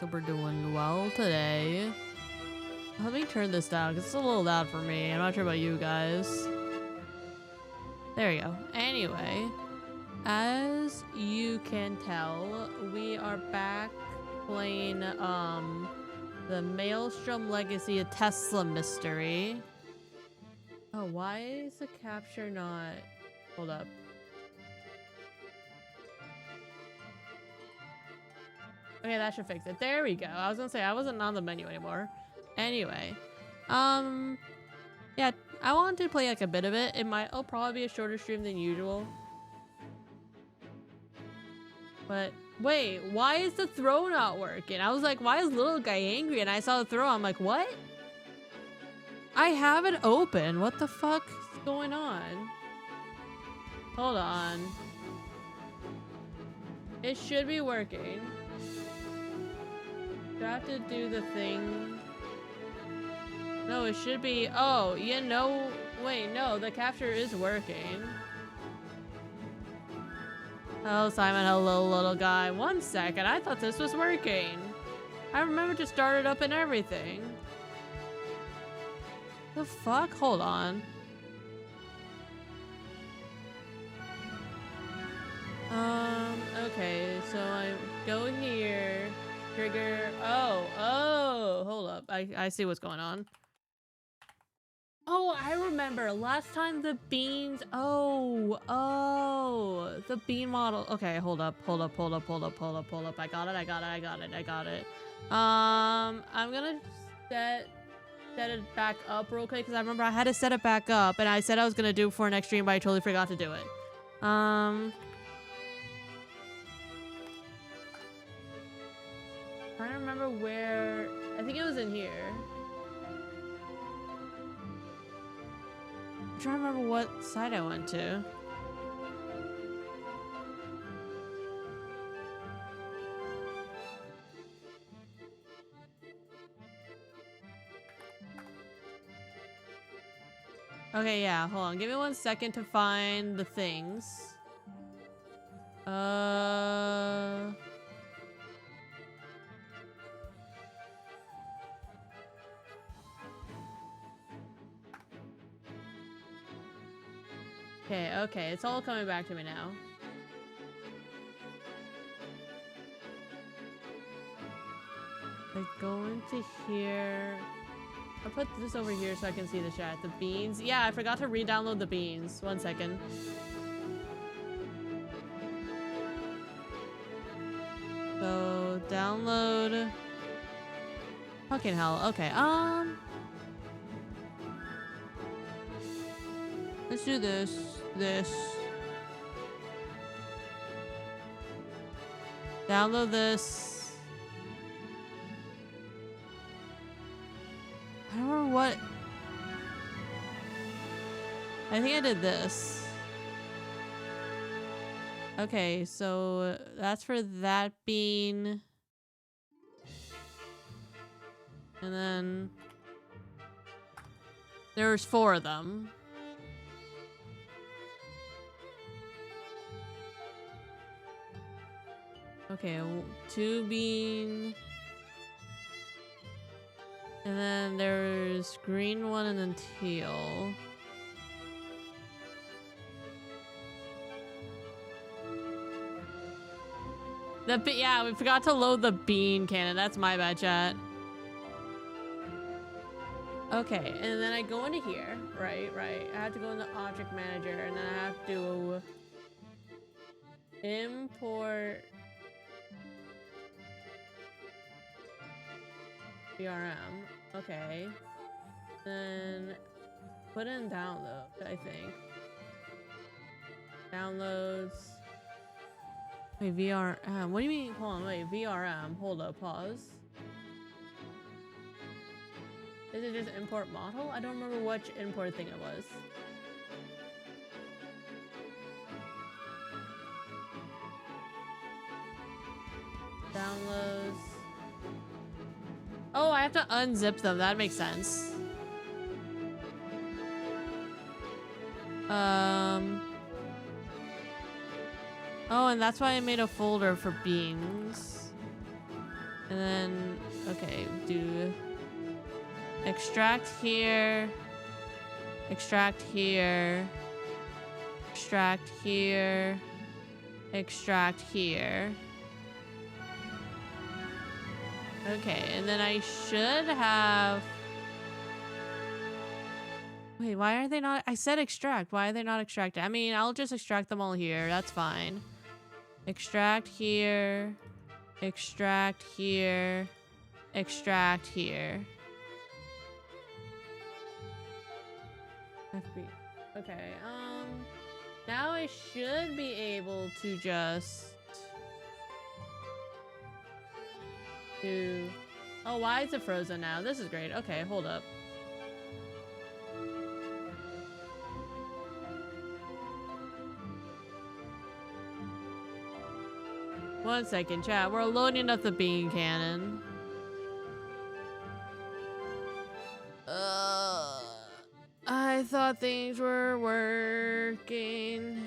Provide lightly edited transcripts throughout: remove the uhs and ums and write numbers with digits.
Hope we're doing well today. Let me turn this down because it's a little loud for me. I'm not sure about you guys. There you go. Anyway, as you can tell, we are back playing the Maelstrom Legacy of Tesla Mystery. Oh, why is the capture not... Hold up. Okay, that should fix it. There we go. I was gonna say I wasn't on the menu anymore. Anyway, yeah, I wanted to play like a bit of it. It'll probably be a shorter stream than usual. But wait, why is the throw not working? I was like, why is little guy angry? And I saw the throw. I'm like, what? I have it open. What the fuck is going on? Hold on. It should be working. Do I have to do the thing? No, it should be. Oh, you know. Wait, no, the capture is working. Hello, Simon. Hello, little guy. 1 second. I thought this was working. I remember to start it up and everything. The fuck? Hold on. Okay, so I go here. Trigger. Oh, hold up. I see what's going on. Oh, I remember last time the beans. Oh, the bean model. Okay, hold up. I got it. I'm gonna set it back up real quick because I remember I had to set it back up and I said I was gonna do it for next stream, but I totally forgot to do it. Trying to remember where. I think it was in here. I'm trying to remember what side I went to. Okay, yeah, hold on. Give me 1 second to find the things. Okay, it's all coming back to me now. I go into here. I'll put this over here so I can see the chat. The beans. Yeah, I forgot to re-download the beans. 1 second. So, download. Fucking hell. Okay, let's do this. Download this. I don't remember what. I think I did this. Okay, so that's for that bean. And then there's 4 of them. Okay, 2 bean. And then there's green one and then teal. Yeah, we forgot to load the bean cannon. That's my bad, chat. Okay, and then I go into here. Right. I have to go into object manager and then I have to import VRM. Okay. Then put in download, I think. Downloads. Wait, VRM. What do you mean? Hold on, wait. VRM. Hold up, pause. Is it just import model? I don't remember which import thing it was. Downloads. Oh, I have to unzip them. That makes sense. Oh, and that's why I made a folder for beans. And then, okay, do extract here, extract here, extract here, extract here. Okay, and then I should have... Wait, why are they not... I said extract. Why are they not extracted? I mean, I'll just extract them all here. That's fine. Extract here. Extract here. Extract here. FB. Okay, now I should be able to just do... Oh, why is it frozen now? This is great. Okay, hold up. One second, chat. We're loading up the bean cannon. I thought things were working.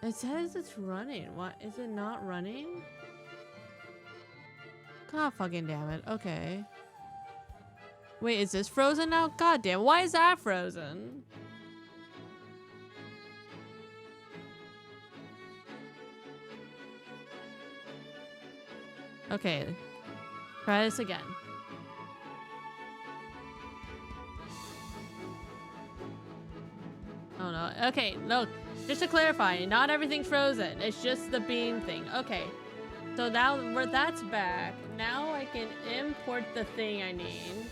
It says it's running. What? Is it not running? God fucking damn it. Okay. Wait, is this frozen now? God damn. Why is that frozen? Okay. Try this again. Oh no. Okay, no. Just to clarify, not everything's frozen. It's just the bean thing. Okay. So now where that's back, now I can import the thing I need.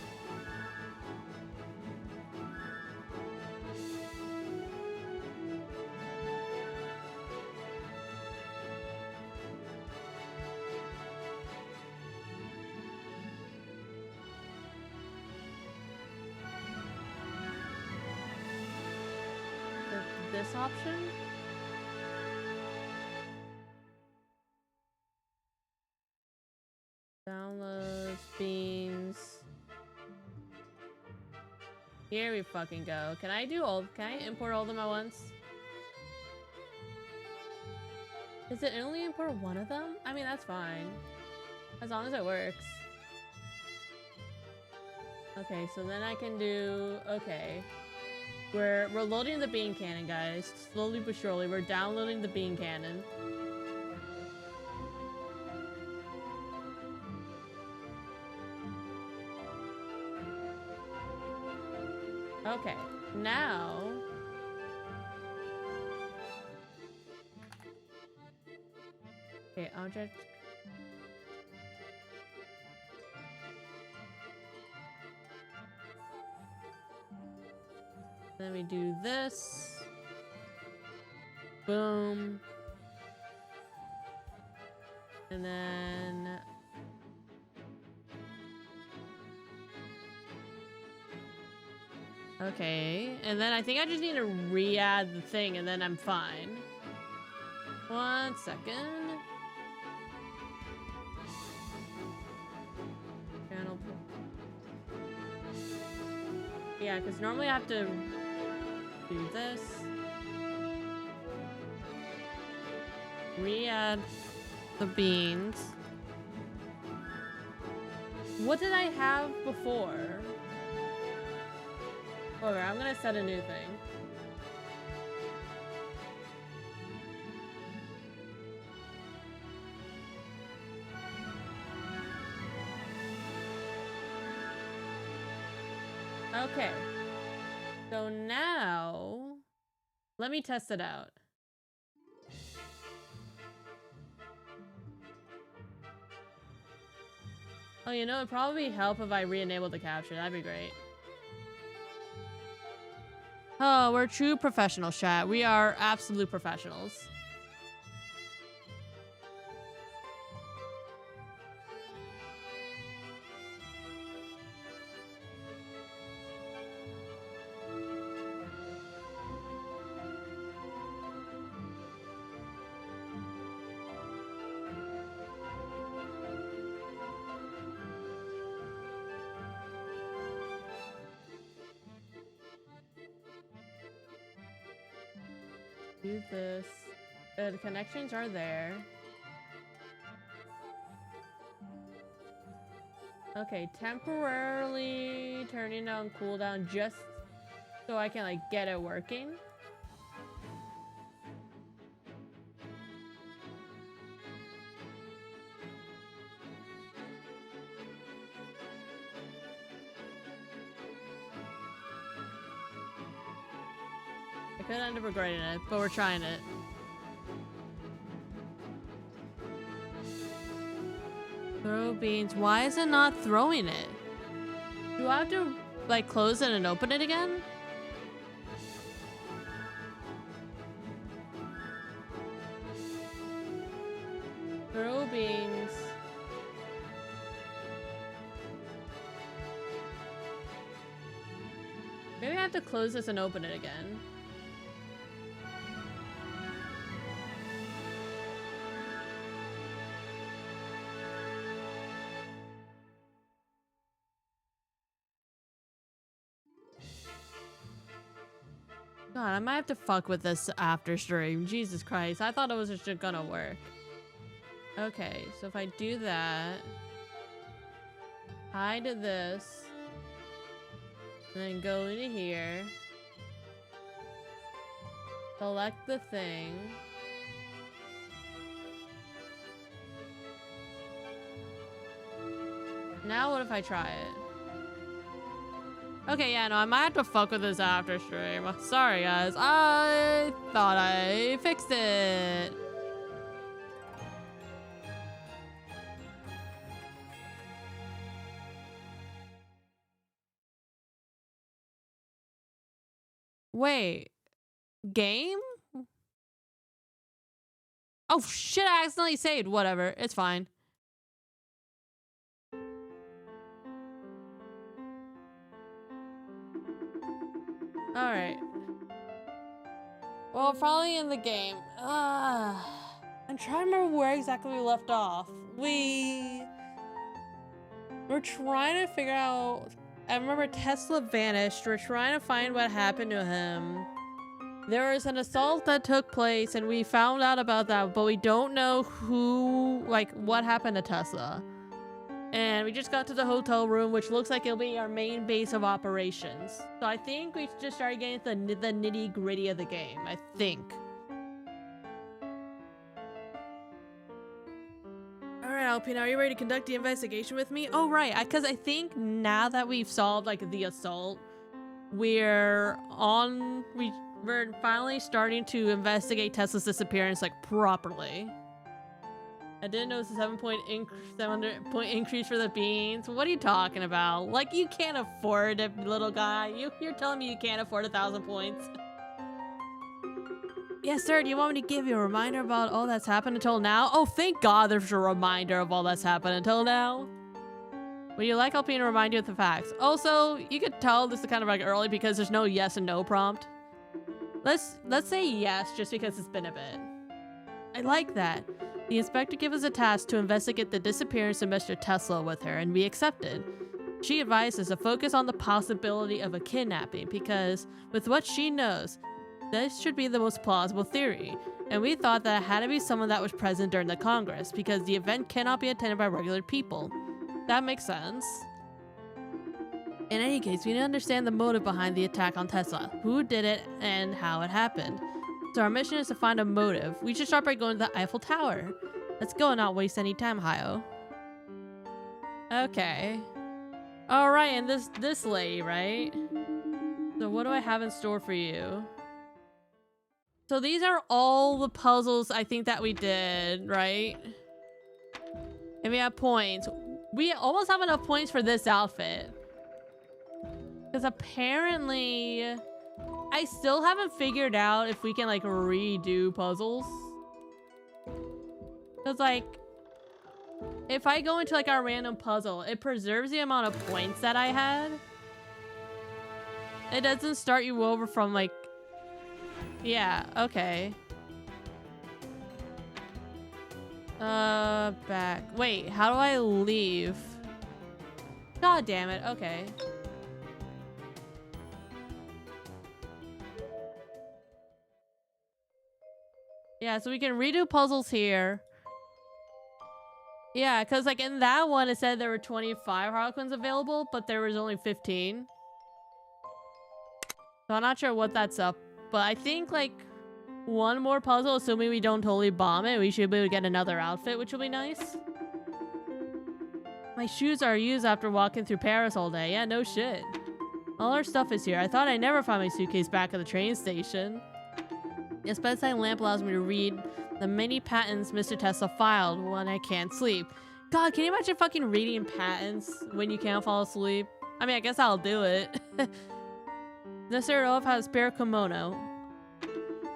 This option? Downloads, beans. Here we fucking go. Can I import all of them at once? Does it only import one of them? I mean, that's fine. As long as it works. Okay, so then I can do, okay. We're loading the bean cannon, guys. Slowly but surely, we're downloading the bean cannon. Okay, now... Okay, object... Then we do this. Boom. And then... Okay, and then I think I just need to re-add the thing and then I'm fine. 1 second. Channel. Yeah, because normally I have to do this. Re-add the beans. What did I have before? Okay, I'm gonna set a new thing. Okay. So now, let me test it out. Oh, you know, it'd probably help if I re-enable the capture. That'd be great. Oh, we're true professionals, chat. We are absolute professionals. Do this. The connections are there. Okay, temporarily turning down cooldown just so I can like get it working. I could end up regretting it, but we're trying it. Throw beans. Why is it not throwing it? Do I have to like close it and open it again? Throw beans. Maybe I have to close this and open it again. God, I might have to fuck with this after stream. Jesus Christ. I thought it was just gonna work. Okay, so if I do that, hide this, and then go into here, select the thing, now what if I try it? Okay, yeah, no, I might have to fuck with this after stream. Sorry, guys. I thought I fixed it. Wait. Game? Oh, shit, I accidentally saved. Whatever. It's fine. Alright. Well, probably in the game. I'm trying to remember where exactly we left off. We're trying to figure out... I remember Tesla vanished. We're trying to find what happened to him. There was an assault that took place, and we found out about that, but we don't know who... like, what happened to Tesla. And we just got to the hotel room, which looks like it'll be our main base of operations. So I think we just started getting the nitty-gritty of the game, I think. Alright, Alpine, are you ready to conduct the investigation with me? Oh, right, because I think now that we've solved, like, the assault, we're finally starting to investigate Tesla's disappearance, like, properly. I didn't know it's a 700 point increase for the beans. What are you talking about? Like, you can't afford it, little guy. You're telling me you can't afford 1,000 points. Yes, sir. Do you want me to give you a reminder about all that's happened until now? Oh, thank God there's a reminder of all that's happened until now. Would you like Alpine to remind you of the facts? Also, you could tell this is kind of like early because there's no yes and no prompt. Let's say yes just because it's been a bit. I like that. The inspector gave us a task to investigate the disappearance of Mr. Tesla with her, and we accepted. She advised us to focus on the possibility of a kidnapping because, with what she knows, this should be the most plausible theory. And we thought that it had to be someone that was present during the Congress because the event cannot be attended by regular people. That makes sense. In any case, we need to understand the motive behind the attack on Tesla, who did it, and how it happened. So our mission is to find a motive. We should start by going to the Eiffel Tower. Let's go and not waste any time, Hayo. Okay. Alright, and this lady, right? So what do I have in store for you? So these are all the puzzles I think that we did, right? And we have points. We almost have enough points for this outfit. Because apparently... I still haven't figured out if we can, like, redo puzzles. Because, like, if I go into, like, our random puzzle, it preserves the amount of points that I had. It doesn't start you over from, like... Yeah, okay. Back. Wait, how do I leave? God damn it, okay. Yeah, so we can redo puzzles here. Yeah, because like in that one, it said there were 25 Harlequins available, but there was only 15. So I'm not sure what that's up, but I think like one more puzzle, assuming we don't totally bomb it, we should be able to get another outfit, which will be nice. My shoes are used after walking through Paris all day. Yeah, no shit. All our stuff is here. I thought I'd never find my suitcase back at the train station. This bedside lamp allows me to read the many patents Mr. Tesla filed when I can't sleep. God, can you imagine fucking reading patents when you can't fall asleep? I mean, I guess I'll do it. Mr. Rolf has a spare kimono.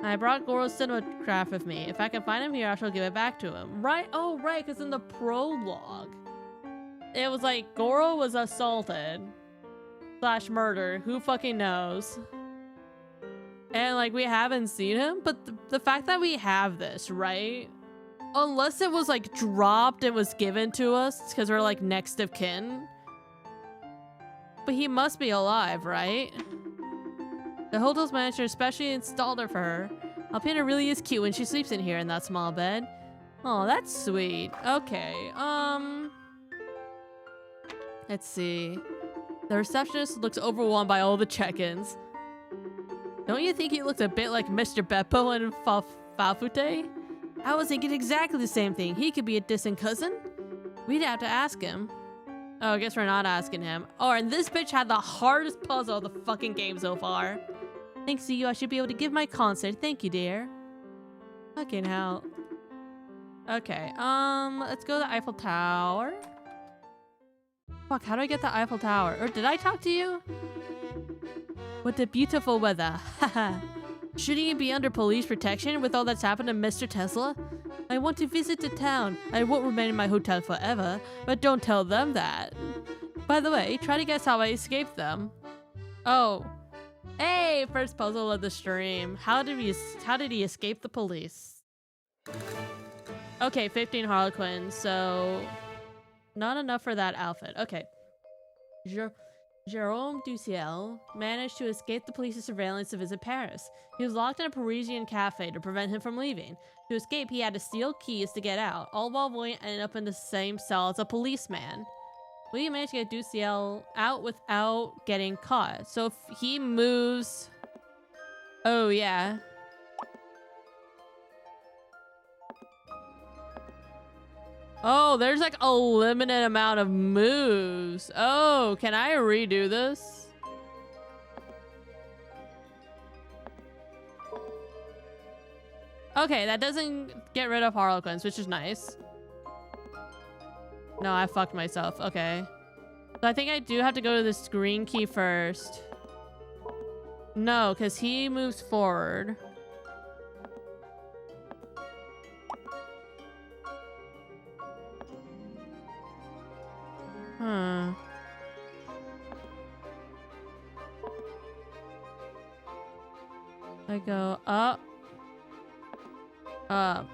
I brought Goro's cinematograph with me. If I can find him here, I shall give it back to him. Right? Oh, right, because in the prologue, it was like Goro was assaulted / murdered. Who fucking knows? And like we haven't seen him, but the fact that we have this, right? Unless it was like dropped and was given to us because we're like next of kin. But he must be alive, right? The hotel's manager especially installed her for her. Alpina really is cute when she sleeps in here in that small bed. Oh, that's sweet. Okay, let's see. The receptionist looks overwhelmed by all the check-ins. Don't you think he looks a bit like Mr. Beppo and Falfute? I was thinking exactly the same thing. He could be a distant cousin. We'd have to ask him. Oh, I guess we're not asking him. Oh, and this bitch had the hardest puzzle of the fucking game so far. Thanks to you, I should be able to give my concert. Thank you, dear. Fucking hell. Okay, let's go to the Eiffel Tower. Fuck, how do I get the Eiffel Tower? Or did I talk to you? What a beautiful weather. Haha. Shouldn't you be under police protection with all that's happened to Mr. Tesla? I want to visit the town. I won't remain in my hotel forever, but don't tell them that. By the way, try to guess how I escaped them. Oh. Hey, first puzzle of the stream. How did he escape the police? Okay, 15 Harlequins, so not enough for that outfit. Okay. Jérôme Duciel managed to escape the police's surveillance to visit Paris. He was locked in a Parisian cafe to prevent him from leaving. To escape, he had to steal keys to get out, all while William ended up in the same cell as a policeman. William managed to get Duciel out without getting caught. So if he moves... Oh, yeah. Oh, there's like a limited amount of moves. Oh, can I redo this? Okay, that doesn't get rid of Harlequins, which is nice. No, I fucked myself. Okay. So I think I do have to go to this green key first. No, because he moves forward. Hmm. I go up, up,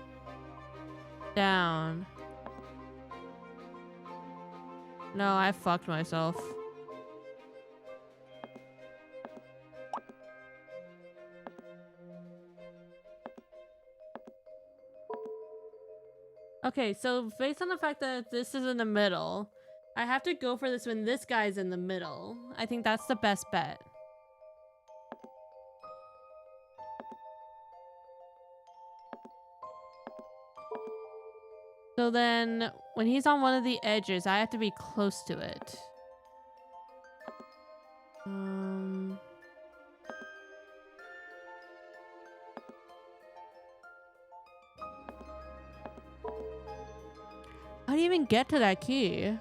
down. No, I fucked myself. Okay, so based on the fact that this is in the middle, I have to go for this when this guy's in the middle. I think that's the best bet. So then, when he's on one of the edges, I have to be close to it. How do you even get to that key?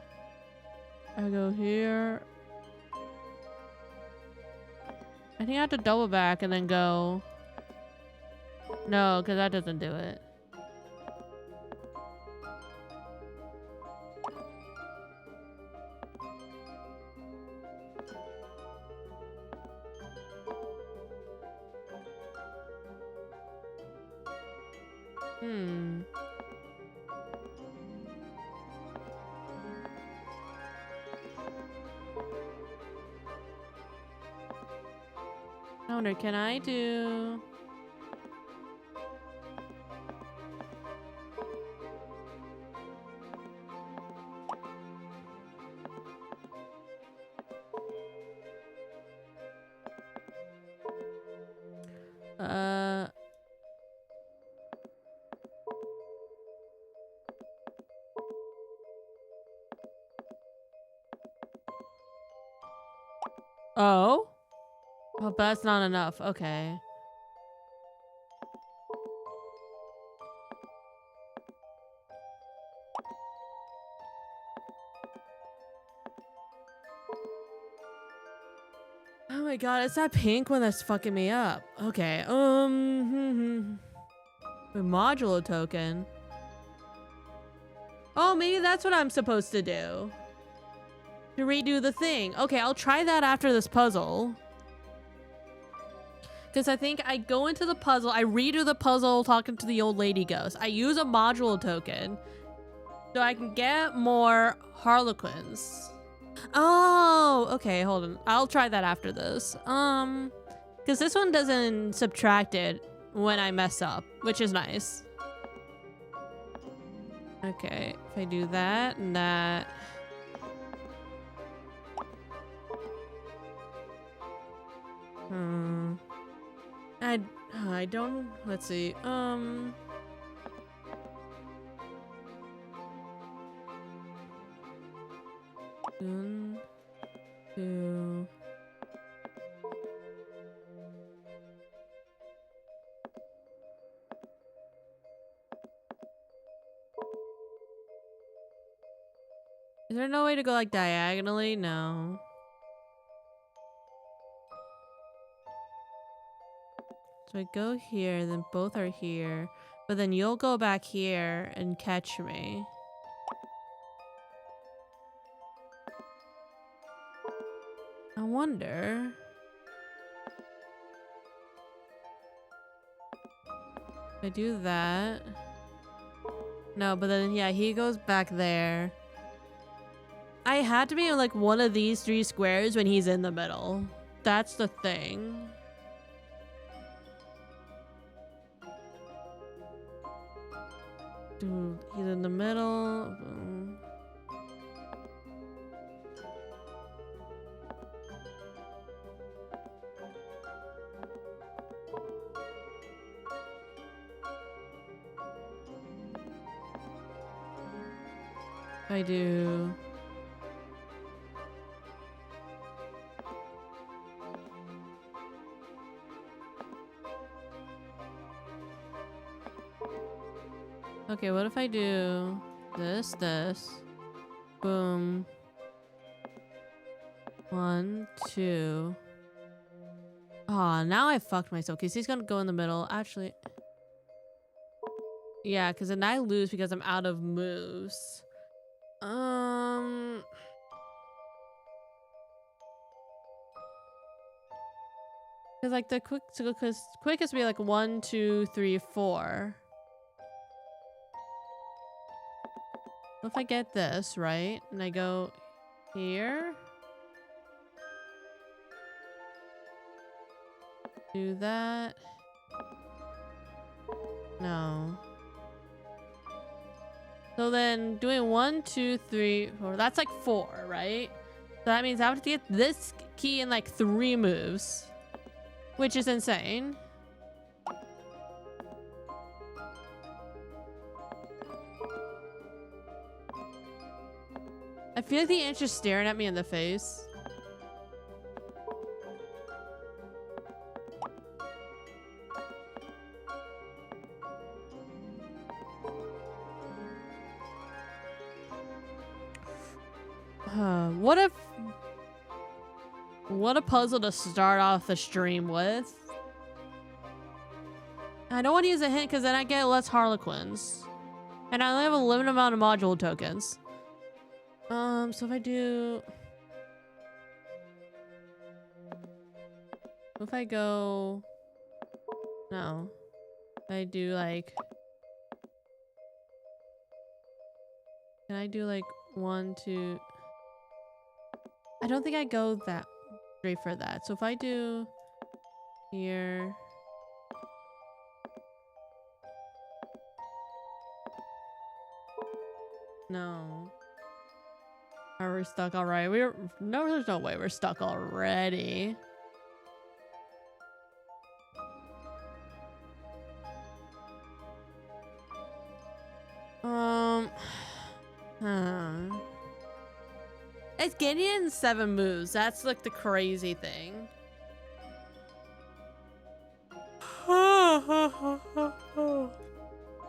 I go here. I think I have to double back and then go. No, because that doesn't do it. I wonder, can I do... Uh. Oh? Oh, but that's not enough. Okay. Oh my god, it's that pink one that's fucking me up. Okay, a modular token. Oh, maybe that's what I'm supposed to do. To redo the thing. Okay, I'll try that after this puzzle. Because I think I go into the puzzle, I redo the puzzle talking to the old lady ghost. I use a module token so I can get more Harlequins. Oh, okay, hold on. I'll try that after this. Because this one doesn't subtract it when I mess up, which is nice. Okay, if I do that and that. I don't, let's see. One, two. Is there no way to go like diagonally? No. So I go here, then both are here. But then you'll go back here and catch me. I wonder. I do that. No, but then yeah, he goes back there. I had to be in like one of these 3 squares when he's in the middle. That's the thing. Dude, he's in the middle. Boom. I do. Okay, what if I do this, boom. 1, 2. Aw, now I fucked myself because he's gonna go in the middle. Actually, yeah, because then I lose because I'm out of moves. Because like the quickest would be like 1, 2, 3, 4. What if I get this, right? And I go here. Do that. No. So then doing 1, 2, 3, 4. That's like 4, right? So that means I have to get this key in like 3 moves. Which is insane. I feel like the ant just staring at me in the face. What a puzzle to start off the stream with. I don't want to use a hint because then I get less Harlequins. And I only have a limited amount of module tokens. So if I do... If I go... No. If I do like... Can I do like 1, 2... I don't think I go that straight for that. So if I do here... No. Are we stuck already? No, there's no way we're stuck already. Huh. It's getting in 7 moves. That's like the crazy thing.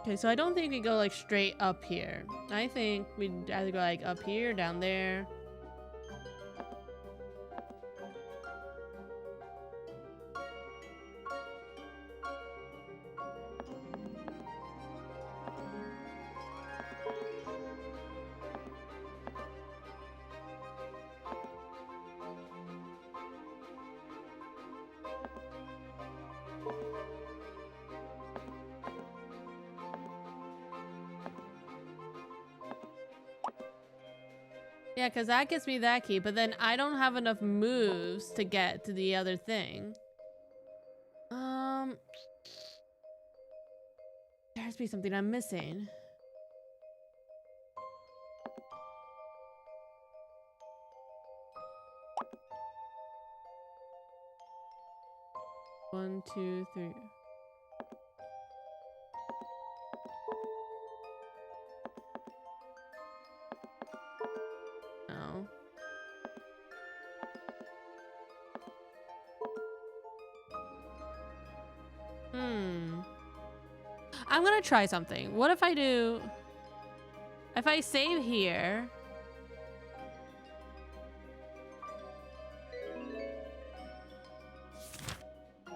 Okay, so I don't think we go like straight up here. I think we'd either go like up here, down there. Yeah, because that gets me that key, but then I don't have enough moves to get to the other thing. There has to be something I'm missing. One, two, three. No. I'm gonna try something. What if I do... If I save here...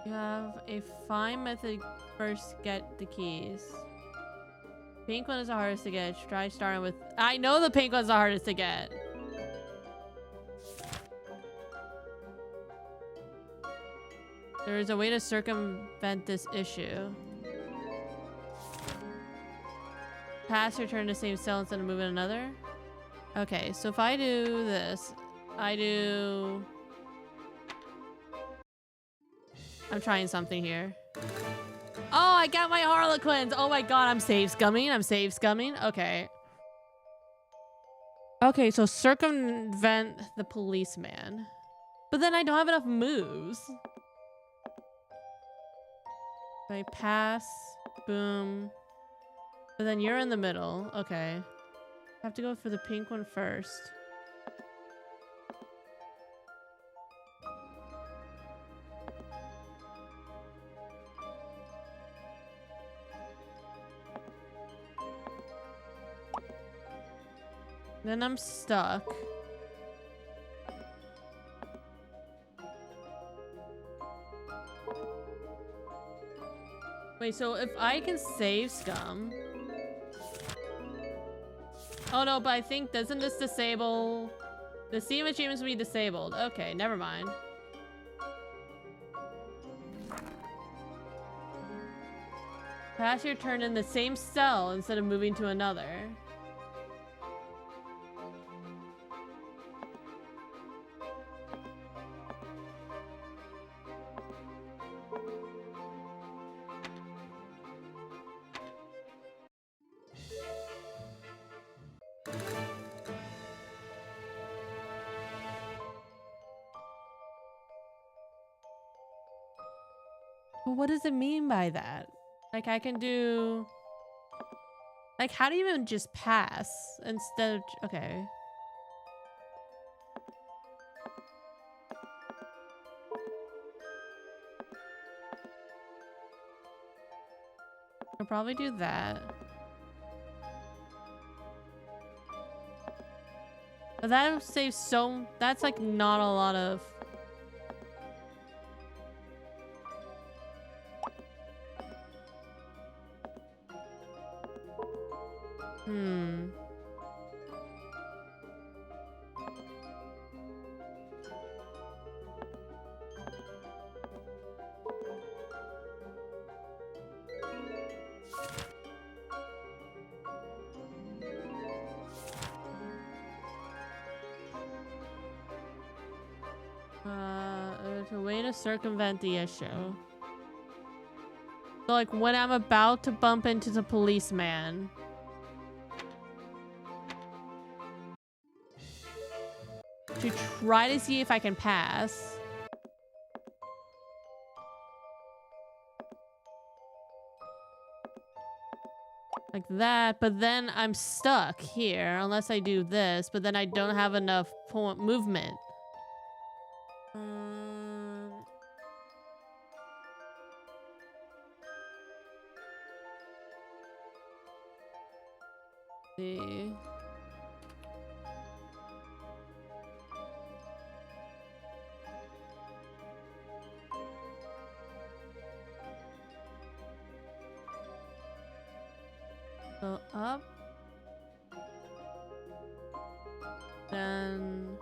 You have a fine method first get the keys. Pink one is the hardest to get. Try starting with... I know the pink one's the hardest to get. There is a way to circumvent this issue. Pass your turn to same cell instead of moving another. Okay, so if I do this, I do... I'm trying something here. Oh, I got my Harlequins. Oh my god, I'm save scumming. I'm save scumming. Okay. Okay, so circumvent the policeman. But then I don't have enough moves. I pass. Boom. But then you're in the middle. Okay. I have to go for the pink one first. Then I'm stuck. Wait, so if I can save scum... Oh no, but I think, doesn't this disable... The Steam achievements will be disabled. Okay, never mind. Pass your turn in the same cell instead of moving to another. But what does it mean by that? Like, I can do... Like, how do you even just pass instead of... Okay. I'll probably do that. But that saves so... That's, like, not a lot of... There's a way to circumvent the issue. So, like, when I'm about to bump into the policeman... To try to see if I can pass... Like that, but then I'm stuck here unless I do this, but then I don't have enough movement. See. So up. Then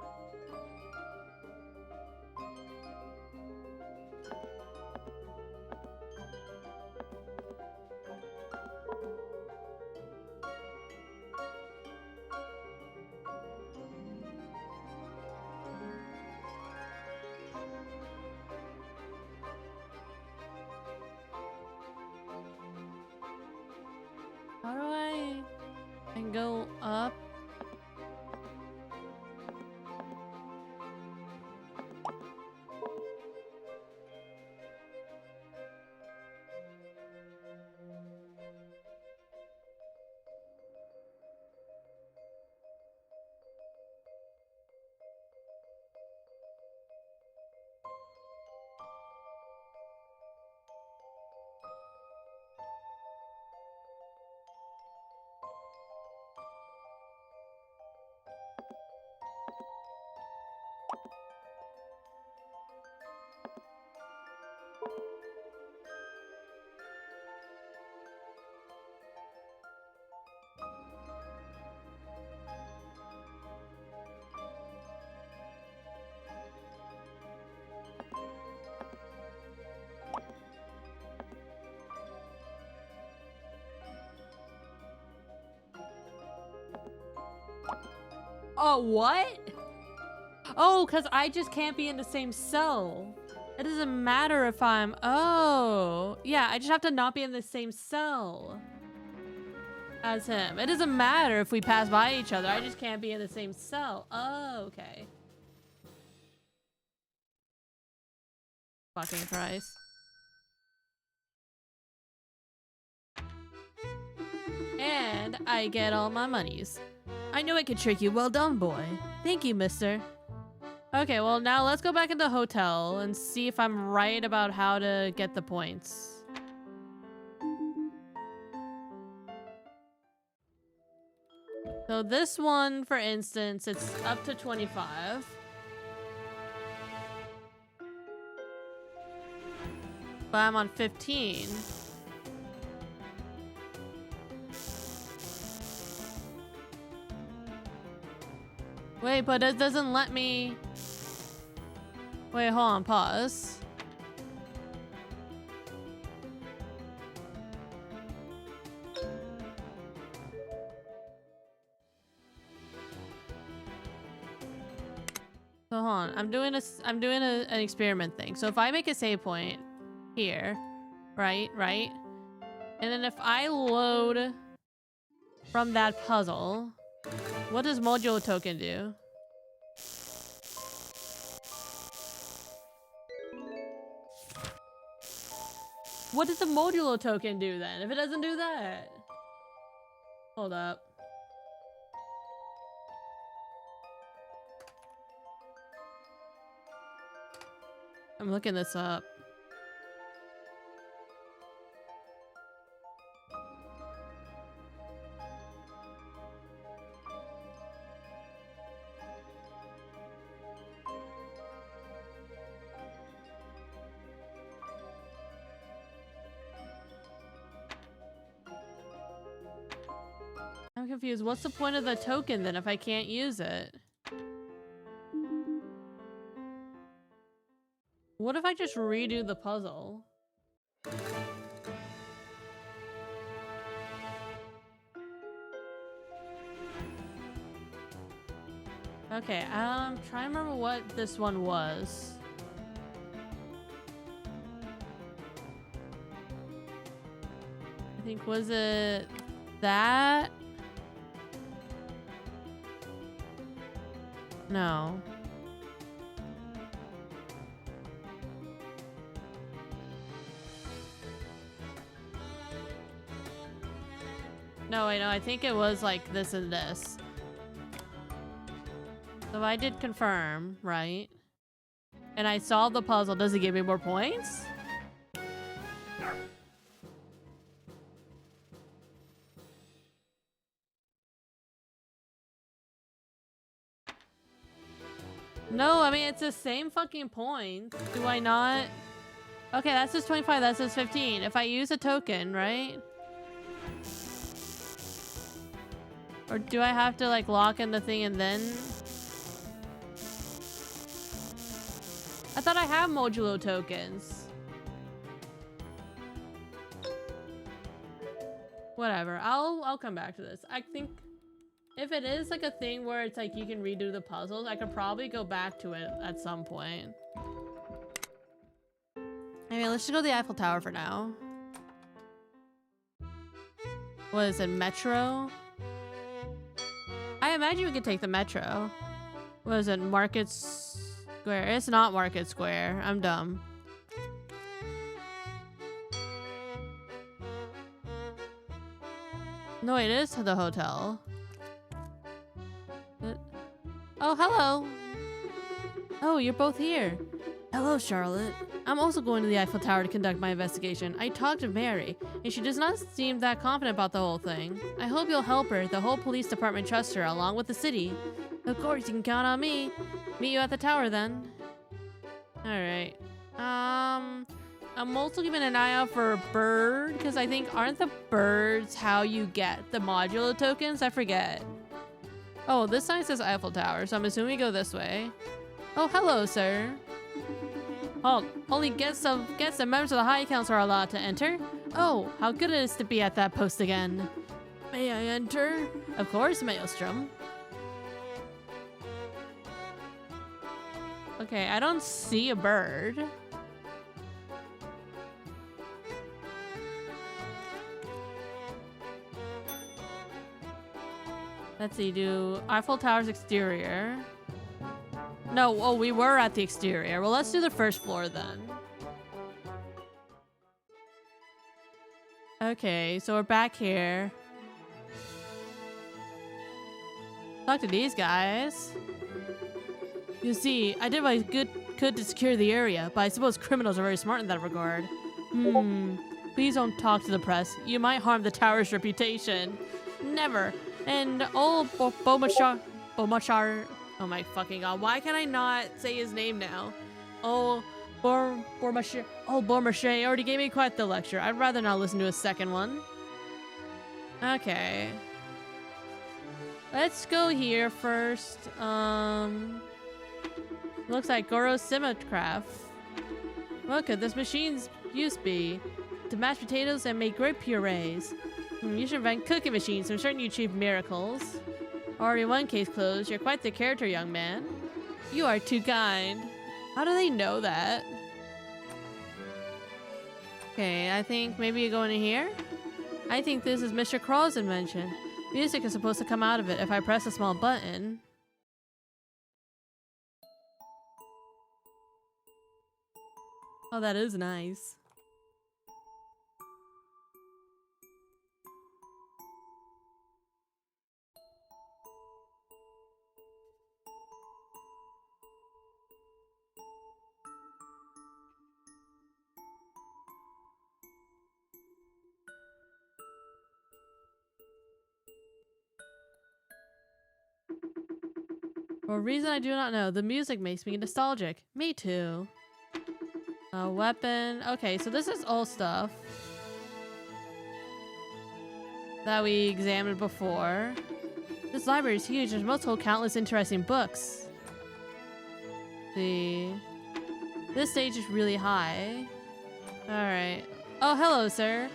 how do I can go up? Oh, what? Oh, because I just can't be in the same cell. It doesn't matter if I'm... Oh. Yeah, I just have to not be in the same cell as him. It doesn't matter if we pass by each other. I just can't be in the same cell. Oh, okay. Fucking Christ. And I get all my monies. I knew I could trick you. Well done, boy. Thank you, mister. Okay, well, now let's go back in the hotel and see if I'm right about how to get the points. So this one, for instance, it's up to 25. But I'm on 15. Wait, but it doesn't let me... Wait, hold on, pause. So hold on, I'm doing an experiment thing. So if I make a save point here, right, and then if I load from that puzzle, what does modulo token do? What does the modulo token do then, if it doesn't do that? Hold up. I'm looking this up. I'm confused. What's the point of the token then if I can't use it? What if I just redo the puzzle? Okay, trying to remember what this one was. I think, was it that? No. No, I know. I think it was like this and this. So I did confirm, right? And I solved the puzzle. Does it give me more points? No, I mean, it's the same fucking point. Do I not? Okay, that says 25, that says 15. If I use a token, right? Or do I have to like lock in the thing and then? I thought I have modulo tokens. Whatever, I'll come back to this. I think if it is like a thing where it's like you can redo the puzzles, I could probably go back to it at some point. Anyway, let's just go to the Eiffel Tower for now. What is it, Metro? I imagine we could take the Metro. What is it, Market Square? It's not Market Square. I'm dumb. No, it is the hotel. Oh, hello. Oh, you're both here. Hello, Charlotte. I'm also going to the Eiffel Tower to conduct my investigation. I talked to Mary, and she does not seem that confident about the whole thing. I hope you'll help her. The whole police department trusts her, along with the city. Of course, you can count on me. Meet you at the tower, then. Alright. I'm also keeping an eye out for a bird, because I think, aren't the birds how you get the modulo tokens? I forget. Oh, this sign says Eiffel Tower, so I'm assuming we go this way. Oh, hello, sir. Oh, only guests and members of the High Council are allowed to enter. Oh, how good it is to be at that post again. May I enter? Of course, Maelstrom. Okay, I don't see a bird. Let's see, do Eiffel Tower's exterior. No, oh, we were at the exterior. Well, let's do the first floor then. Okay, so we're back here. Talk to these guys. You see, I did what I could to secure the area, but I suppose criminals are very smart in that regard. Please don't talk to the press. You might harm the tower's reputation. Never. And Bomachar. Oh my fucking god, why can I not say his name now? Oh, Beaumarchais. Oh, Beaumarchais already gave me quite the lecture. I'd rather not listen to a second one. Okay. Let's go here first. Looks like Goro's Cinemacraft. What could this machine's use be? To mash potatoes and make great purees. You should invent cooking machines. I'm certain you achieve miracles. Already one case closed. You're quite the character, young man. You are too kind. How do they know that? Okay, I think maybe you go in here. I think this is Mr. Crawl's invention. Music is supposed to come out of it if I press a small button. Oh, that is nice. For a reason I do not know, the music makes me nostalgic. Me too. A weapon. Okay, so this is all stuff that we examined before. This library is huge and must hold countless interesting books. See. This stage is really high. Alright. Oh, hello, sir.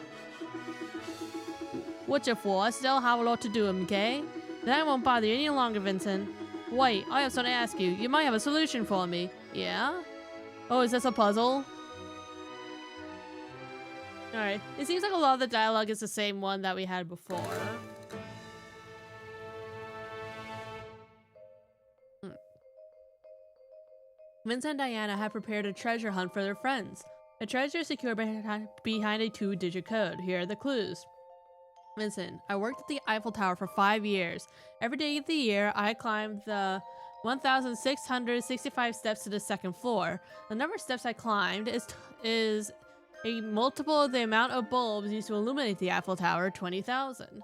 What's your for? I still have a lot to do, okay? Then I won't bother you any longer, Vincent. Wait, I have something to ask you. You might have a solution for me. Yeah? Oh, is this a puzzle? Alright. It seems like a lot of the dialogue is the same one that we had before. Vincent and Diana have prepared a treasure hunt for their friends. A treasure is secured behind a 2-digit code. Here are the clues. Vincent, I worked at the Eiffel Tower for 5 years. Every day of the year, I climbed the 1,665 steps to the second floor. The number of steps I climbed is a multiple of the amount of bulbs used to illuminate the Eiffel Tower, 20,000.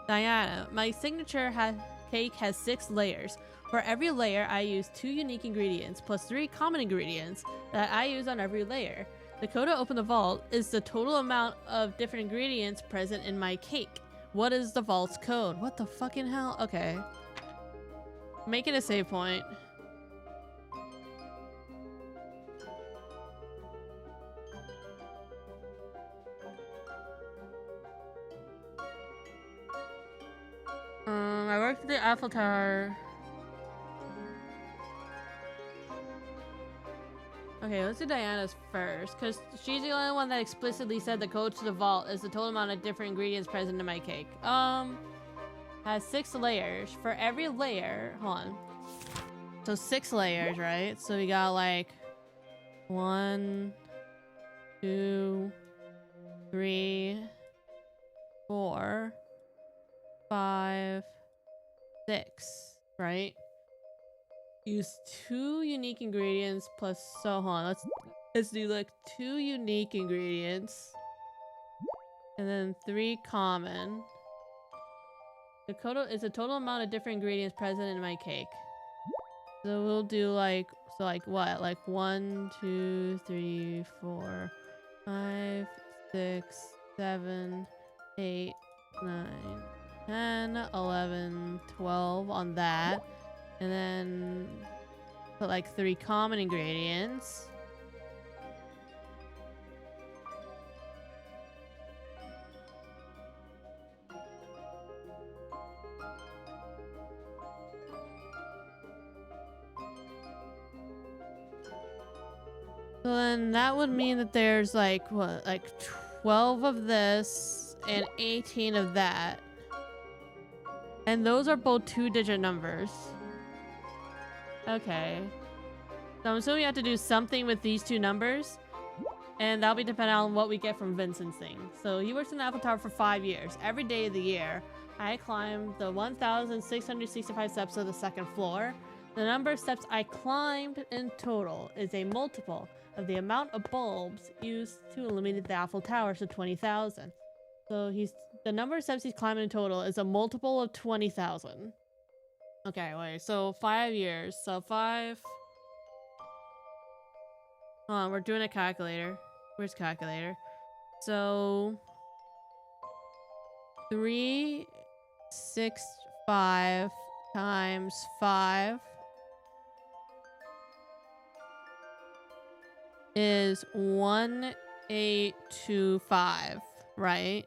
Diana, my signature cake has 6 layers. For every layer, I use 2 unique ingredients plus 3 common ingredients that I use on every layer. The code to open the vault is the total amount of different ingredients present in my cake. What is the vault's code? What the fucking hell? Okay. Making a save point. I worked at the Eiffel Tower. Okay, let's do Diana's first, because she's the only one that explicitly said the code to the vault is the total amount of different ingredients present in my cake. Has 6 layers. For every layer, hold on. So 6 layers, right? So we got like 1, 2, 3, 4, 5, 6, right? Use 2 unique ingredients plus, so hold on, let's do like 2 unique ingredients and then 3 common. The total amount of different ingredients present in my cake. So we'll do like, so like what? Like 1, 2, 3, 4, 5, 6, 7, 8, 9, 10, 11, 12 on that. And then put like 3 common ingredients. So then that would mean that there's like, what, like 12 of this and 18 of that. And those are both 2-digit numbers. Okay. So I'm assuming we have to do something with these 2 numbers. And that'll be dependent on what we get from Vincent's thing. So he works in the Eiffel Tower for 5 years. Every day of the year, I climbed the 1,665 steps of the second floor. The number of steps I climbed in total is a multiple of the amount of bulbs used to illuminate the Eiffel Tower, so 20,000. So the number of steps he's climbed in total is a multiple of 20,000. Okay, wait, so 5 years. So 5... Hold on, we're doing a calculator. Where's calculator? So... 365 times 5 is 1825, right?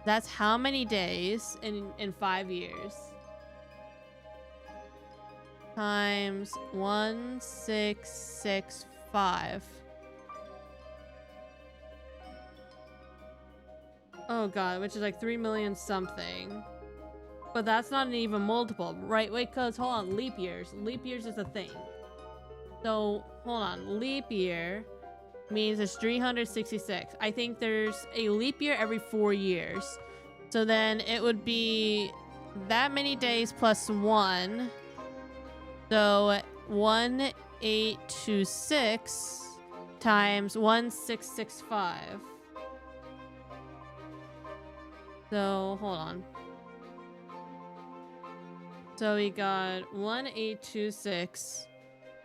That's how many days in 5 years? Times 1665. Oh god, which is like 3 million something. But that's not an even multiple, right? Wait, cause hold on, leap years. Leap years is a thing. So, hold on, leap year means it's 366. I think there's a leap year every 4 years. So then it would be that many days plus 1. So 1826 times 1665. So hold on. So we got 1826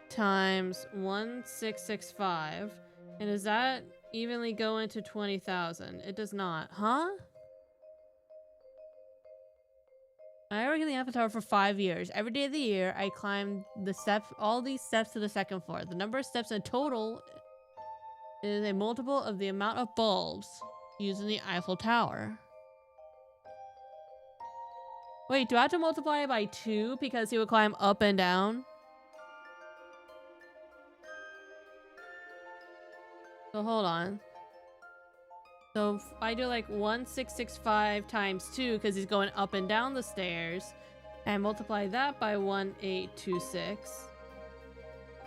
times 1665. And does that evenly go into 20,000? It does not. Huh? I worked in the Eiffel Tower for 5 years. Every day of the year, I climbed the steps, all these steps to the second floor. The number of steps in total is a multiple of the amount of bulbs used in the Eiffel Tower. Wait, do I have to multiply it by 2 because he would climb up and down? So hold on. So if I do like 1665 times 2 because he's going up and down the stairs, and multiply that by 1826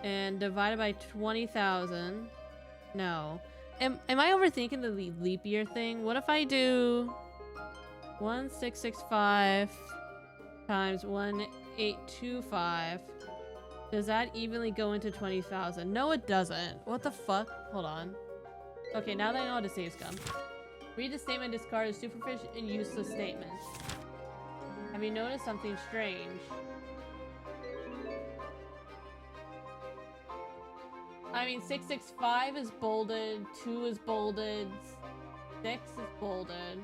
and divide it by 20,000. No. Am I overthinking the leap year thing? What if I do... 1665 times 1825. Does that evenly go into 20,000? No, it doesn't. What the fuck? Hold on. Okay, now that I know how to save scum. Read the statement, discard a superficial and useless statements. Have you noticed something strange? I mean, 665 is bolded, 2 is bolded, 6 is bolded.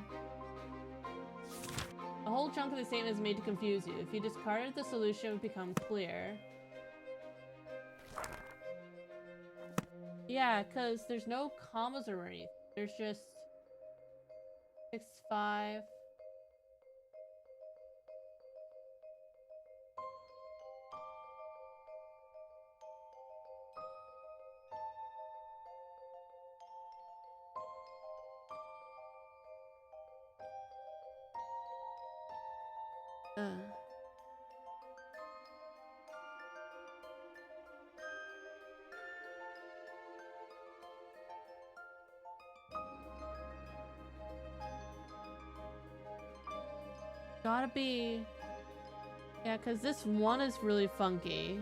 A whole chunk of the statement is made to confuse you. If you discard it, the solution would become clear. Yeah, because there's no commas or anything. There's just 6, 5. Gotta be... Yeah, because this one is really funky.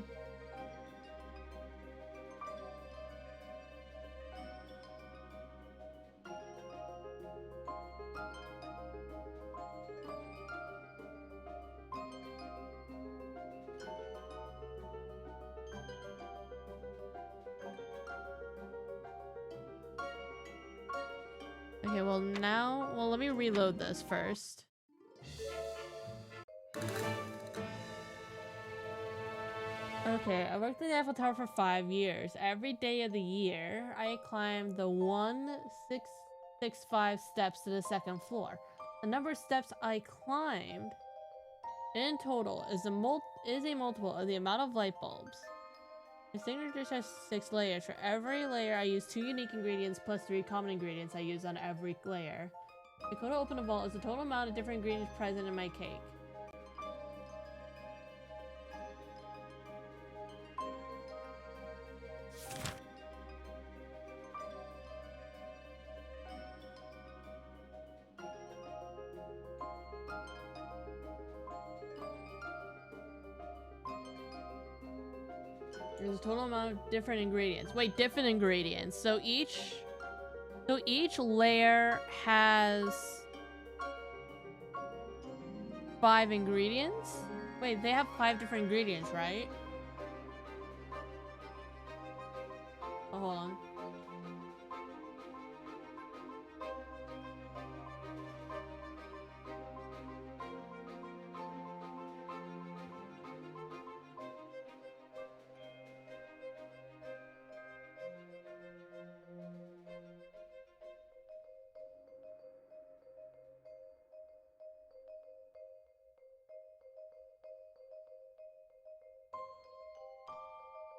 Okay, well now... Well, let me reload this first. Okay, I worked in the Eiffel Tower for 5 years. Every day of the year, I climbed the 1665 steps to the second floor. The number of steps I climbed in total is a multiple of the amount of light bulbs. My signature has 6 layers. For every layer, I use 2 unique ingredients plus 3 common ingredients I use on every layer. The code to open a vault is the total amount of different ingredients present in my cake. There's a total amount of different ingredients. Wait, different ingredients. So each layer has 5 ingredients? Wait, they have 5 different ingredients, right? Oh, hold on.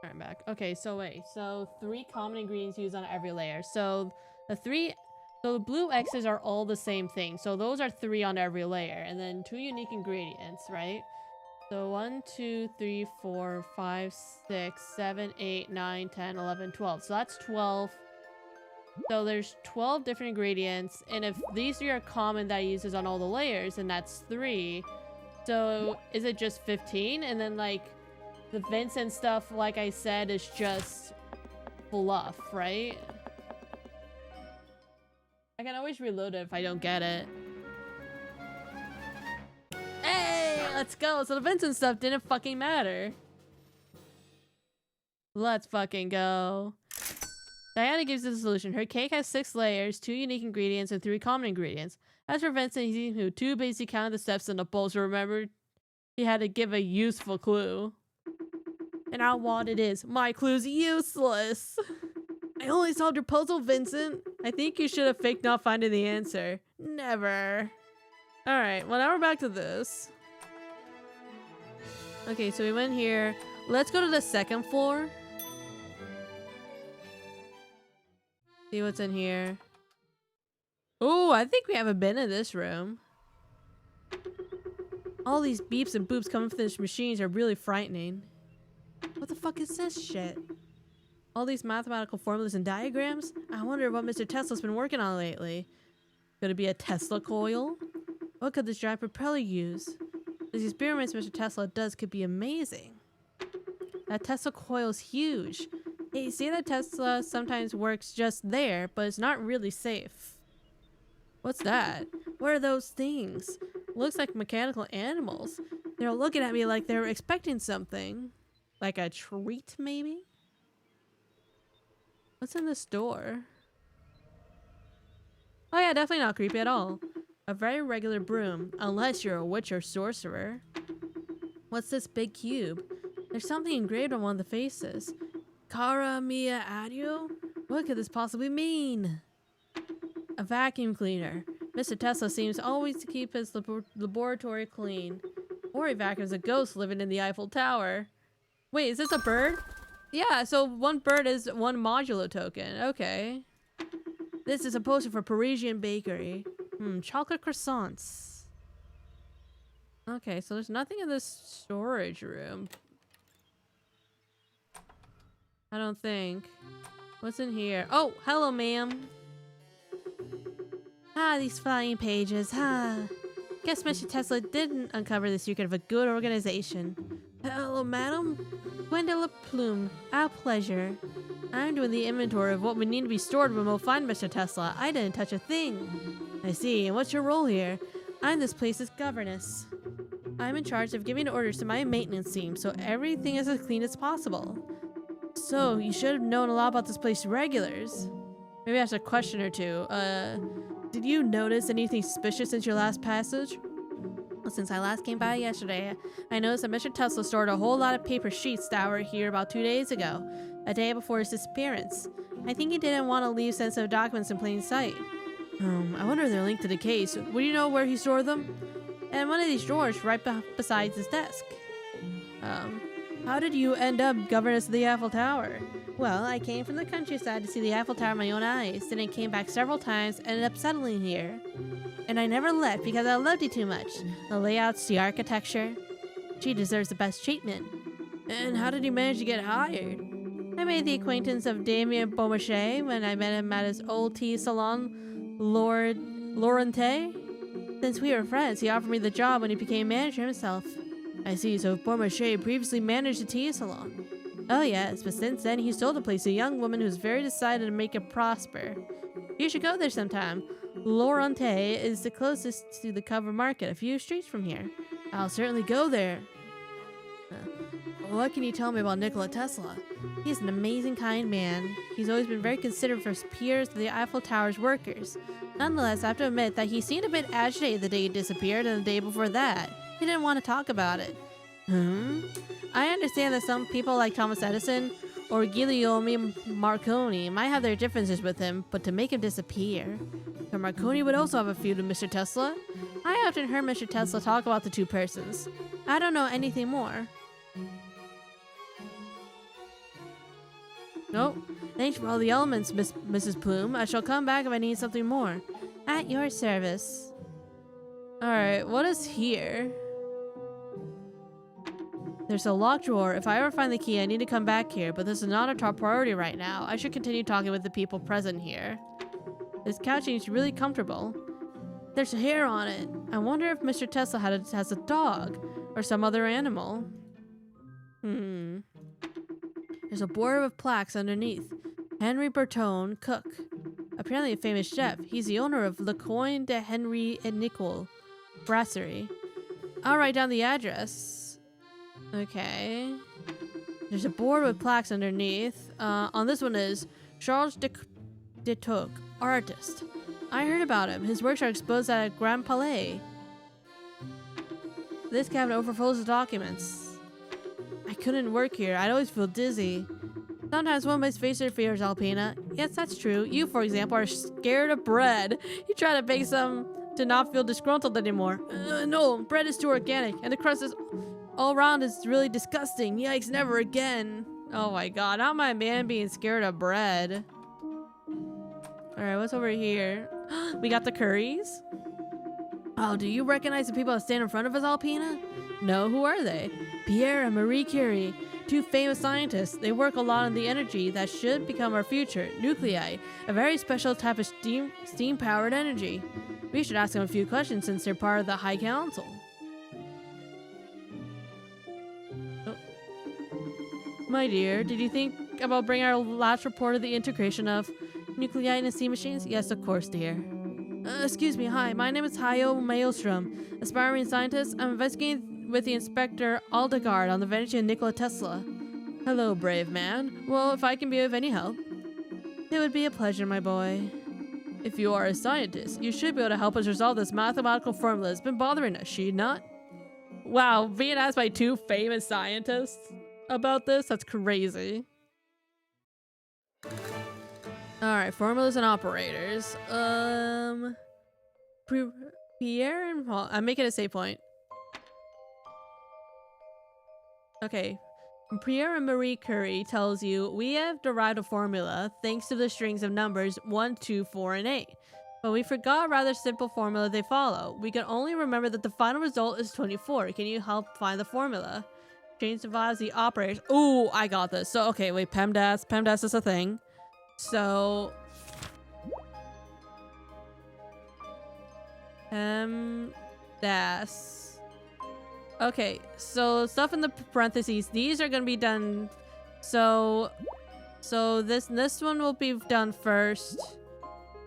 Alright, I'm back. Okay, so wait. So 3 common ingredients used on every layer. So the blue X's are all the same thing. So those are 3 on every layer. And then 2 unique ingredients, right? So 1, 2, 3, 4, 5, 6, 7, 8, 9, 10, 11, 12. So that's 12. So there's 12 different ingredients. And if these 3 are common that uses on all the layers, then that's 3. So is it just 15? And then like the vents and stuff, like I said, is just fluff, right? I can always reload it if I don't get it. Hey, let's go. So the vents and stuff didn't fucking matter. Let's fucking go. Diana gives us a solution. Her cake has 6 layers, 2 unique ingredients, and 3 common ingredients. As for Vincent, he knew 2 basic counted the steps in the bowl, so remembered he had to give a useful clue. And now what it is. My clue's useless. I only solved your puzzle, Vincent. I think you should have faked not finding the answer. Never. Alright, well now we're back to this. Okay, so we went here. Let's go to the second floor. See what's in here. Oh, I think we haven't been in this room. All these beeps and boops coming from these machines are really frightening. What the fuck is this shit? All these mathematical formulas and diagrams? I wonder what Mr. Tesla's been working on lately. Could it be a Tesla coil? What could this giant propeller use? These experiments Mr. Tesla does could be amazing. That Tesla coil is huge. Hey, you see that Tesla sometimes works just there, but it's not really safe. What's that? What are those things? Looks like mechanical animals. They're looking at me like they're expecting something. Like a treat, maybe? What's in this door? Oh yeah, definitely not creepy at all. A very regular broom, unless you're a witch or sorcerer. What's this big cube? There's something engraved on one of the faces. Cara mia adio? What could this possibly mean? A vacuum cleaner. Mr. Tesla seems always to keep his laboratory clean. Or he vacuums a ghost living in the Eiffel Tower. Wait, is this a bird? Yeah, so one bird is one modulo token. Okay. This is a poster for Parisian bakery. Chocolate croissants. Okay, so there's nothing in this storage room. I don't think. What's in here? Oh, hello, ma'am. Ah, these flying pages, Guess Mr. Tesla didn't uncover the secret of a good organization. Hello, madam. Gwendolyn Plume, our pleasure. I'm doing the inventory of what would need to be stored when we'll find Mr. Tesla. I didn't touch a thing. I see, and what's your role here? I'm this place's governess. I'm in charge of giving orders to my maintenance team, so everything is as clean as possible. So, you should have known a lot about this place's regulars. Maybe ask a question or two. Did you notice anything suspicious since your last passage? Well, since I last came by yesterday, I noticed that Mr. Tesla stored a whole lot of paper sheets that were here about 2 days ago, a day before his disappearance. I think he didn't want to leave sensitive documents in plain sight. I wonder if they're linked to the case. Would you know where he stored them? In one of these drawers right beside his desk. How did you end up governess of the Eiffel Tower? Well, I came from the countryside to see the Eiffel Tower with my own eyes, then I came back several times and ended up settling here. And I never left because I loved it too much. The layouts, the architecture. She deserves the best treatment. And how did you manage to get hired? I made the acquaintance of Damien Beaumarchais when I met him at his old tea salon, Laurente. Since we were friends, he offered me the job when he became manager himself. I see, so Beaumarchais previously managed a tea salon. Oh yes, but since then he sold the place to a young woman who's very decided to make it prosper. You should go there sometime. Laurente is the closest to the cover market, a few streets from here. I'll certainly go there. What can you tell me about Nikola Tesla? He's an amazing, kind man. He's always been very considerate for his peers, the Eiffel Tower's workers. Nonetheless, I have to admit that he seemed a bit agitated the day he disappeared and the day before that. He didn't want to talk about it. I understand that some people like Thomas Edison or Guglielmo Marconi might have their differences with him, but to make him disappear. But Marconi would also have a feud with Mr. Tesla. I often heard Mr. Tesla talk about the two persons. I don't know anything more. Nope. Thanks for all the elements, Mrs. Plume. I shall come back if I need something more. At your service. Alright, what is here? There's a locked drawer. If I ever find the key, I need to come back here, but this is not a top priority right now. I should continue talking with the people present here. This couch seems really comfortable. There's hair on it. I wonder if Mr. Tesla has a dog or some other animal. There's a board with plaques underneath. Henry Bertone, cook. Apparently a famous chef. He's the owner of Le Coin de Henry et Nicole Brasserie. I'll write down the address. Okay. There's a board with plaques underneath. On this one is Charles de Tocque, artist. I heard about him. His works are exposed at Grand Palais. This cabinet overflows with documents. I couldn't work here. I'd always feel dizzy. Sometimes one must face their fears, Alpina. Yes, that's true. You, for example, are scared of bread. You try to bake some to not feel disgruntled anymore. No, bread is too organic, and the crust is all around is really disgusting. Yikes, never again. Oh my god, how am I a man being scared of bread? Alright, what's over here? We got the curries. Oh, do you recognize the people that stand in front of us, Alpina? No, who are they? Pierre and Marie Curie, two famous scientists. They work a lot on the energy that should become our future, nuclei, a very special type of steam-powered energy. We should ask him a few questions since they're part of the High Council. Oh. My dear, did you think about bringing our last report of the integration of nuclei in sea machines? Yes, of course, dear. Excuse me, hi, my name is Maelstrom, aspiring scientist. I'm investigating with the Inspector Aldegard on the invention of Nikola Tesla. Hello, brave man. Well, if I can be of any help, it would be a pleasure, my boy. If you are a scientist, you should be able to help us resolve this mathematical formula that's been bothering us, should you not? Wow, being asked by 2 famous scientists about this? That's crazy. Alright, formulas and operators. Pierre and Paul. I'm making a save point. Okay. Pierre and Marie Curie tells you, we have derived a formula thanks to the strings of numbers 1, 2, 4, and 8. But we forgot a rather simple formula they follow. We can only remember that the final result is 24. Can you help find the formula? Change survives the operators. Ooh, I got this. So, okay, wait, PEMDAS. PEMDAS is a thing. So... PEMDAS. Okay, so stuff in the parentheses, these are gonna be done. So this one will be done first,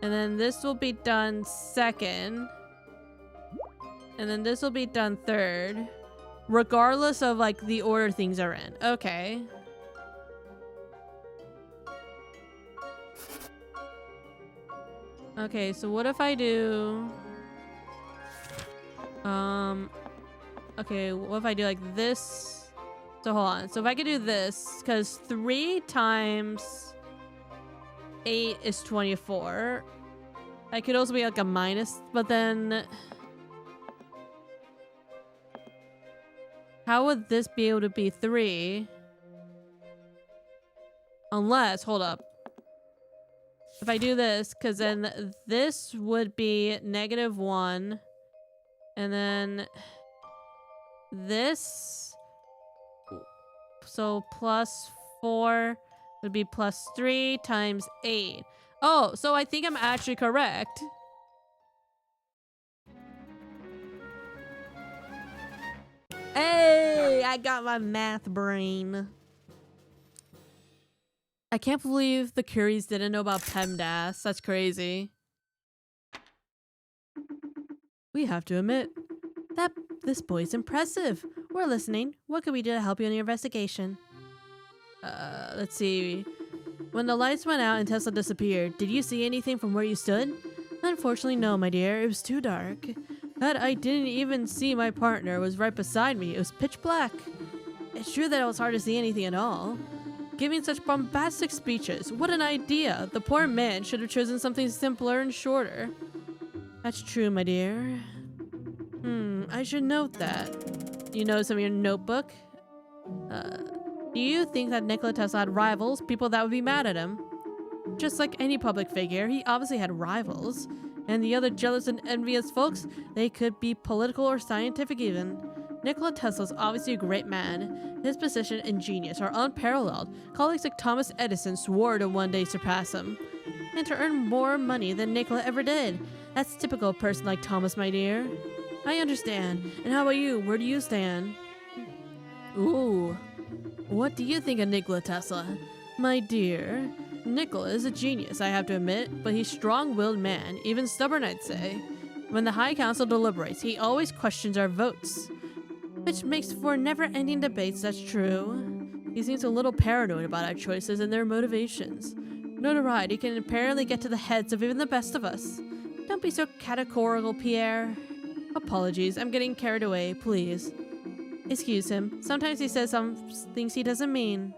and then this will be done second, and then this will be done third, regardless of like the order things are in. Okay. Okay, so what if I do okay, what if I do like this? So hold on. So if I could do this, because 3 times 8 is 24. I could also be like a minus, but then how would this be able to be 3? Unless, hold up. If I do this, because then this would be -1, and then this, so +4 would be +3 times 8. Oh, so I think I'm actually correct. Hey, I got my math brain. I can't believe the Curies didn't know about PEMDAS. That's crazy. We have to admit that this boy's impressive. We're listening. What can we do to help you in your investigation? Let's see. When the lights went out and Tesla disappeared, did you see anything from where you stood? Unfortunately, no, my dear. It was too dark. But I didn't even see my partner was right beside me. It was pitch black. It's true that it was hard to see anything at all. Giving such bombastic speeches. What an idea. The poor man should have chosen something simpler and shorter. That's true, my dear. I should note that. You notice in your notebook? Do you think that Nikola Tesla had rivals? People that would be mad at him? Just like any public figure, he obviously had rivals. And the other jealous and envious folks, they could be political or scientific even. Nikola Tesla's obviously a great man. His position and genius are unparalleled. Colleagues like Thomas Edison swore to one day surpass him. And to earn more money than Nikola ever did. That's typical of a person like Thomas, my dear. I understand. And how about you? Where do you stand? Ooh. What do you think of Nikola Tesla? My dear, Nikola is a genius, I have to admit, but he's a strong-willed man, even stubborn, I'd say. When the High Council deliberates, he always questions our votes. Which makes for never-ending debates, that's true. He seems a little paranoid about our choices and their motivations. Notoriety can apparently get to the heads of even the best of us. Don't be so categorical, Pierre. Apologies, I'm getting carried away, please. Excuse him. Sometimes he says some things he doesn't mean.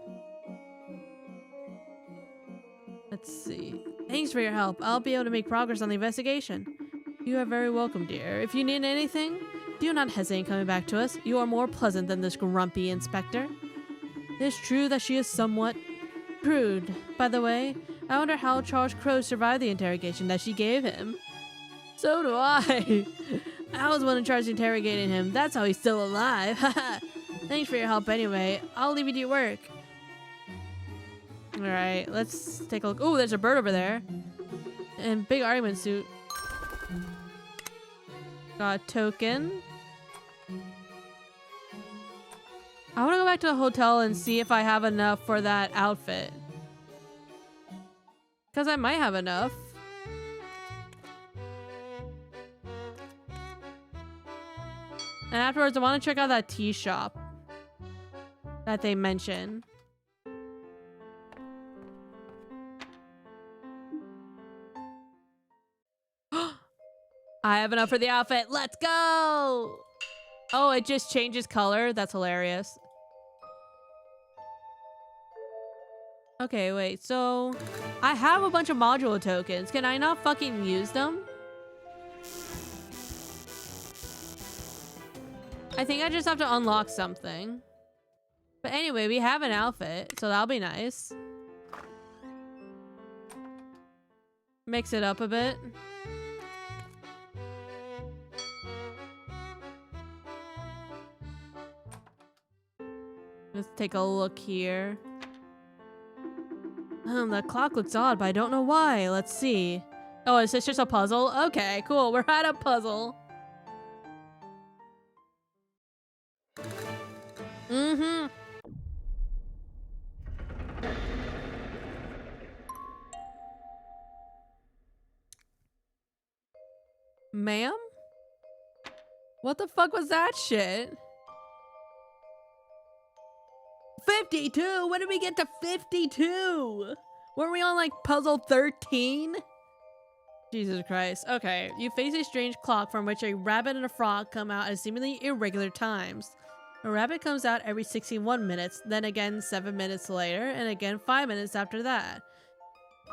Let's see. Thanks for your help. I'll be able to make progress on the investigation. You are very welcome, dear. If you need anything, do not hesitate in coming back to us. You are more pleasant than this grumpy inspector. It is true that she is somewhat crude. By the way, I wonder how Charles Crow survived the interrogation that she gave him. So do I. I was the one in charge of interrogating him. That's how he's still alive. Thanks for your help anyway. I'll leave you to your work. Alright, let's take a look. Oh, there's a bird over there. And big argument suit. Got a token. I want to go back to the hotel and see if I have enough for that outfit. Because I might have enough. And afterwards, I want to check out that tea shop that they mentioned. I have enough for the outfit. Let's go! Oh, it just changes color? That's hilarious. Okay, wait. So, I have a bunch of module tokens. Can I not fucking use them? I think I just have to unlock something. But anyway, we have an outfit, so that'll be nice. Mix it up a bit. Let's take a look here. That clock looks odd, but I don't know why. Let's see. Oh, is this just a puzzle? Okay, cool. We're at a puzzle. Mm-hmm. Ma'am? What the fuck was that shit? 52? When did we get to 52? Weren't we on like puzzle 13? Jesus Christ. Okay, you face a strange clock from which a rabbit and a frog come out at seemingly irregular times. A rabbit comes out every 61 minutes, then again 7 minutes later, and again 5 minutes after that.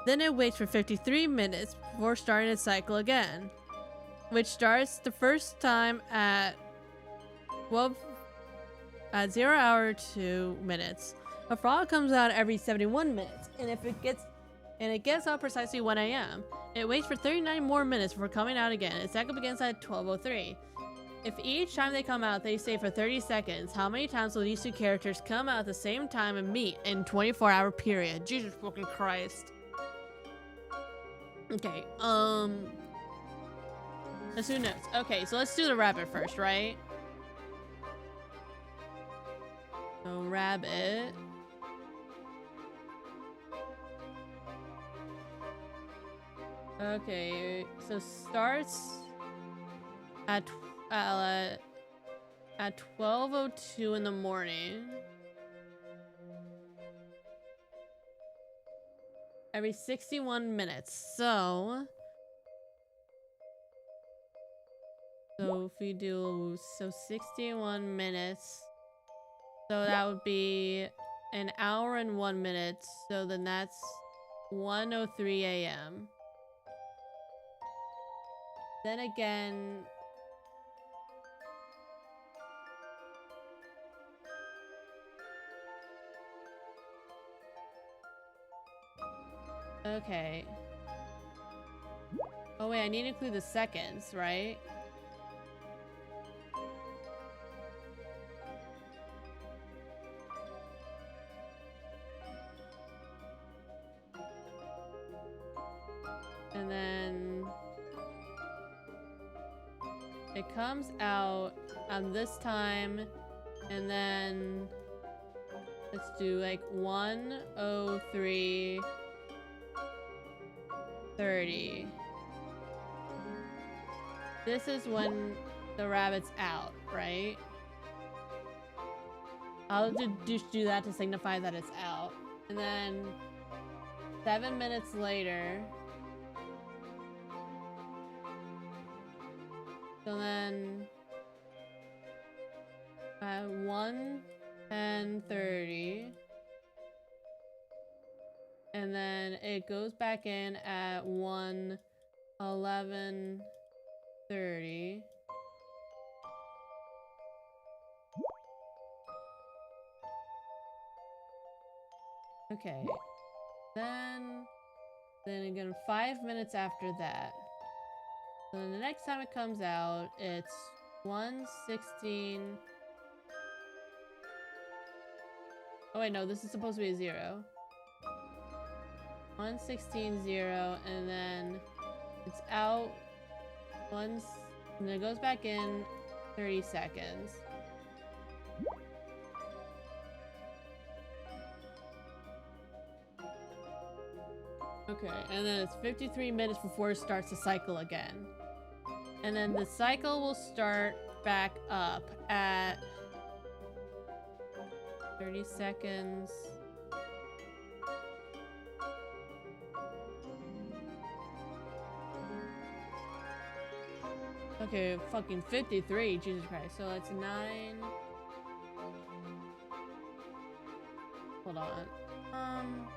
Then it waits for 53 minutes before starting its cycle again, which starts the first time at 0 hour 2 minutes. A frog comes out every 71 minutes, and it gets out precisely 1 a.m. It waits for 39 more minutes before coming out again. Its cycle begins at 12:03. If each time they come out they stay for 30 seconds, how many times will these two characters come out at the same time and meet in 24-hour period? Jesus fucking Christ. Okay, let's do notes. Okay, so let's do the rabbit first, right? So rabbit. Okay, so starts at 12:02 in the morning. Every 61 minutes. So if we do 61 minutes, so that would be an hour and 1 minute. So then that's 1:03 a.m. Then again, okay. Oh wait, I need to include the seconds, right? And then it comes out this time, and then let's do like 1:03:30. This is when the rabbit's out, right? I'll just do that to signify that it's out. And then 7 minutes later. So then at 1:10:30, and then it goes back in at 1:11:30. Okay. Then again 5 minutes after that. So then the next time it comes out, it's 1:16. Oh wait, no, this is supposed to be a 0. 1:16:0, and then it's out And then it goes back in 30 seconds. Okay, and then it's 53 minutes before it starts to cycle again. And then the cycle will start back up at 30 seconds. Okay, fucking 53, Jesus Christ. So it's 9. Hold on.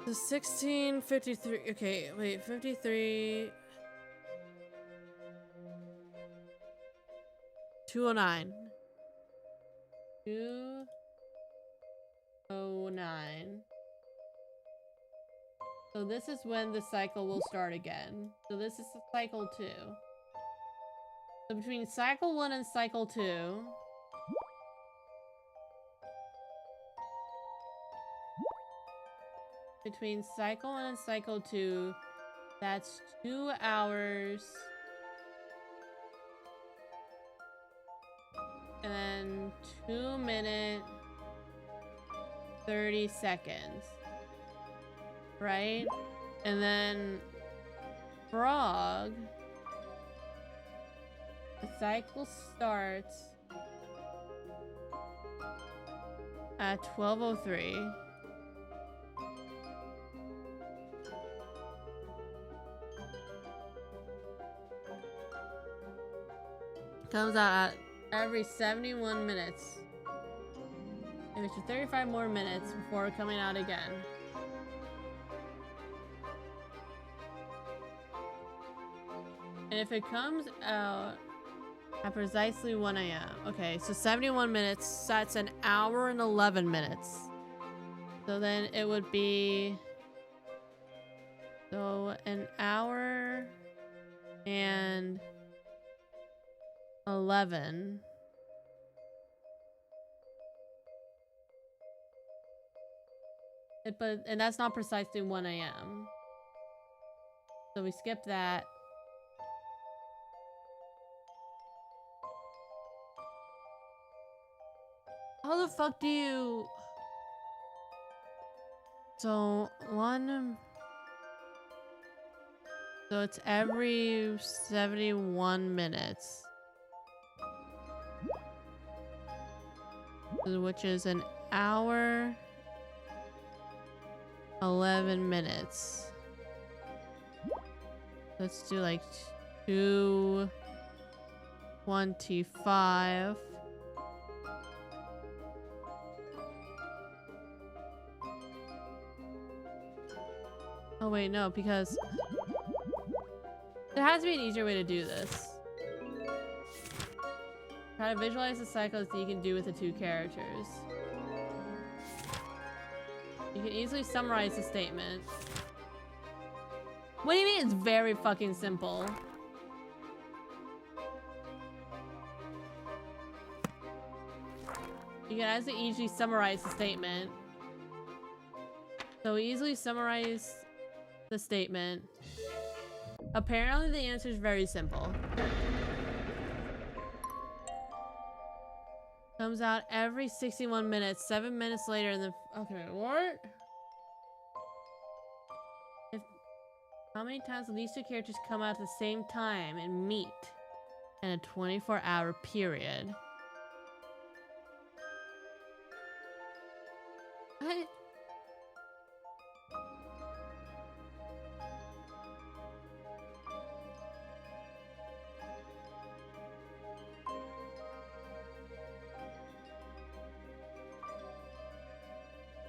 The 16:53. Okay, wait, 53. 209. 209. So this is when the cycle will start again. So this is cycle 2. So between cycle 1 and cycle 2. Between cycle 1 and cycle 2, that's 2 hours. And then 2 minutes, 30 seconds. Right? And then frog, the cycle starts at 12:03. Comes out at every 71 minutes. And it's 35 more minutes before coming out again. And if it comes out at precisely 1 a.m. Okay, so 71 minutes, that's an hour and 11 minutes. So then it would be... So an hour and 11. And that's not precisely 1 a.m. So we skip that. How the fuck do you... So, So it's every 71 minutes. Which is an hour... 11 minutes. Let's do like 2:25. Oh wait, no, because there has to be an easier way to do this. Try to visualize the cycles that you can do with the 2 characters. You can easily summarize the statement. What do you mean it's very fucking simple? You can actually easily summarize the statement. So we easily summarize the statement. Apparently the answer is very simple. Comes out every 61 minutes, 7 minutes later in the... Okay, what? How many times will these 2 characters come out at the same time and meet in a 24-hour period? What?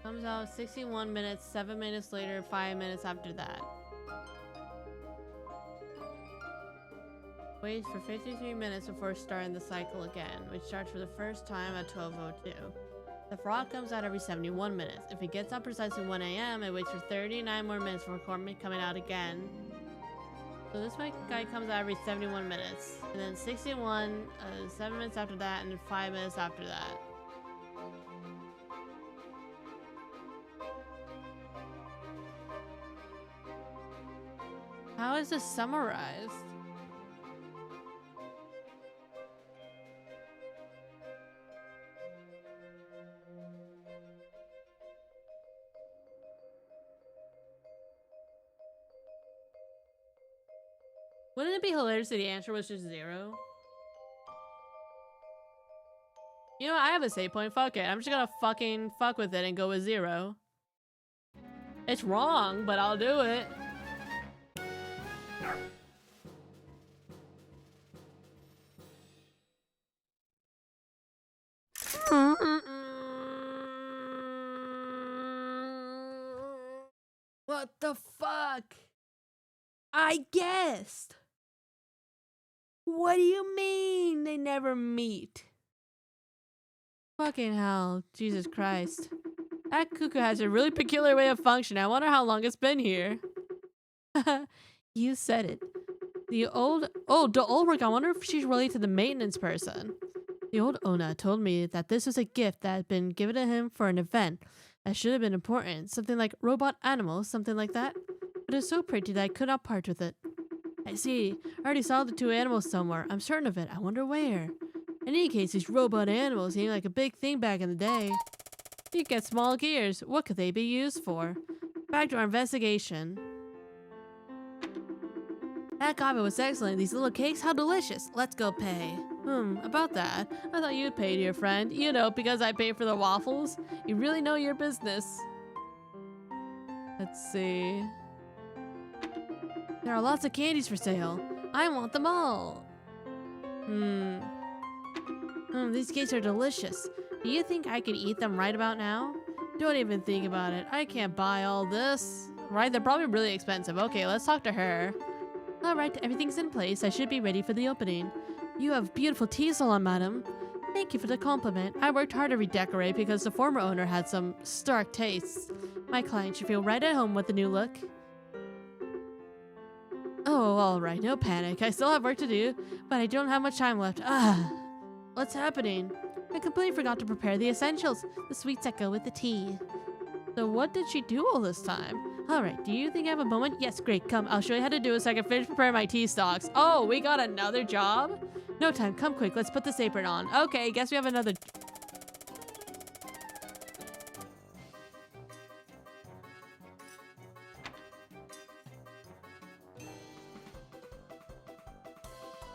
Comes out 61 minutes, 7 minutes later, 5 minutes after that. Wait for 53 minutes before starting the cycle again, which starts for the first time at 12:02. The frog comes out every 71 minutes. If it gets up precisely 1 a.m., it waits for 39 more minutes before coming out again. So this guy comes out every 71 minutes. And then 61, 7 minutes after that, and then 5 minutes after that. How is this summarized? Wouldn't it be hilarious if the answer was just 0? You know, I have a save point. Fuck it. I'm just gonna fucking fuck with it and go with 0. It's wrong, but I'll do it. What the fuck? I guessed. What do you mean they never meet? Fucking hell. Jesus Christ. That cuckoo has a really peculiar way of functioning. I wonder how long it's been here. You said it. The old Ulrich, I wonder if she's related to the maintenance person. The old Ona told me that this was a gift that had been given to him for an event that should have been important. Something like robot animals, something like that. But it's so pretty that I could not part with it. I see. I already saw the 2 animals somewhere. I'm certain of it. I wonder where. In any case, these robot animals seemed like a big thing back in the day. You get small gears. What could they be used for? Back to our investigation. That coffee was excellent. These little cakes, how delicious. Let's go pay. About that. I thought you'd pay, dear friend. You know, because I pay for the waffles. You really know your business. Let's see. There are lots of candies for sale. I want them all. These cakes are delicious. Do you think I could eat them right about now? Don't even think about it. I can't buy all this. Right? They're probably really expensive. Okay, let's talk to her. Alright, everything's in place. I should be ready for the opening. You have beautiful tea salon, madam. Thank you for the compliment. I worked hard to redecorate because the former owner had some stark tastes. My client should feel right at home with the new look. Oh, alright, no panic. I still have work to do, but I don't have much time left. What's happening? I completely forgot to prepare the essentials, the sweets that go with the tea. So what did she do all this time? Alright, do you think I have a moment? Yes, great, come, I'll show you how to do it so I can finish preparing my tea stalks. Oh, we got another job? No time, come quick, let's put this apron on. Okay, guess we have another...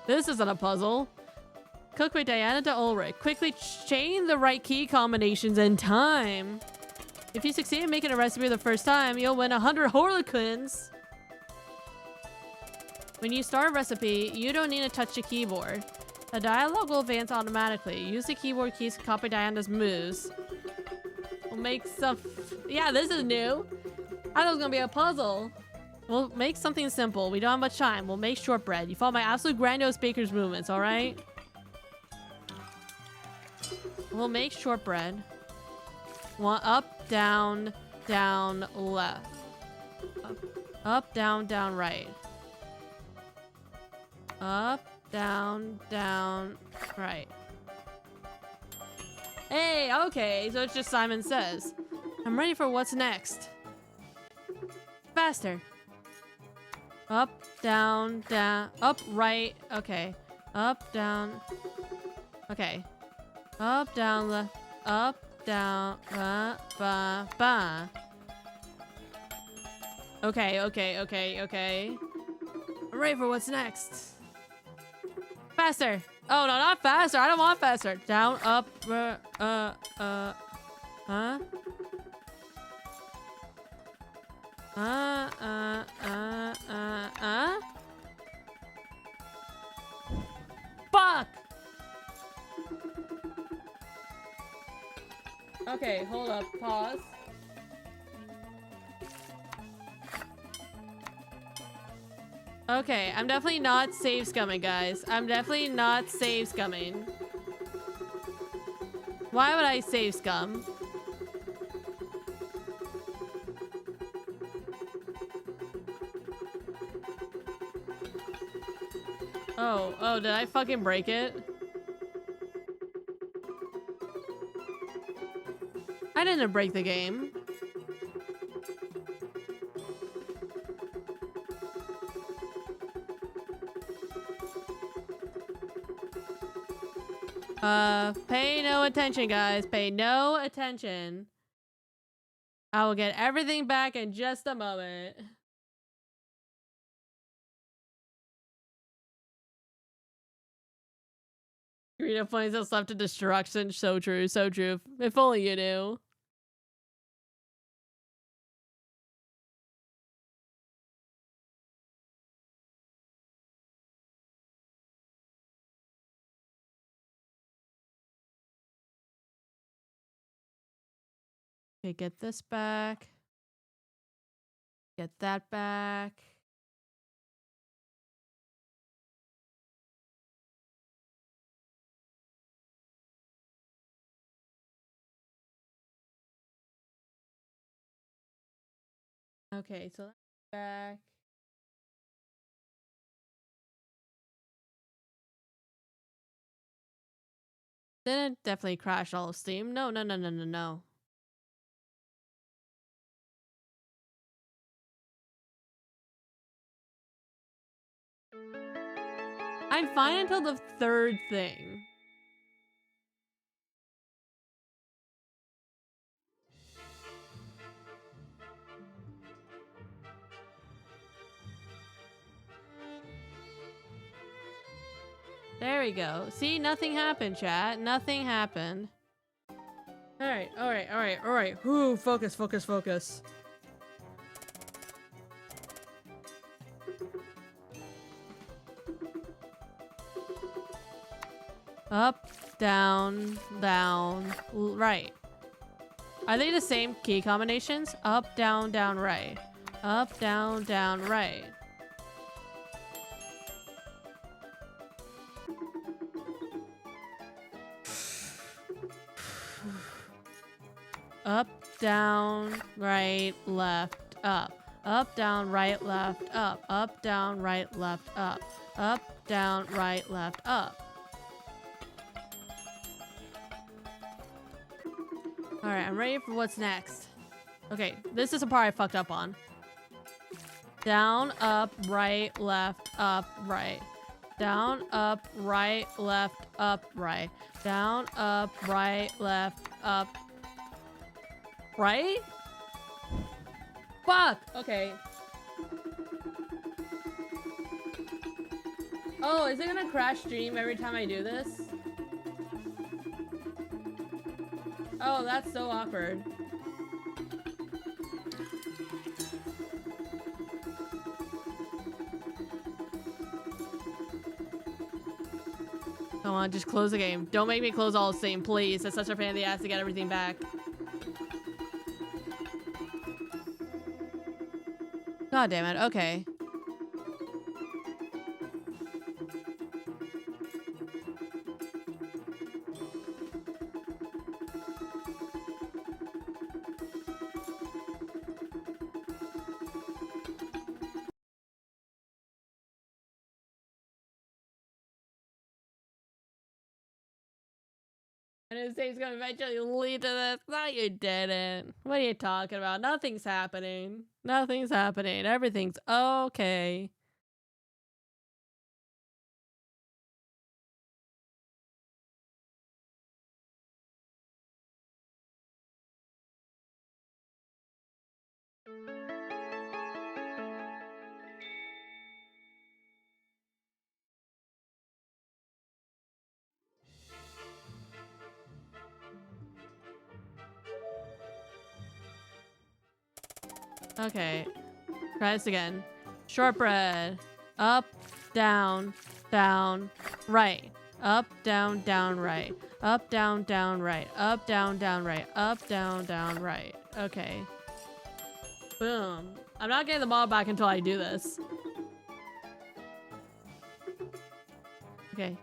This isn't a puzzle. Cook with Diana to Ulrich. Quickly chain the right key combinations in time. If you succeed in making a recipe the first time, you'll win 100 Horlicons. When you start a recipe, you don't need to touch the keyboard. The dialogue will advance automatically. Use the keyboard keys to copy Diana's moves. We'll make some... Yeah, this is new. I thought it was gonna be a puzzle. We'll make something simple. We don't have much time. We'll make shortbread. You follow my absolute grandiose baker's movements, alright? We'll make shortbread. One up, down, down, left. Up, down, down, right. Up, down, down, right. Hey, okay, so it's just Simon Says. I'm ready for what's next. Faster. Up, down, down, up, right, okay. Up, down, okay. Up, down, left, up, down, ba, ba. Okay, okay, okay, okay. I'm ready for what's next. Faster. Oh, no, not faster. I don't want faster. Down, up, huh? Fuck! Okay, hold up. Pause. Okay, I'm definitely not save scumming, guys. I'm definitely not save scumming. Why would I save scum? Oh, did I fucking break it? I didn't break the game. Pay no attention, guys. Pay no attention. I will get everything back in just a moment. Rita finds us left to destruction. So true, so true. If only you knew. Okay, get this back. Get that back. Okay, so that's back. Didn't definitely crash all of Steam. No, no, no, no, no, no. I'm fine until the third thing. There we go. See, nothing happened, chat. Nothing happened. Alright, alright, alright, alright. Whoo, focus, focus, focus. Up, down, down, right. Are they the same key combinations? Up, down, down, right. Up, down, down, right. Up, down, right, left, up. Up, down, right, left, up. Up, down, right, left, up. Up, down, right, left, up. Alright, I'm ready for what's next. Okay, this is the part I fucked up on. Down, up, right, left, up, right. Down, up, right, left, up, right. Down, up, right, left, up. Right? Fuck! Okay. Oh, is it gonna crash stream every time I do this? Oh, that's so awkward. Come on, just close the game. Don't make me close all the same, please. It's such a pain in the ass to get everything back. God damn it, okay. And his name's gonna eventually lead to this. No, you didn't. What are you talking about? Nothing's happening. Nothing's happening. Everything's okay. Okay. Try this again. Shortbread. Up, down, down, right. Up, down, down, right. Up, down, down, right. Up, down, down, right. Up, down, down, right. Okay. Boom. I'm not getting the ball back until I do this. Okay.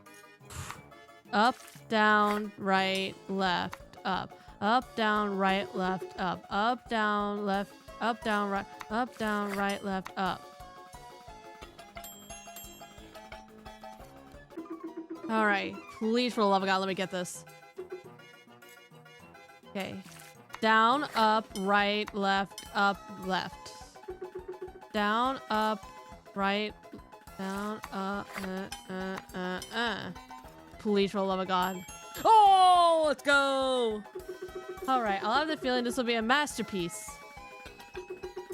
Up, down, right, left, up. Up, down, right, left, up. Up, down, left, up, down, right, left, up. Alright. Please, for the love of God, let me get this. Okay. Down, up, right, left, up, left. Down, up, right, down, Please, for the love of God. Oh, let's go. All right, I'll have the feeling this will be a masterpiece.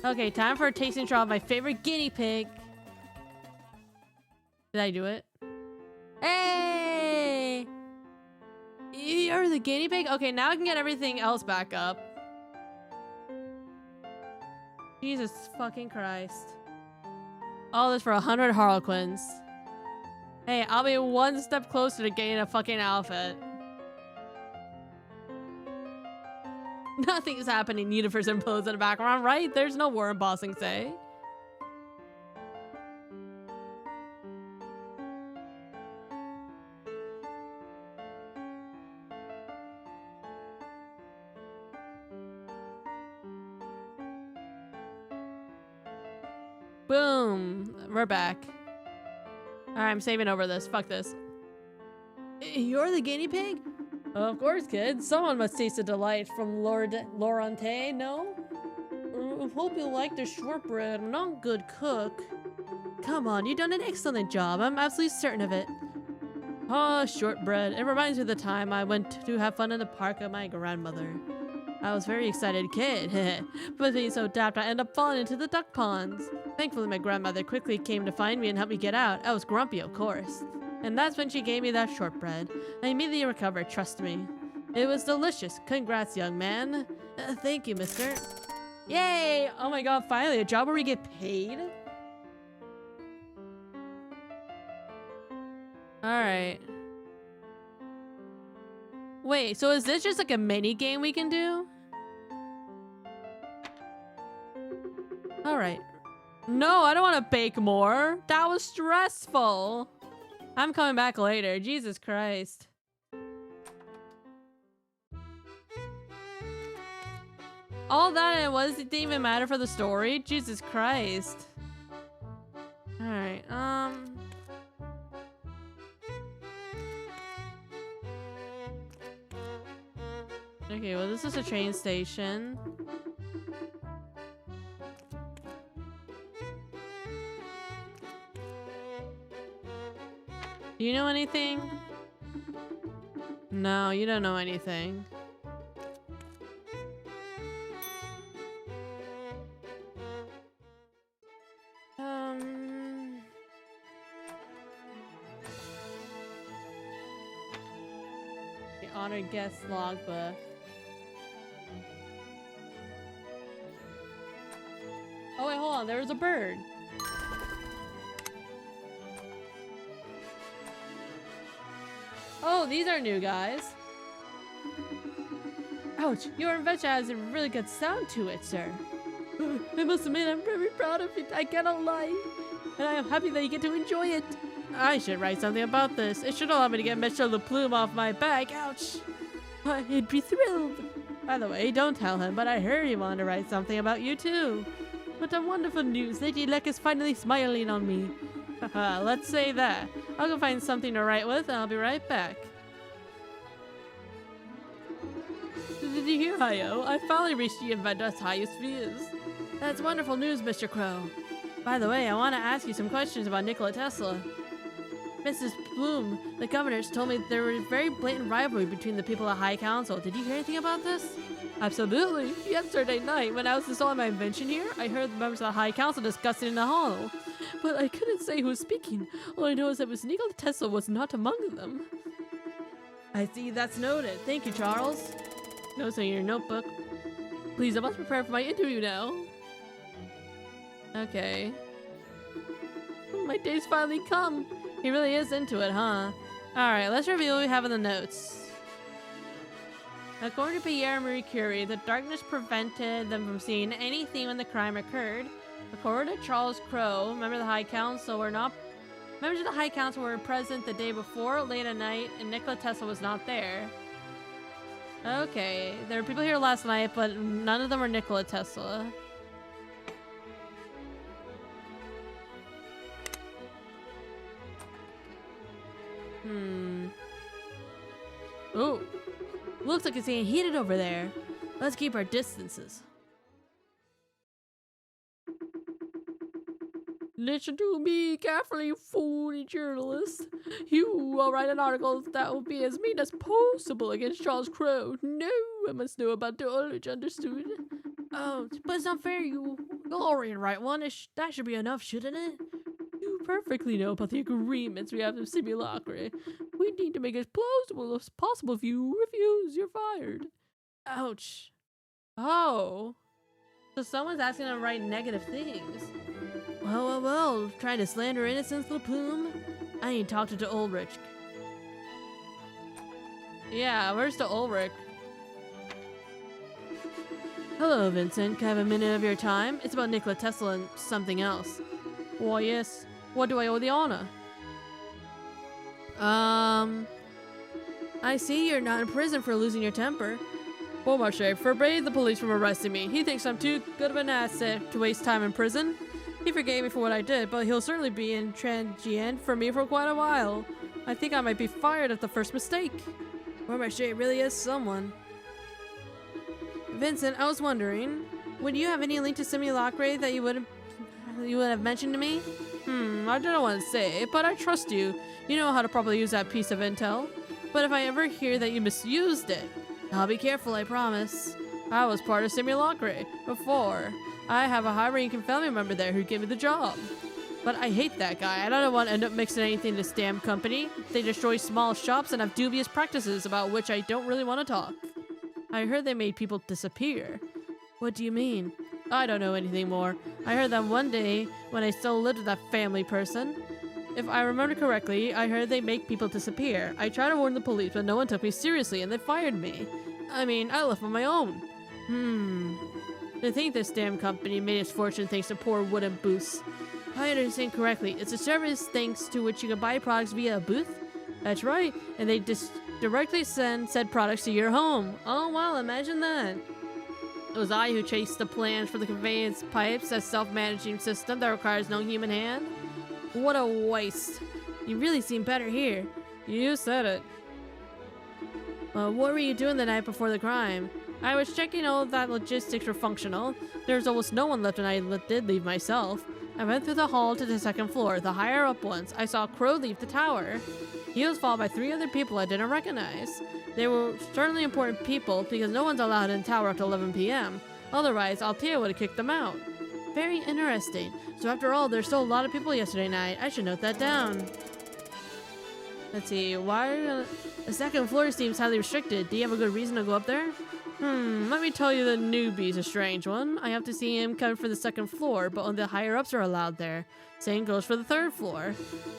Okay, time for a tasting trial of my favorite guinea pig. Did I do it? Hey! You're the guinea pig? Okay, now I can get everything else back up. Jesus fucking Christ. All this for 100 Harlequins. Hey, I'll be one step closer to getting a fucking outfit. Nothing's happening. Universe implodes in the background, right? There's no war embossing, say. Boom. We're back. Alright, I'm saving over this. Fuck this. You're the guinea pig? Of course, kid. Someone must taste the delight from Lord Laurente, no? Hope you like the shortbread. I'm not a good cook. Come on, you've done an excellent job. I'm absolutely certain of it. Oh, shortbread. It reminds me of the time I went to have fun in the park with my grandmother. I was a very excited kid, but being so daft I ended up falling into the duck ponds. Thankfully, my grandmother quickly came to find me and help me get out. I was grumpy, of course. And that's when she gave me that shortbread. I immediately recovered, trust me. It was delicious. Congrats, young man. Thank you, mister. Yay! Oh my god, finally, a job where we get paid? Alright. Wait, so is this just like a mini game we can do? Alright. No, I don't want to bake more. That was stressful. I'm coming back later. Jesus Christ. All that it was, it didn't even matter for the story? Jesus Christ. Alright, okay, well this is a train station. Do you know anything? No, you don't know anything. The honored guest logbook. Oh wait, hold on, there was a bird. Oh, these are new guys. Ouch, your invention has a really good sound to it, sir. I must admit, I'm very proud of it. I cannot lie. And I am happy that you get to enjoy it. I should write something about this. It should allow me to get Mr. Le Plume off my back. Ouch. I'd be thrilled. By the way, don't tell him, but I heard he wanted to write something about you too. What a wonderful news. Lady Luck is finally smiling on me. Haha, let's say that. I'll go find something to write with, and I'll be right back. Did you hear, Hayo? I finally reached the inventor's highest views. That's wonderful news, Mr. Crow. By the way, I want to ask you some questions about Nikola Tesla. Mrs. Bloom, the governors told me there was very blatant rivalry between the people at High Council. Did you hear anything about this? Absolutely. Yesterday night, when I was installing my invention here, I heard the members of the High Council discussing in the hall. But I couldn't say who was speaking. All I know is that Nikola Tesla was not among them. I see, that's noted. Thank you, Charles. Notes in your notebook. Please, I must prepare for my interview now. Okay. My day's finally come. He really is into it, huh? Alright, let's review what we have in the notes. According to Pierre-Marie Curie, the darkness prevented them from seeing anything when the crime occurred. According to Charles Crow, members of the High Council were present the day before, late at night, and Nikola Tesla was not there. Okay, there were people here last night, but none of them were Nikola Tesla. Ooh. Looks like it's getting heated over there. Let's keep our distances. Listen to me carefully, you phony journalist. You will write an article that will be as mean as possible against Charles Crow. No one must know about the knowledge, understood? Oh, but it's not fair. You already write one. That should be enough, shouldn't it? You perfectly know about the agreements we have with Simulacra. We need to make it as plausible as possible. If you refuse, you're fired. Ouch. Oh. So someone's asking to write negative things. Well, trying to slander innocence, little plume? I ain't talked to Ulrich. Yeah, where's the Ulrich? Hello, Vincent. Can I have a minute of your time? It's about Nikola Tesla and something else. Why, yes. What do I owe the honor? I see you're not in prison for losing your temper. Beaumarchais forbade the police from arresting me. He thinks I'm too good of an asset to waste time in prison. He forgave me for what I did, but he'll certainly be intransigent for me for quite a while. I think I might be fired at the first mistake. Beaumarchais really is someone. Vincent, I was wondering, would you have any link to Simulacra that you would have mentioned to me? I don't want to say, but I trust you. You know how to properly use that piece of intel. But if I ever hear that you misused it, I'll be careful, I promise. I was part of Simulacra before. I have a high-ranking family member there who gave me the job. But I hate that guy. I don't want to end up mixing anything in this damn company. They destroy small shops and have dubious practices about which I don't really want to talk. I heard they made people disappear. What do you mean? I don't know anything more. I heard that one day when I still lived with that family person. If I remember correctly, I heard they make people disappear. I tried to warn the police, but no one took me seriously and they fired me. I mean, I left on my own. To think this damn company made its fortune thanks to poor wooden booths. If I understand correctly, it's a service thanks to which you can buy products via a booth? That's right, and they directly send said products to your home. Oh wow, imagine that. It was I who chased the plans for the conveyance pipes, a self-managing system that requires no human hand. What a waste. You really seem better here. You said it. What were you doing the night before the crime? I was checking all that logistics were functional. There was almost no one left when I did leave myself. I went through the hall to the second floor, the higher up ones. I saw Crow leave the tower. He was followed by 3 other people I didn't recognize. They were certainly important people because no one's allowed in the tower after 11 p.m. Otherwise, Altea would have kicked them out. Very interesting. So after all, there's still a lot of people yesterday night. I should note that down. Let's see, why... The second floor seems highly restricted. Do you have a good reason to go up there? Let me tell you, the newbie's a strange one. I have to see him come for the second floor, but only the higher-ups are allowed there. Same goes for the third floor.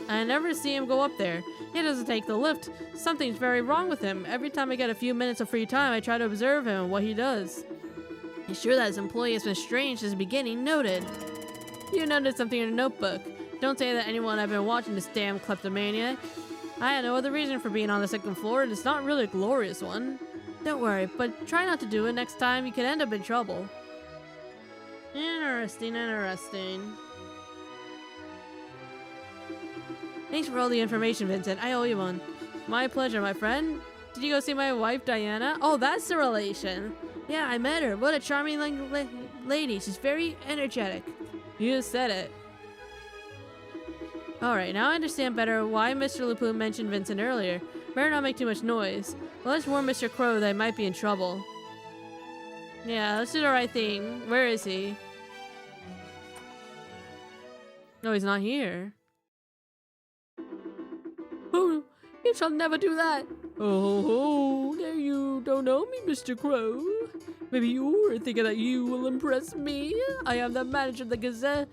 I never see him go up there. He doesn't take the lift. Something's very wrong with him. Every time I get a few minutes of free time, I try to observe him and what he does. He's sure that his employee has been strange since the beginning. Noted. You noted something in a notebook. Don't say that anyone I've been watching this damn kleptomaniac. I had no other reason for being on the second floor, and it's not really a glorious one. Don't worry, but try not to do it next time. You could end up in trouble. Interesting. Thanks for all the information, Vincent. I owe you one. My pleasure, my friend. Did you go see my wife, Diana? Oh, that's the relation. Yeah, I met her. What a charming lady. She's very energetic. You said it. Alright, now I understand better why Mr. Lupu mentioned Vincent earlier. Better not make too much noise. Well, let's warn Mr. Crow that I might be in trouble. Yeah, let's do the right thing. Where is he? No, he's not here. Oh, you shall never do that. Oh, there you don't know me, Mr. Crow. Maybe you were thinking that you will impress me. I am the manager of the Gazette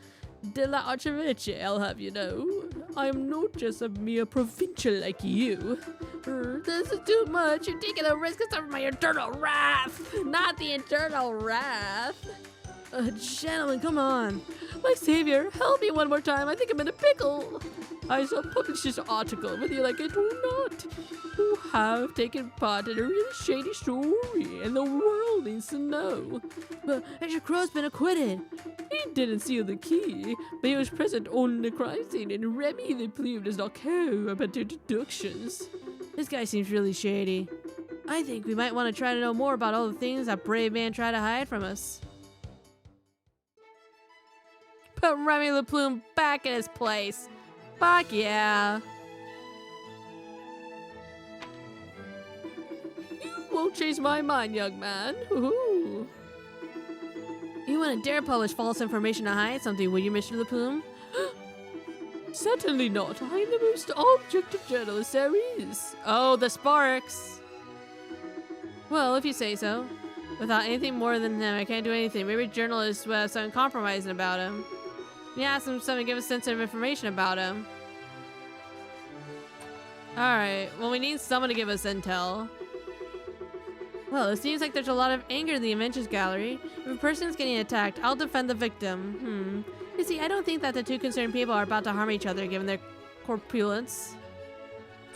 de la Archivice, I'll have you know. I am not just a mere provincial like you. This is too much. You're taking a risk of my eternal wrath. Not the eternal wrath. Gentlemen, come on. My savior, help me one more time. I think I'm in a pickle. I shall publish this article, whether you like it or not. You have taken part in a really shady story, and the world needs to know. But Mr. Crow's been acquitted. He didn't steal the key, but he was present on the crime scene, and Remy the Plume does not care about their deductions. This guy seems really shady. I think we might want to try to know more about all the things that brave man tried to hide from us. Put Remy LePlume back in his place. Fuck yeah. You won't change my mind, young man. Ooh. You wouldn't dare publish false information to hide something, would you, Mr. LePlume? Certainly not. I am the most objective journalist there is. Oh, the sparks. Well, if you say so. Without anything more than him, I can't do anything. Maybe journalists would have something compromising about him. You ask him something to give us sensitive information about him. Alright, well, we need someone to give us intel. Well, it seems like there's a lot of anger in the Inventions Gallery. If a person is getting attacked, I'll defend the victim. You see, I don't think that the two concerned people are about to harm each other given their corpulence.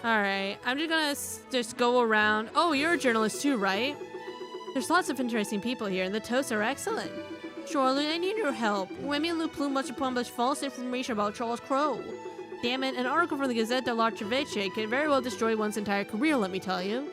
Alright, I'm just gonna just go around. Oh, you're a journalist too, right? There's lots of interesting people here, and the toasts are excellent. Surely, I need your help. Remy LePlume wants to publish false information about Charles Crow. Damn it, an article from the Gazette de l'Archevêché can very well destroy one's entire career, let me tell you.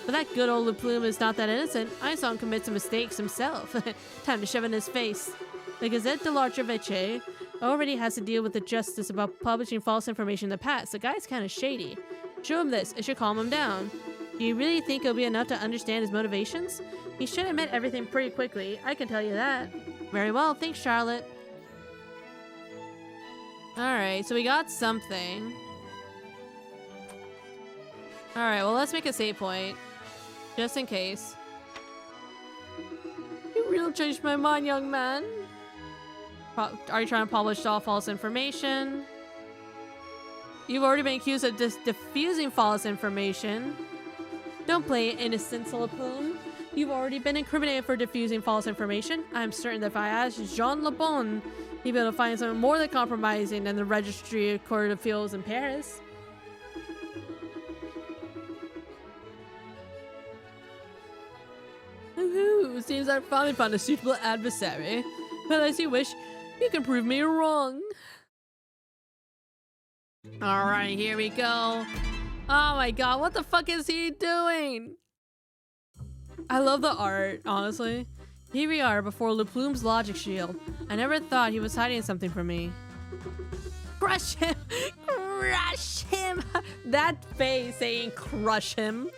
But that good old LePlume is not that innocent. I saw him commit some mistakes himself. Time to shove it in his face. The Gazette de l'Archevêché already has to deal with the justice about publishing false information in the past. The guy's kind of shady. Show him this. It should calm him down. Do you really think it'll be enough to understand his motivations? He should admit everything pretty quickly. I can tell you that. Very well. Thanks, Charlotte. Alright, so we got something. Alright, well, let's make a save point. Just in case. You really changed my mind, young man. Are you trying to publish all false information? You've already been accused of diffusing false information. Don't play innocent, LePlume. You've already been incriminated for diffusing false information. I'm certain that if I asked Jean Lebon, he'd be able to find something more than compromising than the Registry of Court of Appeals in Paris. Woohoo! Seems I've finally found a suitable adversary. But as you wish, you can prove me wrong. Alright, here we go. Oh my god, what the fuck is he doing? I love the art, honestly. Here we are before LePlume's logic shield. I never thought he was hiding something from me. Crush him! Crush him! That face saying crush him.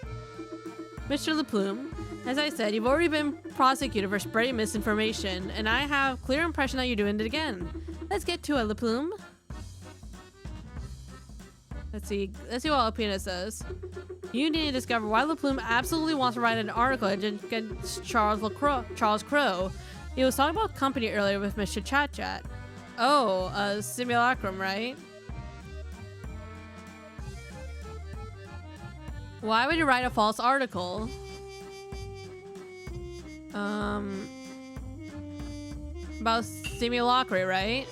Mr. LePlume, as I said, you've already been prosecuted for spreading misinformation, and I have a clear impression that you're doing it again. Let's get to it, LePlume. Let's see what Alpina says. You need to discover why LePlume absolutely wants to write an article against Charles Crow. He was talking about company earlier with Mr. Chat. Oh, a simulacrum, right? Why would you write a false article? About simulacra, right?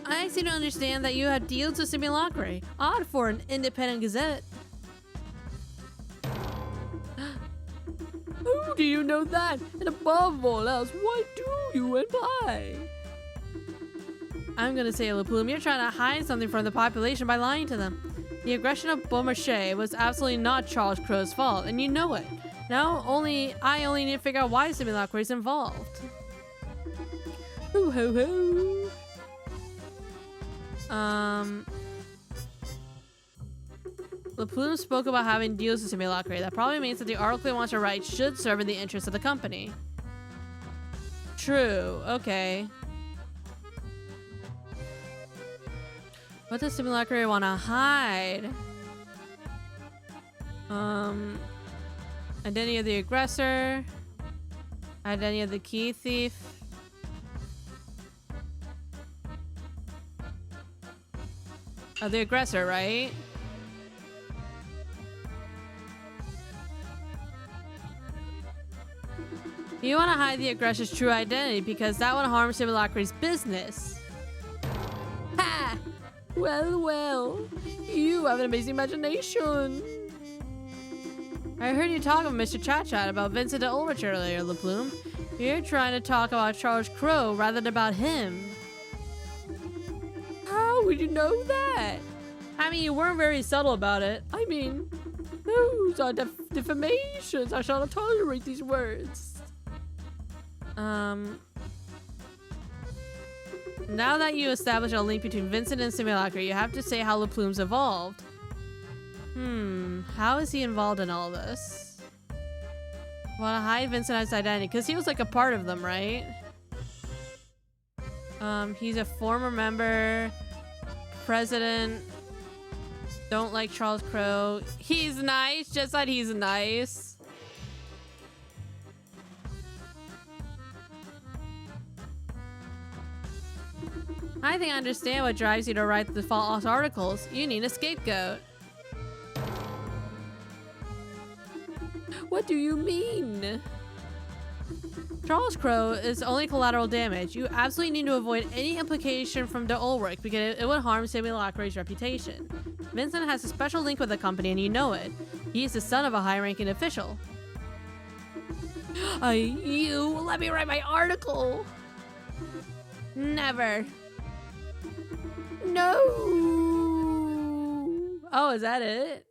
I seem to understand that you have deals with simulacra. Odd for an independent gazette. How do you know that? And above all else, why do you imply? I'm gonna say, LePlume, you're trying to hide something from the population by lying to them. The aggression of Beaumarchais was absolutely not Charles Crow's fault, and you know it. Now I only need to figure out why simulacra is involved. Hoo ho ho. LePlume spoke about having deals with simulacra. That probably means that the article he wants to write should serve in the interest of the company. True. Okay. What does simulacra want to hide? Identity of the aggressor. Identity of the key thief. Of the aggressor, right? You want to hide the aggressor's true identity because that would harm Simulacra's business. Ha! Well, well. You have an amazing imagination. I heard you talk with Mr. Chat about Vincent de Ulrich earlier, LePlume. You're trying to talk about Charles Crow rather than about him. How would you know that? I mean, you weren't very subtle about it. I mean, Those are defamations. I shall not tolerate these words. Now that you establish a link between Vincent and Simulacra, you have to say how the Plumes evolved. How is he involved in all this? Well, hide Vincent as identity, because he was like a part of them, right? He's a former member, president, don't like Charles Crow. He's nice, just that he's nice. I think I understand what drives you to write the false articles. You need a scapegoat. What do you mean? Charles Crow is only collateral damage. You absolutely need to avoid any implication from the Ulrich because it would harm Simulacra's reputation. Vincent has a special link with the company and you know it. He's the son of a high-ranking official. You let me write my article. Never. No. Oh, is that it?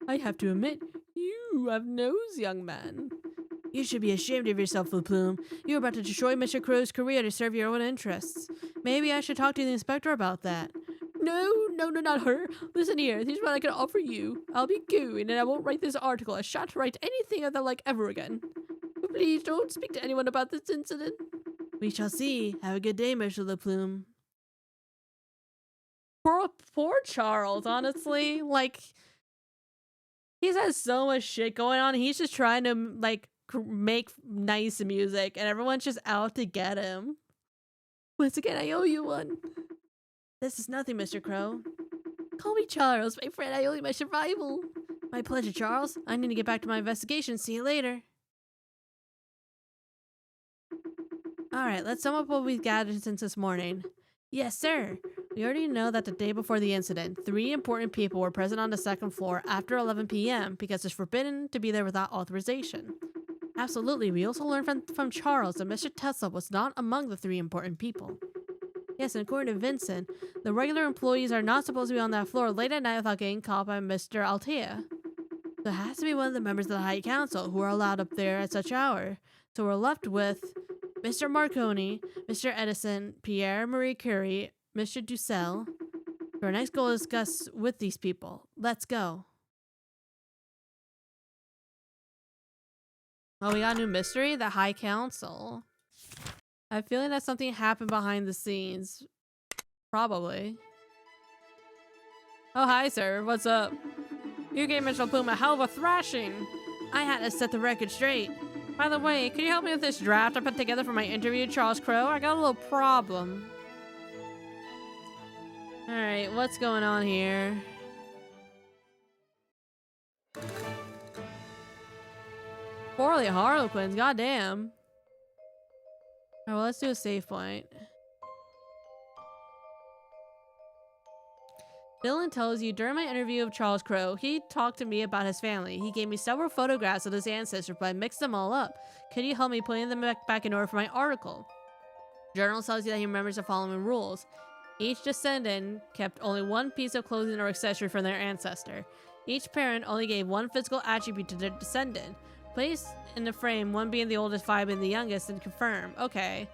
I have to admit, you have nose, young man. You should be ashamed of yourself, Plume. You're about to destroy Mr. Crow's career to serve your own interests. Maybe I should talk to the inspector about that. No, not her. Listen here, here's what I can offer you. I'll be going and I won't write this article. I shan't write anything of the like ever again. But please don't speak to anyone about this incident. We shall see. Have a good day, Mr. Plume. Poor Charles, honestly. Like, he has so much shit going on. He's just trying to, like, make nice music, and everyone's just out to get him. Once again, I owe you one. This is nothing, Mr. Crow. Call me Charles, my friend. I owe you my survival. My pleasure, Charles. I need to get back to my investigation. See you later. Alright, let's sum up what we've gathered since this morning. Yes, sir. We already know that the day before the incident, 3 important people were present on the second floor after 11 p.m. because it's forbidden to be there without authorization. Absolutely, we also learned from Charles that Mr. Tesla was not among the 3 important people. Yes, and according to Vincent, the regular employees are not supposed to be on that floor late at night without getting caught by Mr. Altea. So it has to be one of the members of the High Council who are allowed up there at such hour. So we're left with Mr. Marconi, Mr. Edison, Pierre Marie Curie, Mr. Dussel. So our next goal is to discuss with these people. Let's go. Oh, we got a new mystery? The High Council. I feel like that something happened behind the scenes. Probably. Oh, hi, sir. What's up? You gave Mr. Plume a hell of a thrashing. I had to set the record straight. By the way, could you help me with this draft I put together for my interview with Charles Crow? I got a little problem. Alright, what's going on here? Poorly Harlequins, goddamn. Alright, well, let's do a save point. Dylan tells you, during my interview of Charles Crow, he talked to me about his family. He gave me several photographs of his ancestors, but I mixed them all up. Could you help me putting them back in order for my article? Journal tells you that he remembers the following rules. Each descendant kept only 1 piece of clothing or accessory from their ancestor. Each parent only gave 1 physical attribute to their descendant. Place in the frame, 1 being the oldest, 5 being the youngest, and confirm. Okay.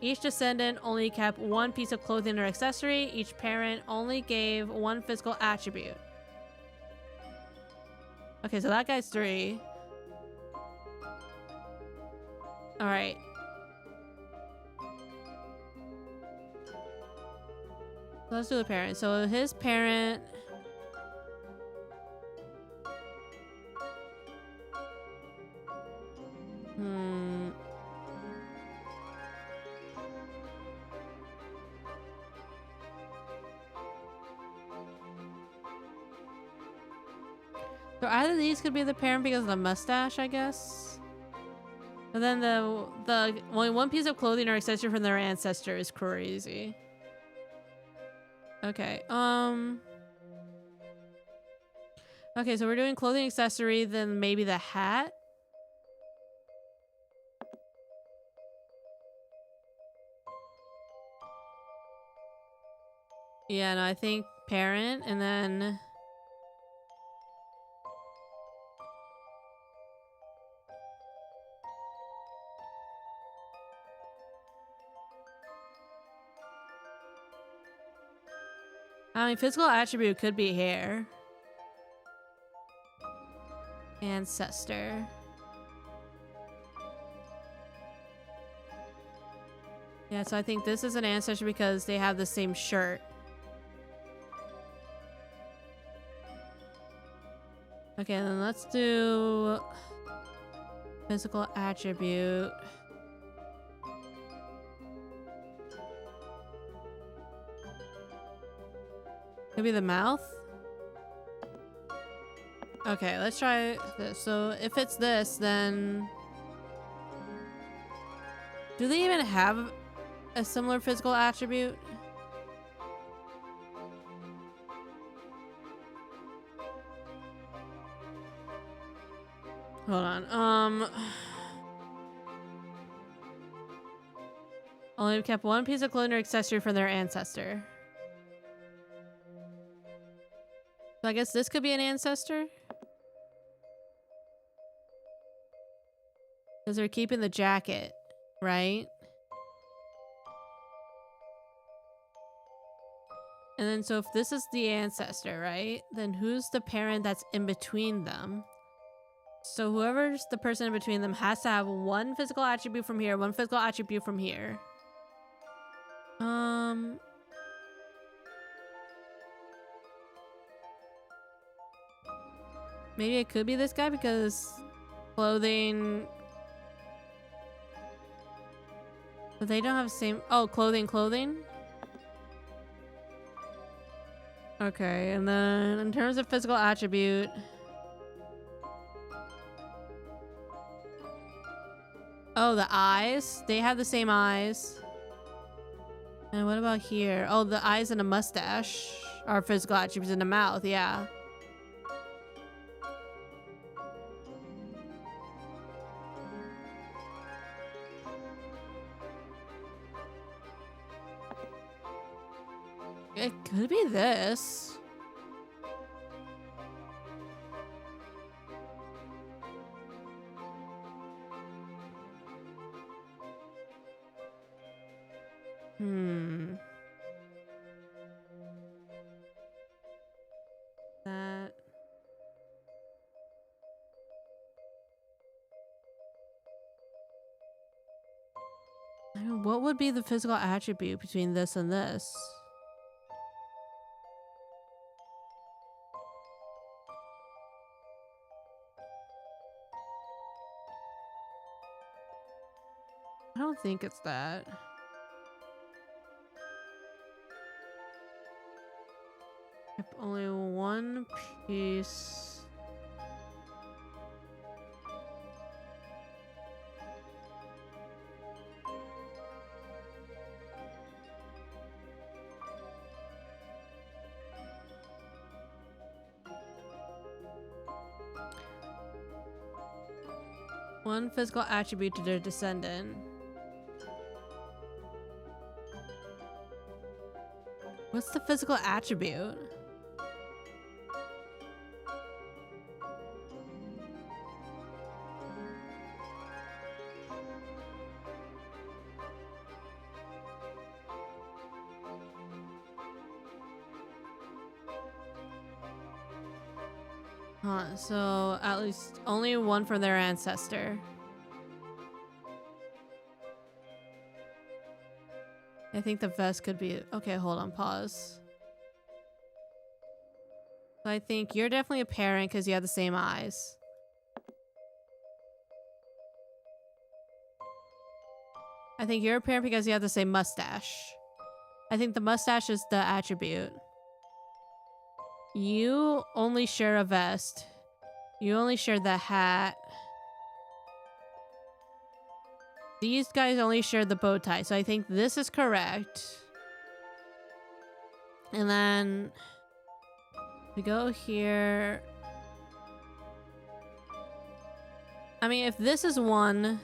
Each descendant only kept 1 piece of clothing or accessory. Each parent only gave 1 physical attribute. Okay, so that guy's 3. Alright. So let's do the parent. So his parent... So either of these could be the parent because of the mustache, I guess. And then the only 1 piece of clothing or accessory from their ancestor is crazy. Okay. Okay, so we're doing clothing accessory, then maybe the hat. Yeah, no, I think parent and then... I mean, physical attribute could be hair. Ancestor. Yeah, so I think this is an ancestor because they have the same shirt. Okay, then let's do physical attribute. Could be the mouth. Okay, let's try this. So if it's this, then do they even have a similar physical attribute? Hold on. Only kept one piece of clothing or accessory from their ancestor. So I guess this could be an ancestor? Because they're keeping the jacket, right? And then so if this is the ancestor, right? Then who's the parent that's in between them? So whoever's the person in between them has to have one physical attribute from here, one physical attribute from here. Maybe it could be this guy because clothing... But they don't have the same... Oh, clothing. Okay, and then in terms of physical attribute... Oh, the eyes. They have the same eyes. And what about here? Oh, the eyes and a mustache are physical attributes in the mouth, yeah. It could be this. That. I mean, what would be the physical attribute between this and this? I don't think it's that. If only one piece. One physical attribute to their descendant. What's the physical attribute? So at least only one from their ancestor. I think the vest could be... Okay, hold on, pause. So I think you're definitely a parent because you have the same eyes. I think you're a parent because you have the same mustache. I think the mustache is the attribute. You only share a vest. You only share the hat. These guys only share the bow tie, so I think this is correct. And then we go here. I mean, if this is one,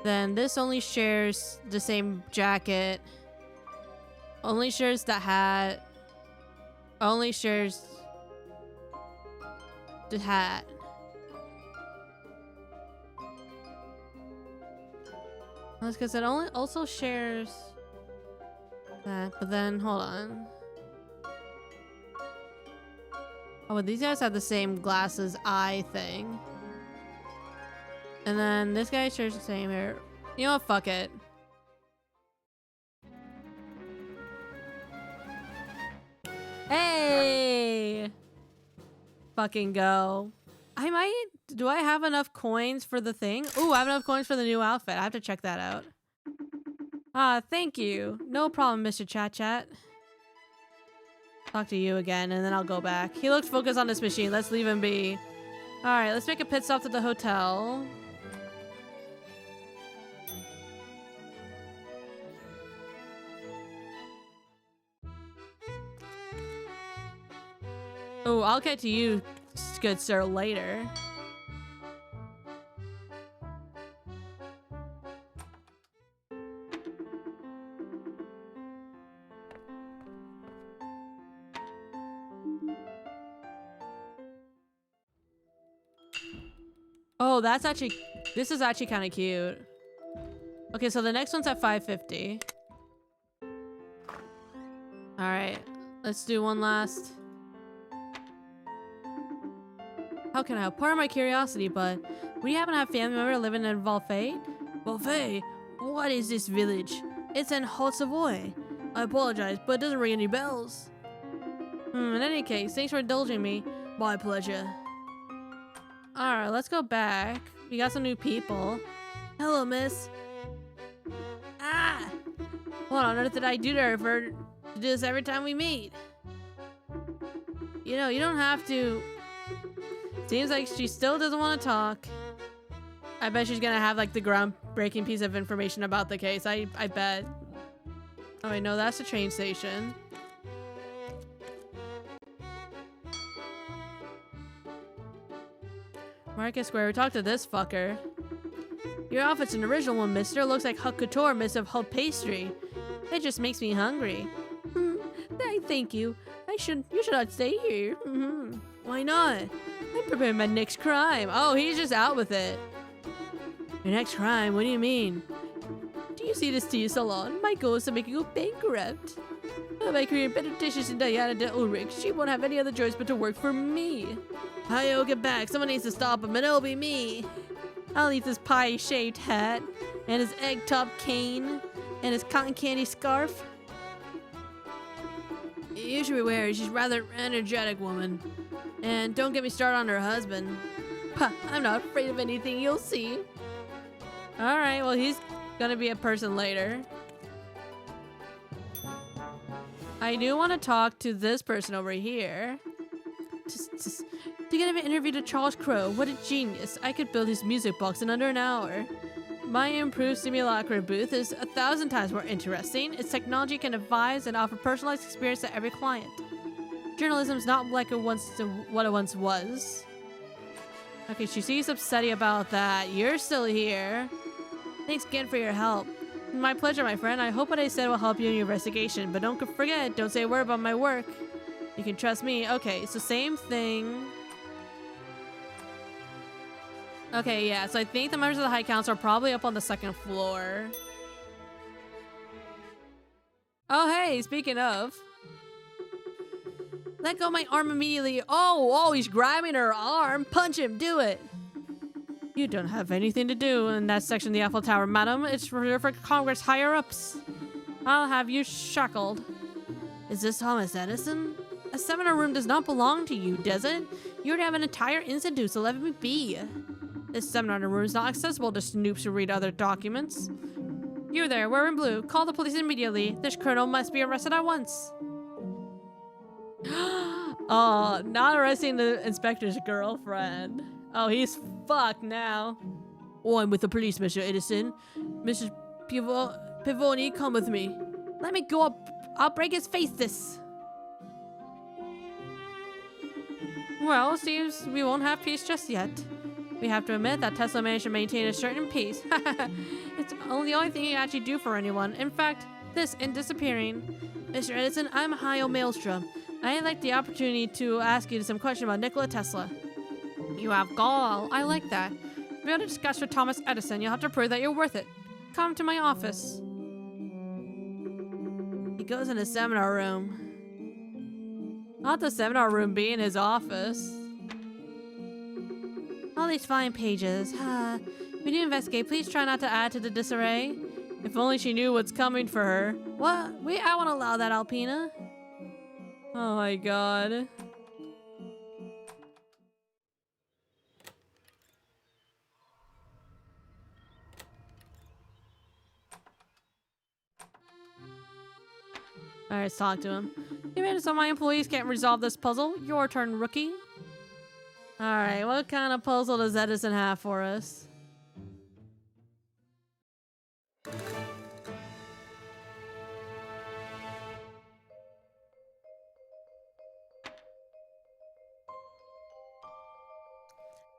then this only shares the same jacket. Only shares the hat. Only shares the hat. That's because it only also shares that, but then hold on. Oh, but these guys have the same glasses eye thing. And then this guy shares the same hair. You know what? Fuck it. Hey! Fucking go. I might... Do I have enough coins for the thing? Ooh, I have enough coins for the new outfit. I have to check that out. Ah, thank you. No problem, Mr. Chat Chat. Talk to you again, and then I'll go back. He looks focused on this machine. Let's leave him be. Alright, let's make a pit stop to the hotel. Oh, I'll get to you, good sir, later. Oh, that's actually... This is actually kind of cute. Okay, so the next one's at 550. Alright, let's do one last... How can I help? Part of my curiosity, but would you happen to have family member living in Valfay? Valfay? What is this village? It's in Haute Savoy. I apologize, but it doesn't ring any bells. In any case, thanks for indulging me. My pleasure. Alright, let's go back. We got some new people. Hello, miss. Ah! What on earth did I do to her for to do this every time we meet? You know, you don't have to... Seems like she still doesn't want to talk. I bet she's gonna have like the groundbreaking piece of information about the case. I bet. Oh wait, no, that's the train station. Market Square, we talked to this fucker. Your outfit's an original one, mister. Looks like haute couture, miss of haute pastry. It just makes me hungry. Thank you. You should not stay here. Why not? I'm preparing my next crime. Oh, he's just out with it. Your next crime? What do you mean? Do you see this tea salon? My goal is to make it go bankrupt. By creating better dishes than Diana de Ulrich, she won't have any other choice but to work for me. Hi-yo, get back. Someone needs to stop him, and it'll be me. I'll eat this pie-shaped hat, and his egg-top cane, and his cotton candy scarf. You should be wary. She's a rather energetic woman. And don't get me started on her husband. Huh, I'm not afraid of anything, you'll see. Alright, well, he's gonna be a person later. I do want to talk to this person over here. To get an interview to Charles Crow. What a genius. I could build his music box in under an hour. My improved simulacra booth is 1,000 times more interesting. Its technology can advise and offer personalized experience to every client. Journalism's not like what it once was. Okay, she seems upsetty about that. You're still here. Thanks again for your help. My pleasure, my friend. I hope what I said will help you in your investigation, but don't forget, don't say a word about my work. You can trust me. Okay, so same thing. Okay, yeah, so I think the members of the High Council are probably up on the second floor. Oh, hey, speaking of. Let go of my arm immediately. Oh, he's grabbing her arm. Punch him, do it. You don't have anything to do in that section of the Eiffel Tower, madam. It's reserved for Congress higher-ups. I'll have you shackled. Is this Thomas Edison? A seminar room does not belong to you, does it? You already have an entire institute, so let me be. This seminar room is not accessible to snoops who read other documents. You there, wearing blue. Call the police immediately. This colonel must be arrested at once. Oh, not arresting the inspector's girlfriend. Oh, he's fucked now. Oh, I'm with the police, Mr. Edison. Mrs. Pivoni, come with me. Let me go up. I'll break his face this. Well, seems we won't have peace just yet. We have to admit that Tesla managed to maintain a certain peace. It's the only thing you can actually do for anyone. In fact, this and disappearing. Mr. Edison, I'm Hayo Maelstrom. I'd like the opportunity to ask you some question about Nikola Tesla. You have gall. I like that. If you want to discuss with Thomas Edison, you'll have to prove that you're worth it. Come to my office. He goes in a seminar room. Not the seminar room be in his office. All these fine pages. When you investigate, please try not to add to the disarray. If only she knew what's coming for her. What? I won't allow that, Alpina. Oh my god. Alright, let's talk to him. You made it so my employees can't resolve this puzzle. Your turn, rookie. Alright, what kind of puzzle does Edison have for us?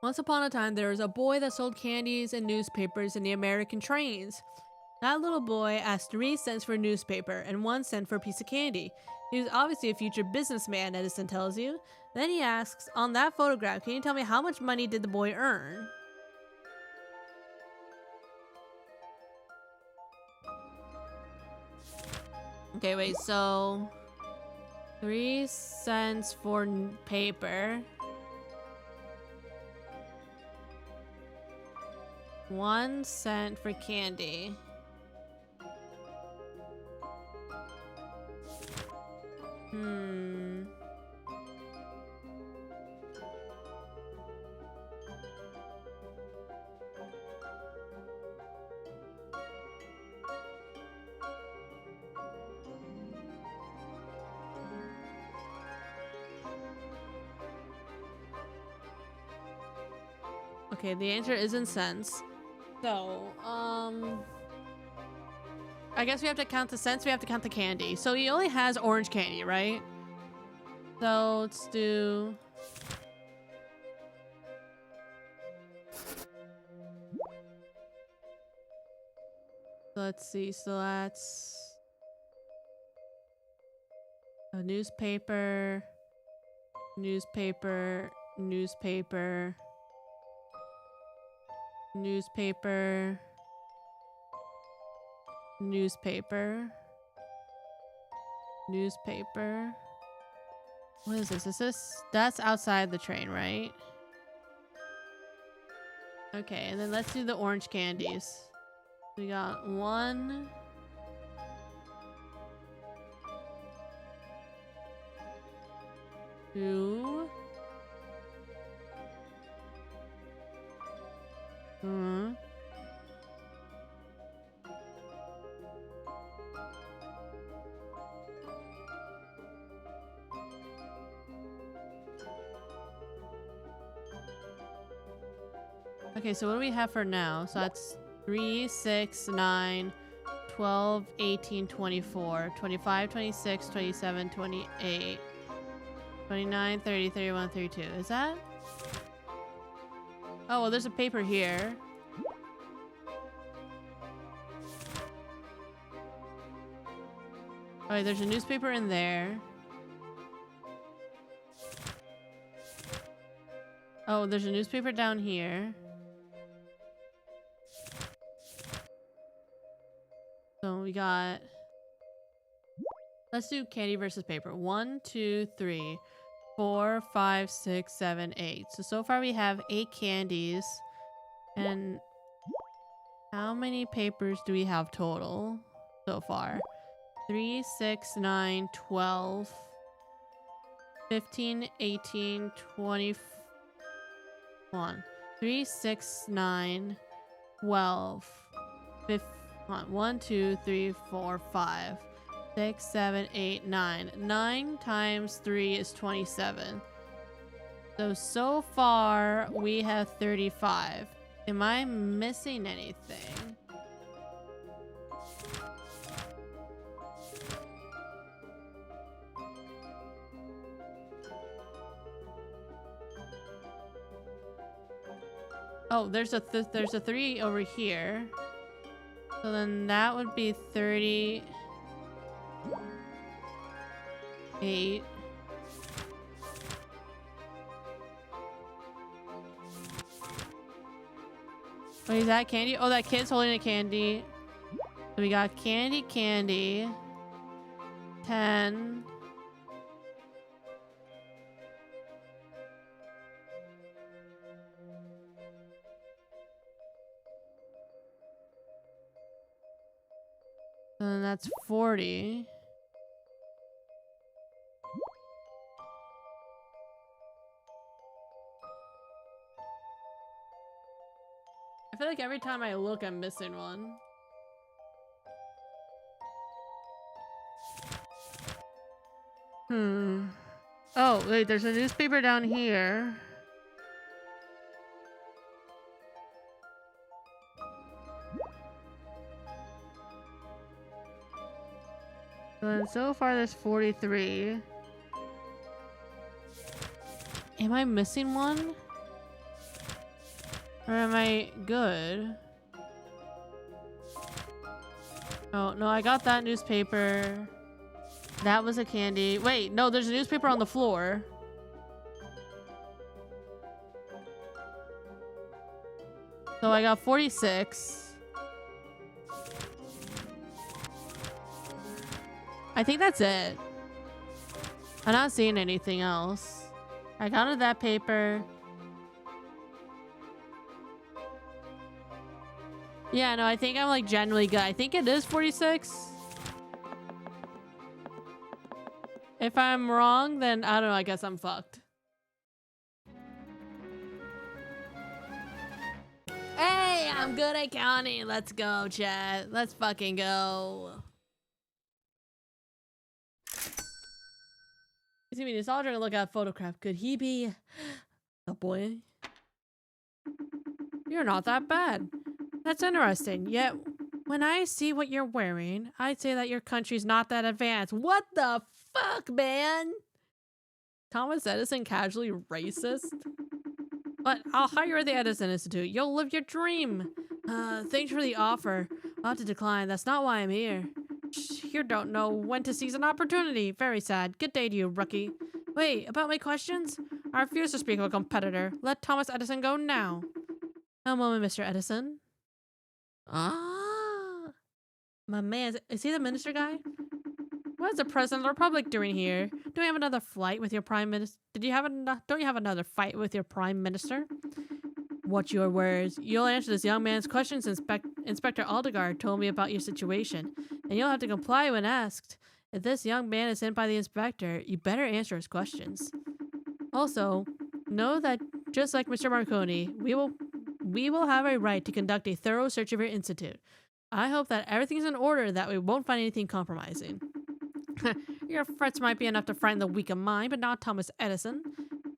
Once upon a time, there was a boy that sold candies and newspapers in the American trains. That little boy asked 3 cents for a newspaper and 1 cent for a piece of candy. He was obviously a future businessman, Edison tells you. Then he asks, on that photograph, can you tell me how much money did the boy earn? Okay, wait, so 3 cents for paper. 1 cent for candy. Okay, the answer is in cents. So, I guess we have to count the cents, we have to count the candy. So he only has orange candy, right? So let's do... Let's see, so that's... a newspaper, newspaper, newspaper, newspaper, newspaper, newspaper. What is this? Is this? That's outside the train, right? Okay, and then let's do the orange candies. We got 1, 2. Okay, so what do we have for now? So that's 3, 6, 9, 12, 18, 24, 25, 26, 27, 28, 29, 30, 31, 32. Is that? Oh, well, there's a paper here. Oh, there's a newspaper in there. Oh, there's a newspaper down here. So we got... Let's do candy versus paper. 1, 2, 3, 4, 5, 6, 7, 8. So far we have 8 candies. And how many papers do we have total so far? 3, 6, 9, 12, 15, 18, 21. 3, 6, 9, 12, 15. 1, 2, 3, 4, 5, 6, 7, 8, 9. 9 times 3 is 27. So far we have 35. Am I missing anything? Oh, there's a 3 over here. So then that would be 30. 8. Wait, is that candy? Oh, that kid's holding a candy. So we got candy. 10. And that's 40. I feel like every time I look, I'm missing one. Oh, wait, there's a newspaper down here. And so far, there's 43. Am I missing one? Or am I good? Oh, no, I got that newspaper. That was a candy. Wait, no, there's a newspaper on the floor. So I got 46. I think that's it. I'm not seeing anything else. I counted that paper. Yeah, no, I think I'm like generally good. I think it is 46. If I'm wrong, then I don't know. I guess I'm fucked. Hey, I'm good at counting. Let's go, chat. Let's fucking go. Excuse me, the soldier to look at a photograph. Could he be a boy? You're not that bad. That's interesting. Yet, when I see what you're wearing, I'd say that your country's not that advanced. What the fuck, man? Thomas Edison casually racist? But I'll hire you at the Edison Institute. You'll live your dream. Thanks for the offer. I'll have to decline. That's not why I'm here. You don't know when to seize an opportunity. Very sad. Good day to you, rookie. Wait, about my questions? I refuse to speak of a competitor. Let Thomas Edison go now. A moment, Mr. Edison. Ah, my man. Is he the minister guy? What is the president of the republic doing here? Do we have another flight with your prime minister? Don't you have another fight with your prime minister? Watch your words. You'll answer this young man's questions. Inspector Aldegard told me about your situation, and you'll have to comply when asked. If this young man is sent by the inspector, you better answer his questions. Also, know that just like Mr. Marconi, we will have a right to conduct a thorough search of your institute. I hope that everything's in order, that we won't find anything compromising. Your threats might be enough to frighten the weak of mind, but not Thomas Edison.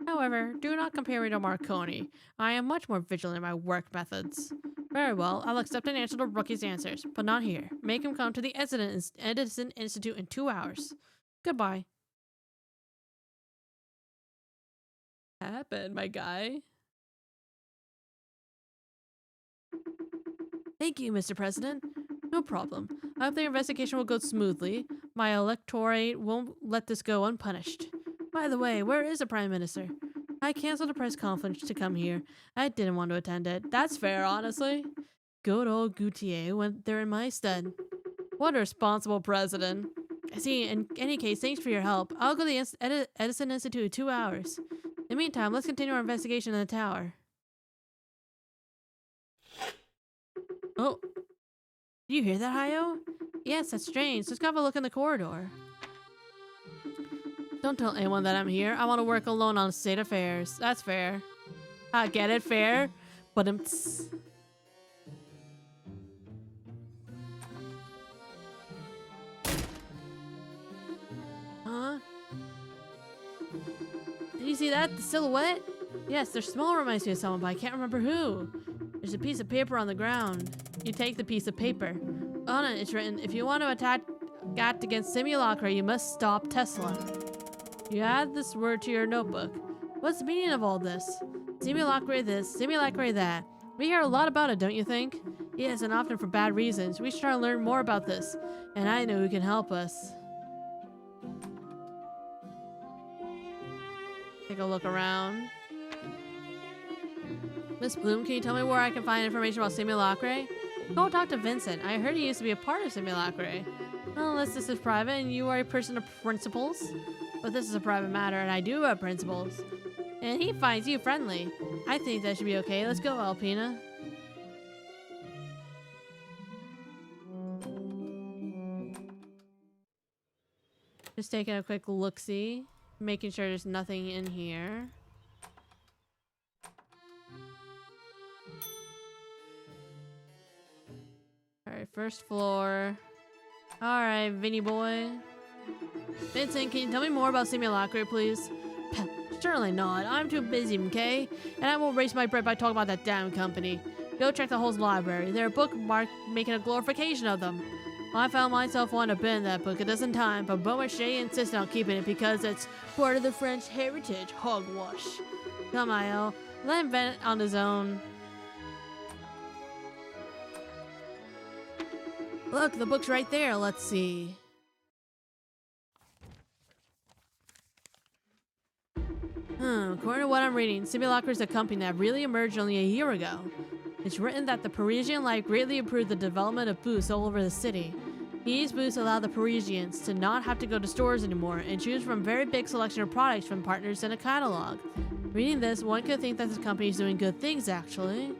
However, do not compare me to Marconi. I am much more vigilant in my work methods. Very well, I'll accept an answer to Rookie's answers, but not here. Make him come to the Edison Institute in 2 hours. Goodbye. Happened, my guy. Thank you, Mr. President. No problem. I hope the investigation will go smoothly. My electorate won't let this go unpunished. By the way, where is the Prime Minister? I canceled a press conference to come here. I didn't want to attend it. That's fair, honestly. Good old Gautier went there in my stead. What a responsible president. I see. In any case, thanks for your help. I'll go to the Edison Institute in 2 hours. In the meantime, let's continue our investigation in the tower. Oh. Did you hear that, Hayo? Yes, that's strange. Let's go have a look in the corridor. Don't tell anyone that I'm here. I want to work alone on state affairs. That's fair. I get it, fair. But Huh? Did you see that? The silhouette? Yes, their smell reminds me of someone, but I can't remember who. There's a piece of paper on the ground. You take the piece of paper. On it, it's written, if you want to act against simulacra, you must stop Tesla. You add this word to your notebook. What's the meaning of all this? Simulacra this, simulacra that. We hear a lot about it, don't you think? Yes, and often for bad reasons. We should try to learn more about this. And I know who can help us. take a look around. Miss Bloom, can you tell me where I can find information about Simulacre? Go talk to Vincent. I heard he used to be a part of Simulacre. Well, unless this is private and you are a person of principles. But this is a private matter and I do have principles. And he finds you friendly. I think that should be okay. Let's go, Alpina. Just taking a quick look-see. Making sure there's nothing in here. Alright, first floor. Alright, Vinny boy. Vincent, can you tell me more about Simulacre, please? Certainly not. I'm too busy, okay? And I won't waste my breath by talking about that damn company. Go check the whole library. There are bookmarks making a glorification of them. I found myself wanting to bin that book a dozen times, but Beaumarchais insisted on keeping it because it's part of the French heritage. Hogwash. Come on, El. Let him vent on his own. Look, the book's right there. Let's see. According to what I'm reading, Simulacre is a company that really emerged only a year ago. It's written that the Parisian life greatly improved the development of booths all over the city. These booths allow the Parisians to not have to go to stores anymore and choose from a very big selection of products from partners in a catalog. Reading this, one could think that this company is doing good things, actually.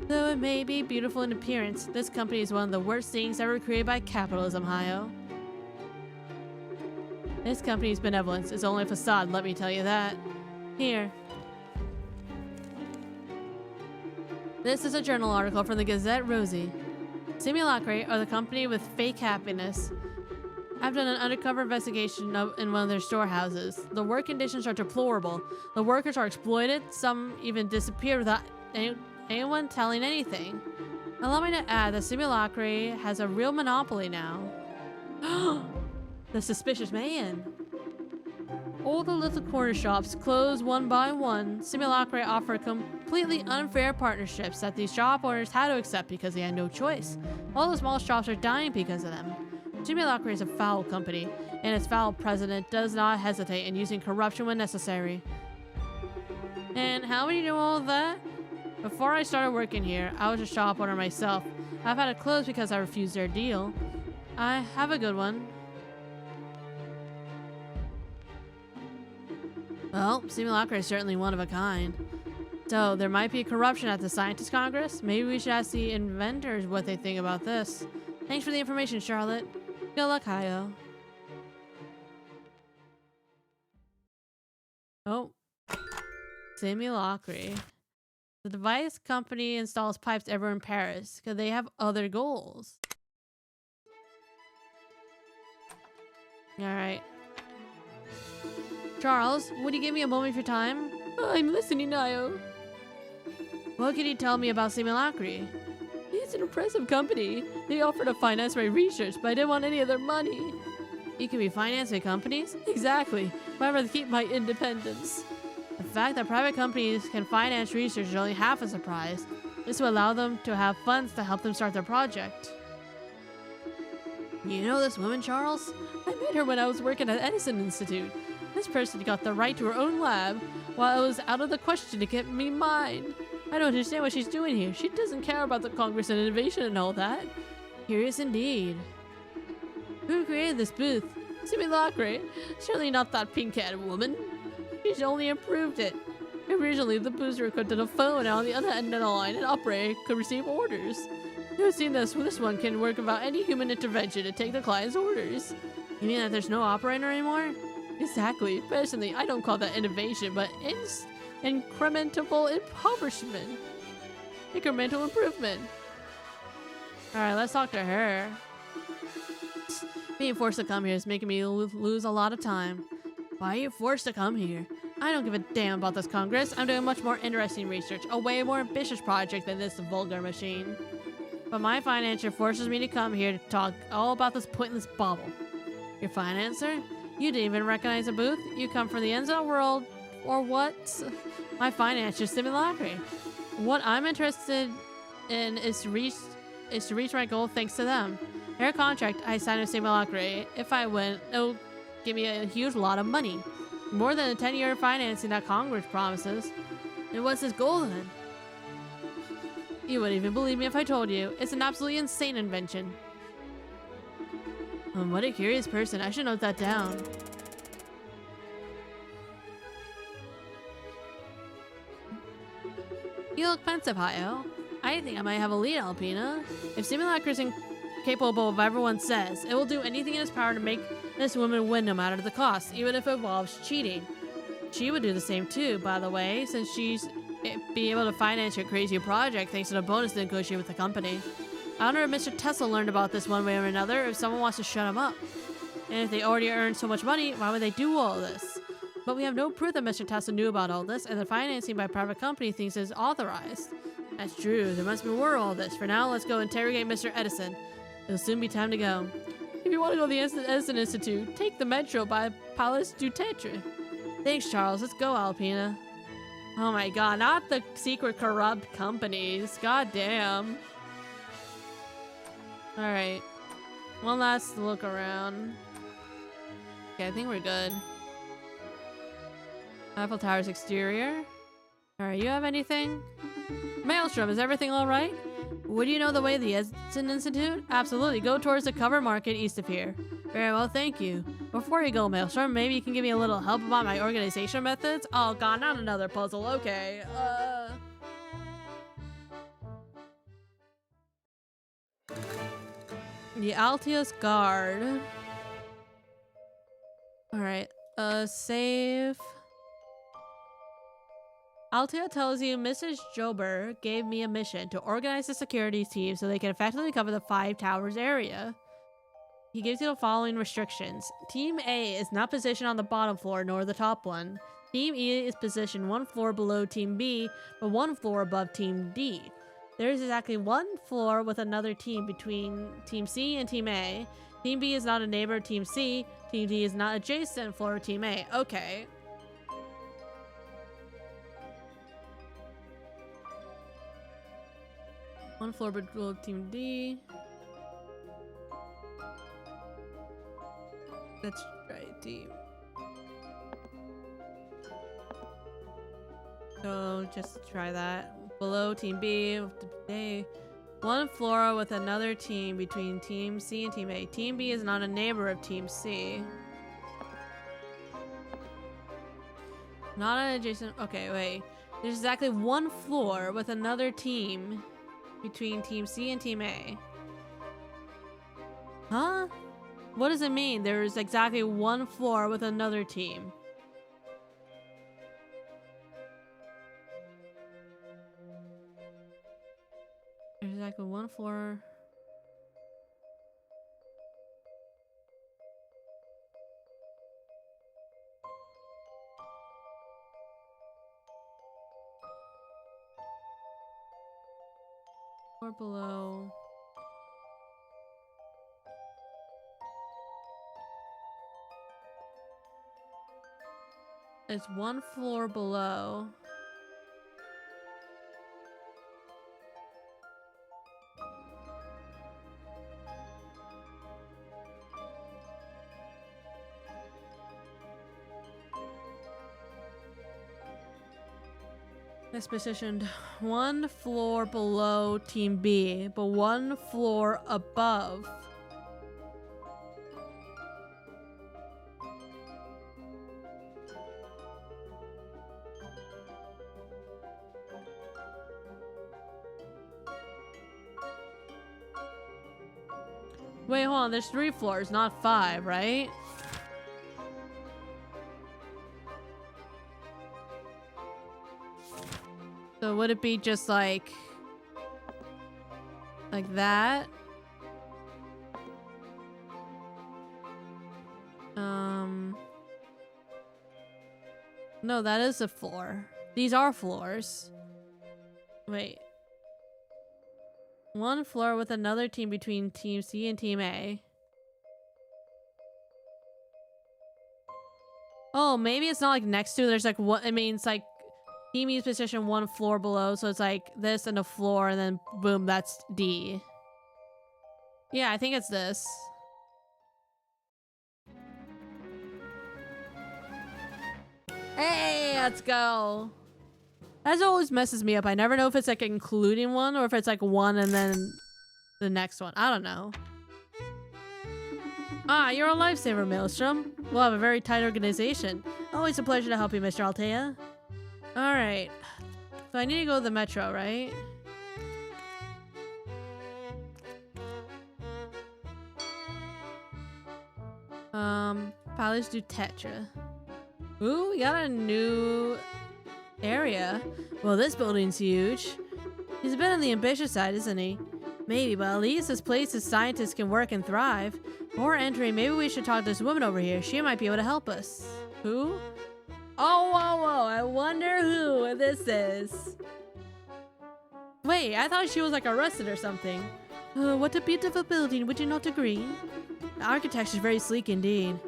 Though it may be beautiful in appearance, this company is one of the worst things ever created by capitalism, Hayo. This company's benevolence is only a facade, let me tell you that. Here. This is a journal article from the Gazette Rosie. Simulacre are the company with fake happiness. I've done an undercover investigation in one of their storehouses. The work conditions are deplorable. The workers are exploited. Some even disappear without anyone telling anything. Allow me to add that Simulacre has a real monopoly now. The suspicious man. All the little corner shops close one by one. Simulacre offer completely unfair partnerships that these shop owners had to accept because they had no choice. All the small shops are dying because of them. Simulacre is a foul company, and its foul president does not hesitate in using corruption when necessary. And how would you know all of that? Before I started working here, I was a shop owner myself. I've had to close because I refused their deal. I have a good one. Well, Simulacre is certainly one of a kind. So, there might be corruption at the Scientist Congress? Maybe we should ask the inventors what they think about this. Thanks for the information, Charlotte. Good luck, Hayo. Oh. Simulacre. The device company installs pipes everywhere in Paris because they have other goals. Alright. Charles, would you give me a moment of your time? I'm listening, Hayo. What can you tell me about Simulacre? It's an impressive company. They offer to finance my research, but I didn't want any of their money. You can be financed by companies? Exactly. But I'd rather keep my independence. The fact that private companies can finance research is only half a surprise. This will allow them to have funds to help them start their project. You know this woman, Charles? I met her when I was working at Edison Institute. This person got the right to her own lab, while it was out of the question to get me mine. I don't understand what she's doing here. She doesn't care about the Congress and innovation and all that. Curious indeed. Who created this booth? Simulacre. Certainly not that pink-haired woman. She's only improved it. Originally, the booths were equipped with a phone, and on the other end of the line, an operator could receive orders. You've seen this one can work without any human intervention to take the client's orders. You mean that there's no operator anymore? Exactly. Personally, I don't call that innovation, but incremental impoverishment. Incremental improvement. Alright, let's talk to her. Being forced to come here is making me lose a lot of time. Why are you forced to come here? I don't give a damn about this Congress. I'm doing much more interesting research, a way more ambitious project than this vulgar machine. But my financer forces me to come here to talk all about this pointless bauble. Your financer? You didn't even recognize a booth? You come from the ends of the world, or what? My financer, Simulacre. What I'm interested in is to reach my goal thanks to them. Their contract I signed with Simulacre. If I win, it'll give me a huge lot of money. More than a 10-year financing that Congress promises. And what's his goal then? You wouldn't even believe me if I told you. It's an absolutely insane invention. What a curious person. I should note that down. You look pensive, Hayo. I think I might have a lead, Alpina. If Simulacrus is capable of what everyone says, it will do anything in its power to make this woman win no matter the cost, even if it involves cheating. She would do the same too, by the way, since she's be able to finance your crazy project thanks to the bonus negotiated with the company. I wonder if Mr. Tesla learned about this one way or another, if someone wants to shut him up. And if they already earned so much money, why would they do all this? But we have no proof that Mr. Tesla knew about all this, and the financing by private company thinks it is authorized. That's true, there must be more of all this. For now, let's go interrogate Mr. Edison. It'll soon be time to go. If you want to go to the Edison Institute, take the metro by Palace du Tetre. Thanks, Charles. Let's go, Alpina. Oh my god, not the secret corrupt companies. God damn. Alright. One last look around. Okay, I think we're good. Eiffel Tower's exterior. Alright, you have anything? Maelstrom, is everything alright? Would you know the way to the Edison Institute? Absolutely, go towards the cover market east of here. Very well, thank you. Before you go, Maelstrom, maybe you can give me a little help about my organization methods? Oh god, not another puzzle, okay. The Altius Guard. Alright, save. Altia tells you Mrs. Jober gave me a mission to organize the security team so they can effectively cover the 5 towers area. He gives you the following restrictions. Team A is not positioned on the bottom floor nor the top one. Team E is positioned 1 floor below Team B, but 1 floor above Team D. There is exactly 1 floor with another team between Team C and Team A. Team B is not a neighbor of Team C. Team D is not adjacent floor of Team A. Okay. One floor below Team D. That's right, team. So just try that. Below Team B, A. 1 floor with another team between Team C and Team A. Team B is not a neighbor of Team C. Not an adjacent. Okay, wait. There's exactly 1 floor with another team between Team C and Team A. Huh? What does it mean? There's exactly 1 floor with another team. There's exactly 1 floor. Or below. It's 1 floor below. It's positioned 1 floor below Team B, but 1 floor above. Wait, hold on. There's 3 floors, not 5, right? So would it be just like that? No, that is a floor. These are floors. Wait. 1 floor with another team between Team C and Team A. Oh, maybe it's not like next to. There's like what? I mean, it's like Team E is positioned 1 floor below, so it's like this and a floor, and then boom, that's D. Yeah, I think it's this. Hey, let's go. That always messes me up. I never know if it's like including one or if it's like one and then the next one. I don't know. Ah, you're a lifesaver, Maelstrom. We'll have a very tight organization. Always a pleasure to help you, Mr. Altea. Alright. So I need to go to the metro, right? Palace du Tetra. Ooh, we got a new area. Well, this building's huge. He's a bit on the ambitious side, isn't he? Maybe, but at least this place is scientists can work and thrive. Before entering, maybe we should talk to this woman over here. She might be able to help us. Who? Oh, whoa. I wonder who this is. Wait, I thought she was like arrested or something. What a beautiful building, would you not agree? The architecture is very sleek indeed.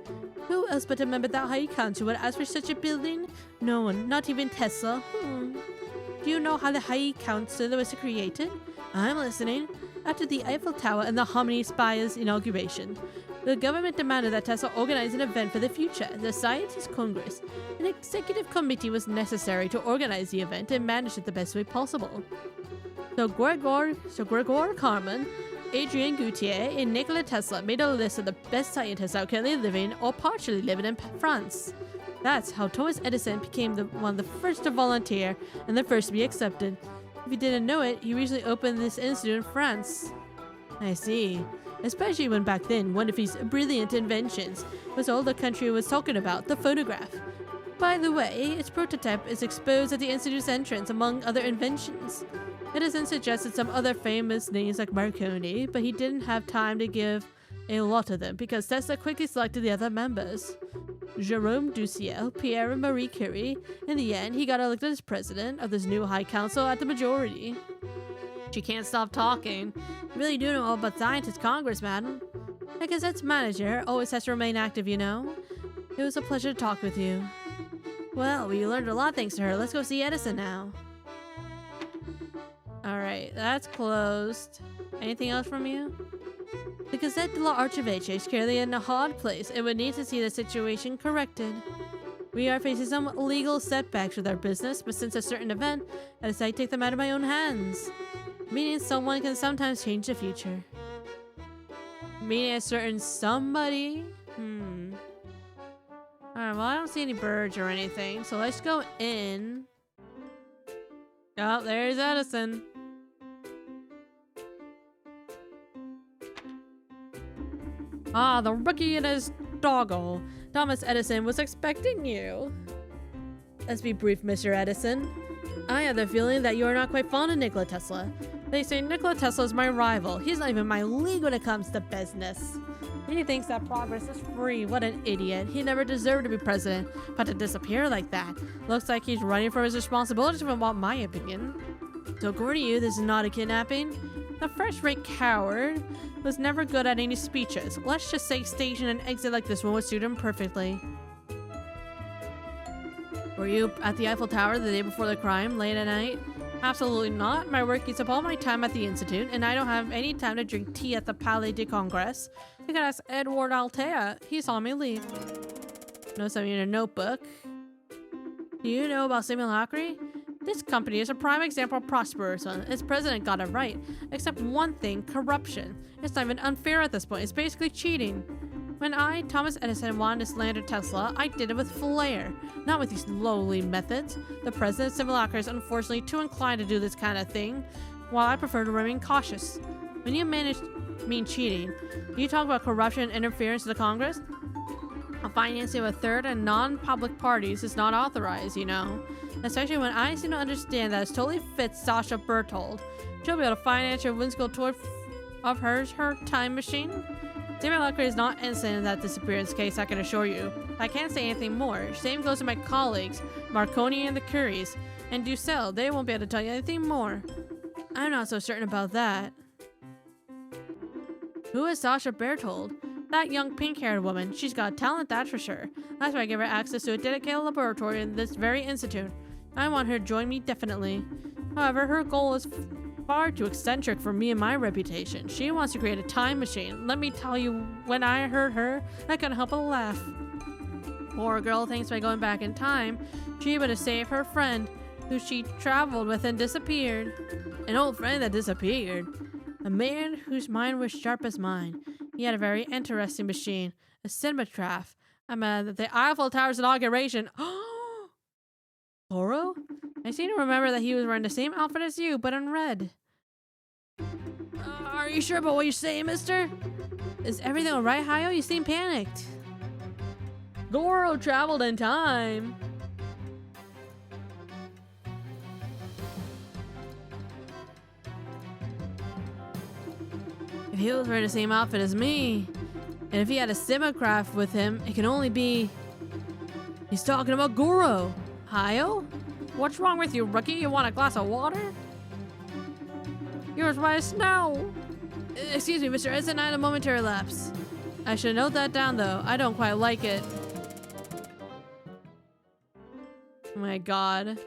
Who else but a member of that High Council would ask for such a building? No one, not even Tesla. Do you know how the High Council was created? I'm listening. After the Eiffel Tower and the Harmony Spire's inauguration, the government demanded that Tesla organize an event for the future, the Scientist Congress. An executive committee was necessary to organize the event and manage it the best way possible. So Gregor Carmen, Adrian Gautier, and Nikola Tesla made a list of the best scientists that are currently living or partially living in France. That's how Thomas Edison became one of the first to volunteer and the first to be accepted. If you didn't know it, he recently opened this institute in France. I see. Especially when back then, one of his brilliant inventions was all the country was talking about, the phonograph. By the way, its prototype is exposed at the institute's entrance among other inventions. Edison suggested some other famous names like Marconi, but he didn't have time to give a lot of them because Tesla quickly selected the other members. Jerome Duciel, Pierre and Marie Curie. In the end, he got elected as president of this new High Council at the majority. She can't stop talking. You really do know all about Scientist Congress, madam. I guess that's manager always has to remain active, you know. It was a pleasure to talk with you. Well, we learned a lot thanks to her. Let's go see Edison now. Alright, that's closed. Anything else from you? The Gazette de l'Archevêque is currently in a hard place and would need to see the situation corrected. We are facing some legal setbacks with our business, but since a certain event, I decided to take them out of my own hands. Meaning someone can sometimes change the future. Meaning a certain somebody? Alright, well I don't see any birds or anything, so let's go in. Oh, there's Edison. Ah, the rookie and his doggo. Thomas Edison was expecting you. Let's be brief, Mr. Edison. I have the feeling that you are not quite fond of Nikola Tesla. They say Nikola Tesla is my rival. He's not even my league when it comes to business. He thinks that progress is free. What an idiot. He never deserved to be president, but to disappear like that. Looks like he's running from his responsibilities if you want my opinion. So according to you, this is not a kidnapping? The first-rate coward was never good at any speeches. Let's just say station and exit like this one would suit him perfectly. Were you at the Eiffel Tower the day before the crime, late at night? Absolutely not. My work eats up all my time at the Institute, and I don't have any time to drink tea at the Palais de Congrès. You can ask Edward Altea. He saw me leave. Know something in a notebook. Do you know about simulacry? This company is a prime example of prosperism. Its president got it right. Except one thing, corruption. It's not even unfair at this point. It's basically cheating. When I, Thomas Edison, wanted to slander Tesla, I did it with flair, not with these lowly methods. The president of Simulacra is unfortunately too inclined to do this kind of thing, while I prefer to remain cautious. When you mean cheating, do you talk about corruption and interference in the Congress? Financing of a third and non-public parties is not authorized, you know. Especially when I seem to understand that it totally fits Sasha Berthold. She'll be able to finance your whimsical toy of hers, her time machine. Simulacra is not innocent in that disappearance case, I can assure you. I can't say anything more. Same goes to my colleagues, Marconi and the Curies, and Ducel. They won't be able to tell you anything more. I'm not so certain about that. Who is Sasha Berthold? That young pink-haired woman. She's got talent, that's for sure. That's why I give her access to a dedicated laboratory in this very institute. I want her to join me definitely. However, her goal is far too eccentric for me and my reputation. She wants to create a time machine. Let me tell you, when I heard her, I couldn't help but laugh. Poor girl thinks by going back in time, she able to save her friend, who she traveled with and disappeared. An old friend that disappeared. A man whose mind was sharp as mine. He had a very interesting machine, a cinematograph. I'm at the Eiffel Tower's inauguration. Goro? I seem to remember that he was wearing the same outfit as you, but in red. Are you sure about what you're saying, mister? Is everything alright, Hayo? You seem panicked. Goro traveled in time. If he was wearing the same outfit as me, and if he had a cinematograph with him, it can only be... He's talking about Goro. Hayo? What's wrong with you, rookie? You want a glass of water? Yours white as snow. Excuse me, Mr. Edson, I had a momentary lapse. I should note that down, though. I don't quite like it. Oh my god.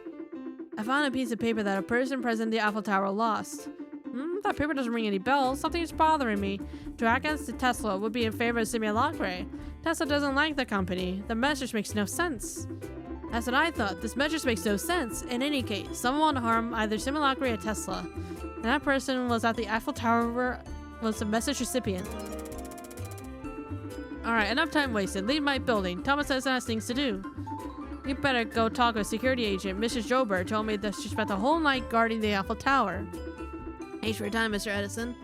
I found a piece of paper that a person present at the Eiffel Tower lost. That paper doesn't ring any bells. Something is bothering me. Dragons to Tesla would be in favor of Simulacre. Tesla doesn't like the company. The message makes no sense. That's what I thought. This message makes no sense. In any case, someone wanted to harm either Simulacre or Tesla. And that person was at the Eiffel Tower, was the message recipient. Alright, enough time wasted. Leave my building. Thomas Edison has things to do. You better go talk to a security agent. Mrs. Jober told me that she spent the whole night guarding the Eiffel Tower. Thanks for your time, Mr. Edison.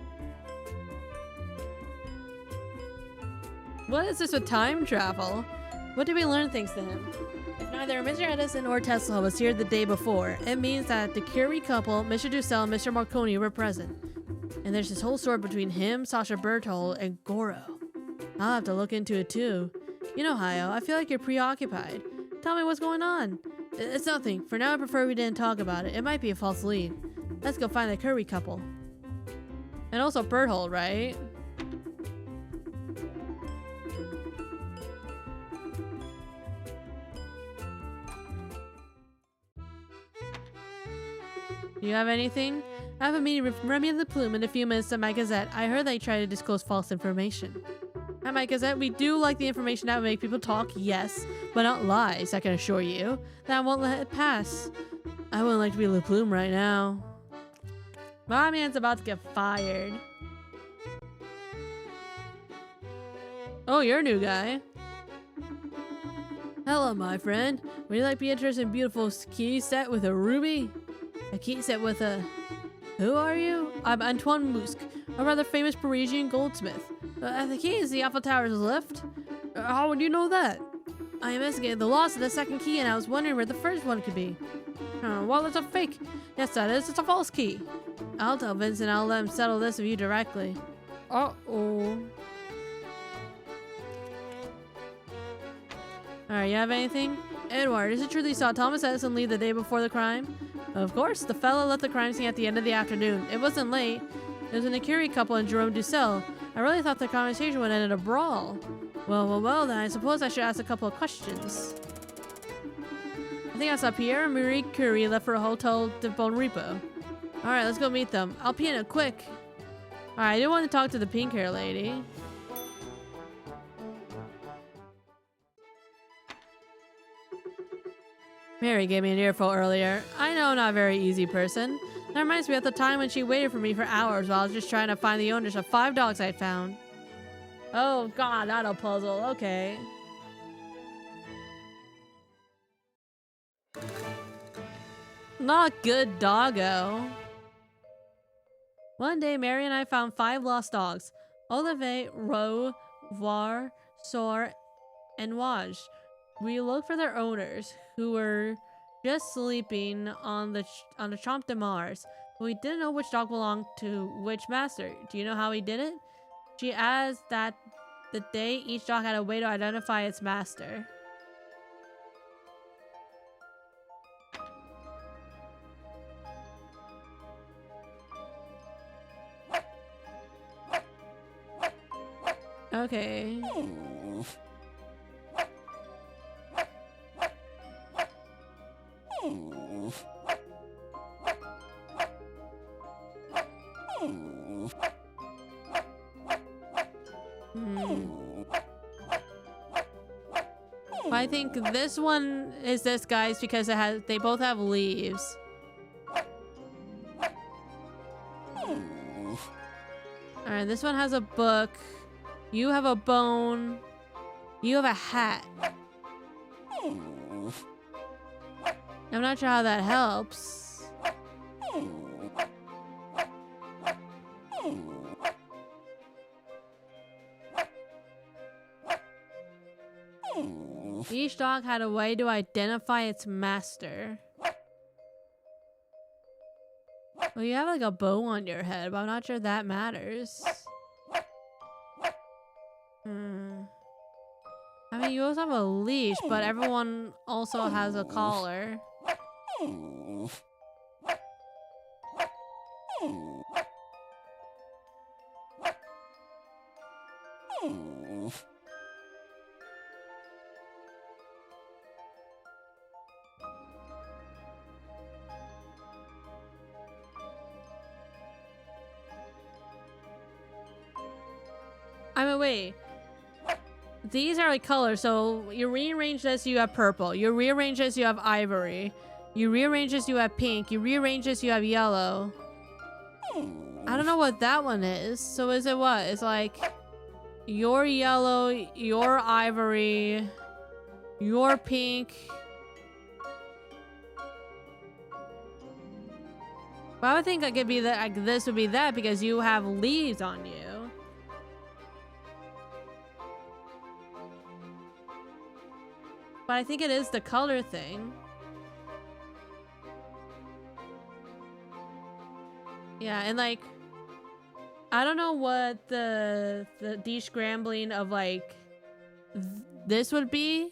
What is this with time travel? What did we learn thanks to him? If neither Mr. Edison or Tesla was here the day before, it means that the Curie couple, Mr. Dussel and Mr. Marconi, were present. And there's this whole story between him, Sasha Berthold, and Goro. I'll have to look into it too. You know, Hayo, I feel like you're preoccupied. Tell me what's going on. It's nothing. For now, I prefer we didn't talk about it. It might be a false lead. Let's go find the Curie couple. And also Berthold, right? Do you have anything? I have a meeting with Remy and the Plume in a few minutes at my Gazette. I heard they try to disclose false information. At my Gazette, we do like the information that would make people talk, yes, but not lies, I can assure you. That won't let it pass. I wouldn't like to be Le Plume right now. My man's about to get fired. Oh, you're a new guy. Hello, my friend. Would you like to be interested in a beautiful key set with a ruby? A key set with a... Who are you? I'm Antoine Musc, a rather famous Parisian goldsmith. The key is the Eiffel Tower's lift. How would you know that? I investigated the loss of the second key and I was wondering where the first one could be. Well, it's a fake. Yes, that is. It's a false key. I'll tell Vincent. I'll let him settle this with you directly. Uh-oh. Alright, you have anything? Edward, is it true that you saw Thomas Edison leave the day before the crime? Of course, the fellow left the crime scene at the end of the afternoon. It wasn't late. It was an Curie couple and Jerome Dussel. I really thought the conversation would end in a brawl. Well, then I suppose I should ask a couple of questions. I think I saw Pierre and Marie Curie left for a Hotel de Bon Repos. Alright, let's go meet them. I'll piano quick. Alright, I do want to talk to the pink hair lady. Mary gave me an earful earlier. I know I'm not a very easy person. That reminds me of the time when she waited for me for hours while I was just trying to find the owners of 5 dogs I'd found. Oh god, not a puzzle. Okay. Not good, doggo. One day, Mary and I found 5 lost dogs. Olivier, Ro, Var, Sor, and Waj. We looked for their owners, who were just sleeping on the Champ de Mars, but we didn't know which dog belonged to which master. Do you know how he did it? She adds that the day each dog had a way to identify its master. Okay. I think this one is this guy's because they both have leaves. Alright, this one has a book. You have a bone. You have a hat. I'm not sure how that helps. Each dog had a way to identify its master. Well, you have like a bow on your head, but I'm not sure that matters. I mean, you also have a leash, but everyone also has a collar. I mean, wait. These are like colors, so you rearrange this, you have purple. You rearrange this, you have ivory. You rearrange this, you have pink. You rearrange this, you have yellow. I don't know what that one is. So is it what? It's like your yellow, your ivory, your pink. But I would think I could be that, like, this would be that because you have leaves on you. But I think it is the color thing. Yeah, and like, I don't know what the de-scrambling of like this would be.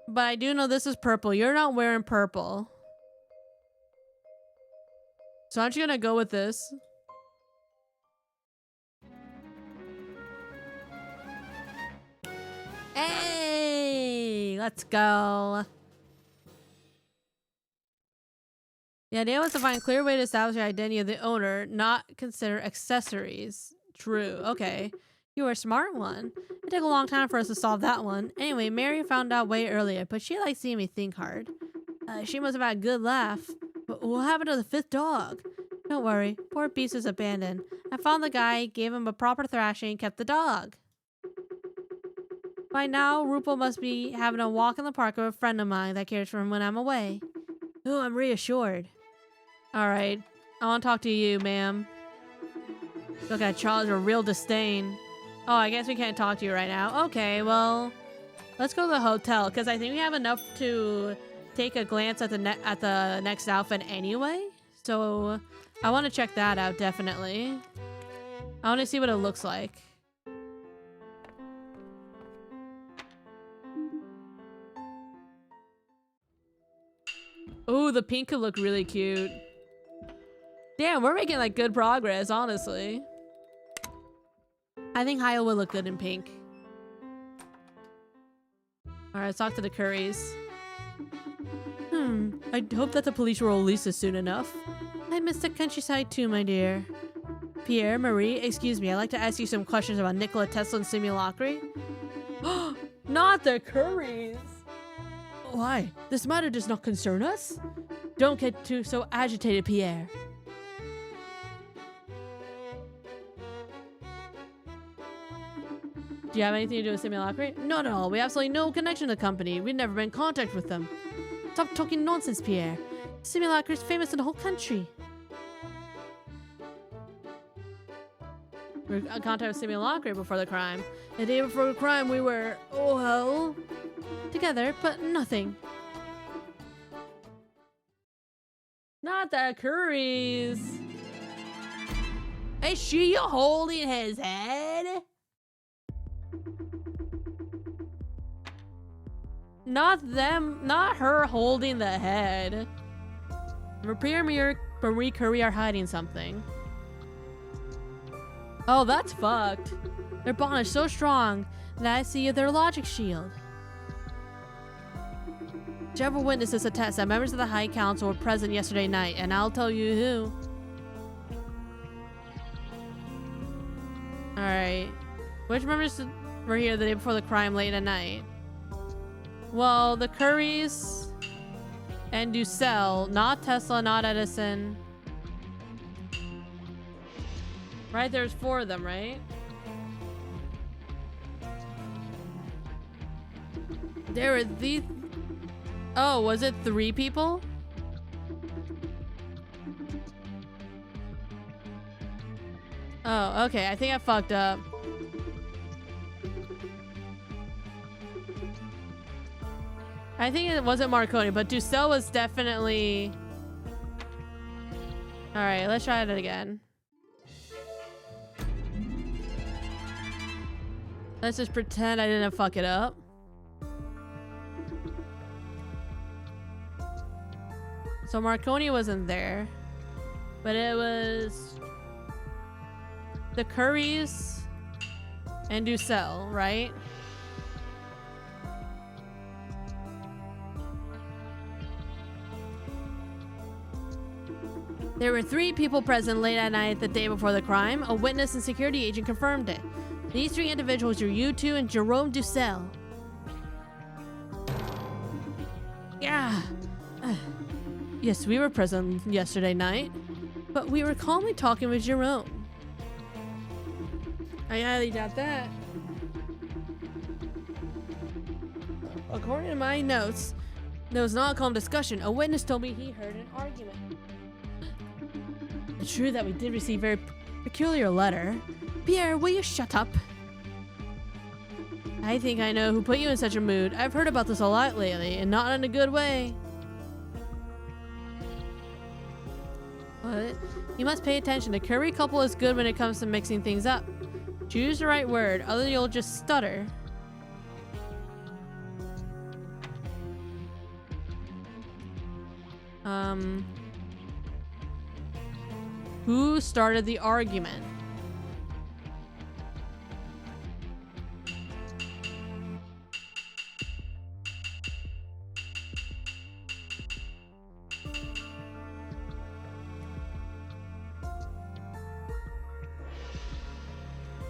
But I do know this is purple. You're not wearing purple. So aren't you gonna go with this? Hey, let's go. The idea was to find a clear way to establish the identity of the owner, not consider accessories. True. Okay. You were a smart one. It took a long time for us to solve that one. Anyway, Mary found out way earlier, but she likes seeing me think hard. She must have had a good laugh. But what happened to the fifth dog? Don't worry. Poor beast is abandoned. I found the guy, gave him a proper thrashing, and kept the dog. By now, Rupal must be having a walk in the park with a friend of mine that cares for him when I'm away. Ooh, I'm reassured. Alright, I want to talk to you, ma'am. Look at Charles with real disdain. Oh, I guess we can't talk to you right now. Okay, well, let's go to the hotel, because I think we have enough to take a glance at the next outfit anyway. So, I want to check that out, definitely. I want to see what it looks like. Ooh, the pink could look really cute. Damn, we're making like good progress, honestly. I think Hyle would look good in pink. Alright, let's talk to the Currys. I hope that the police will release us soon enough. I miss the countryside too, my dear. Pierre, Marie, excuse me, I'd like to ask you some questions about Nikola Tesla and simulacry. Not the Currys! Why? This matter does not concern us. Don't get too so agitated, Pierre. Do you have anything to do with simulacry? Not at all. We have absolutely no connection to the company. We've never been in contact with them. Stop talking nonsense, Pierre. Simulacry is famous in the whole country. We were in contact with simulacry before the crime. The day before the crime, we were, oh hell, together, but nothing. Not the Currys. Is she holding his head? Not them, not her holding the head. Marie Curie are hiding something. Oh, that's fucked. Their bond is so strong that I see their logic shield. Whichever witnesses attest that members of the High Council were present yesterday night, and I'll tell you who. Alright. Which members were here the day before the crime late at night? Well, the Currys and Ducell, not Tesla, not Edison. Right, there's 4 of them, right? There were these... Oh, was it 3 people? Oh, okay. I think I fucked up. I think it wasn't Marconi, but Ducell was definitely... Alright, let's try it again. Let's just pretend I didn't fuck it up. So Marconi wasn't there, but it was the Currys and Ducell, right? There were 3 people present late at night the day before the crime. A witness and security agent confirmed it. These 3 individuals are you 2 and Jerome Ducell. Yeah. Yes, we were present yesterday night, but we were calmly talking with Jerome. I highly doubt that. According to my notes, there was not a calm discussion. A witness told me he heard an argument. It's true that we did receive a very peculiar letter. Pierre, will you shut up? I think I know who put you in such a mood. I've heard about this a lot lately, and not in a good way. What? You must pay attention. The Curry couple is good when it comes to mixing things up. Choose the right word, otherwise you'll just stutter. Who started the argument?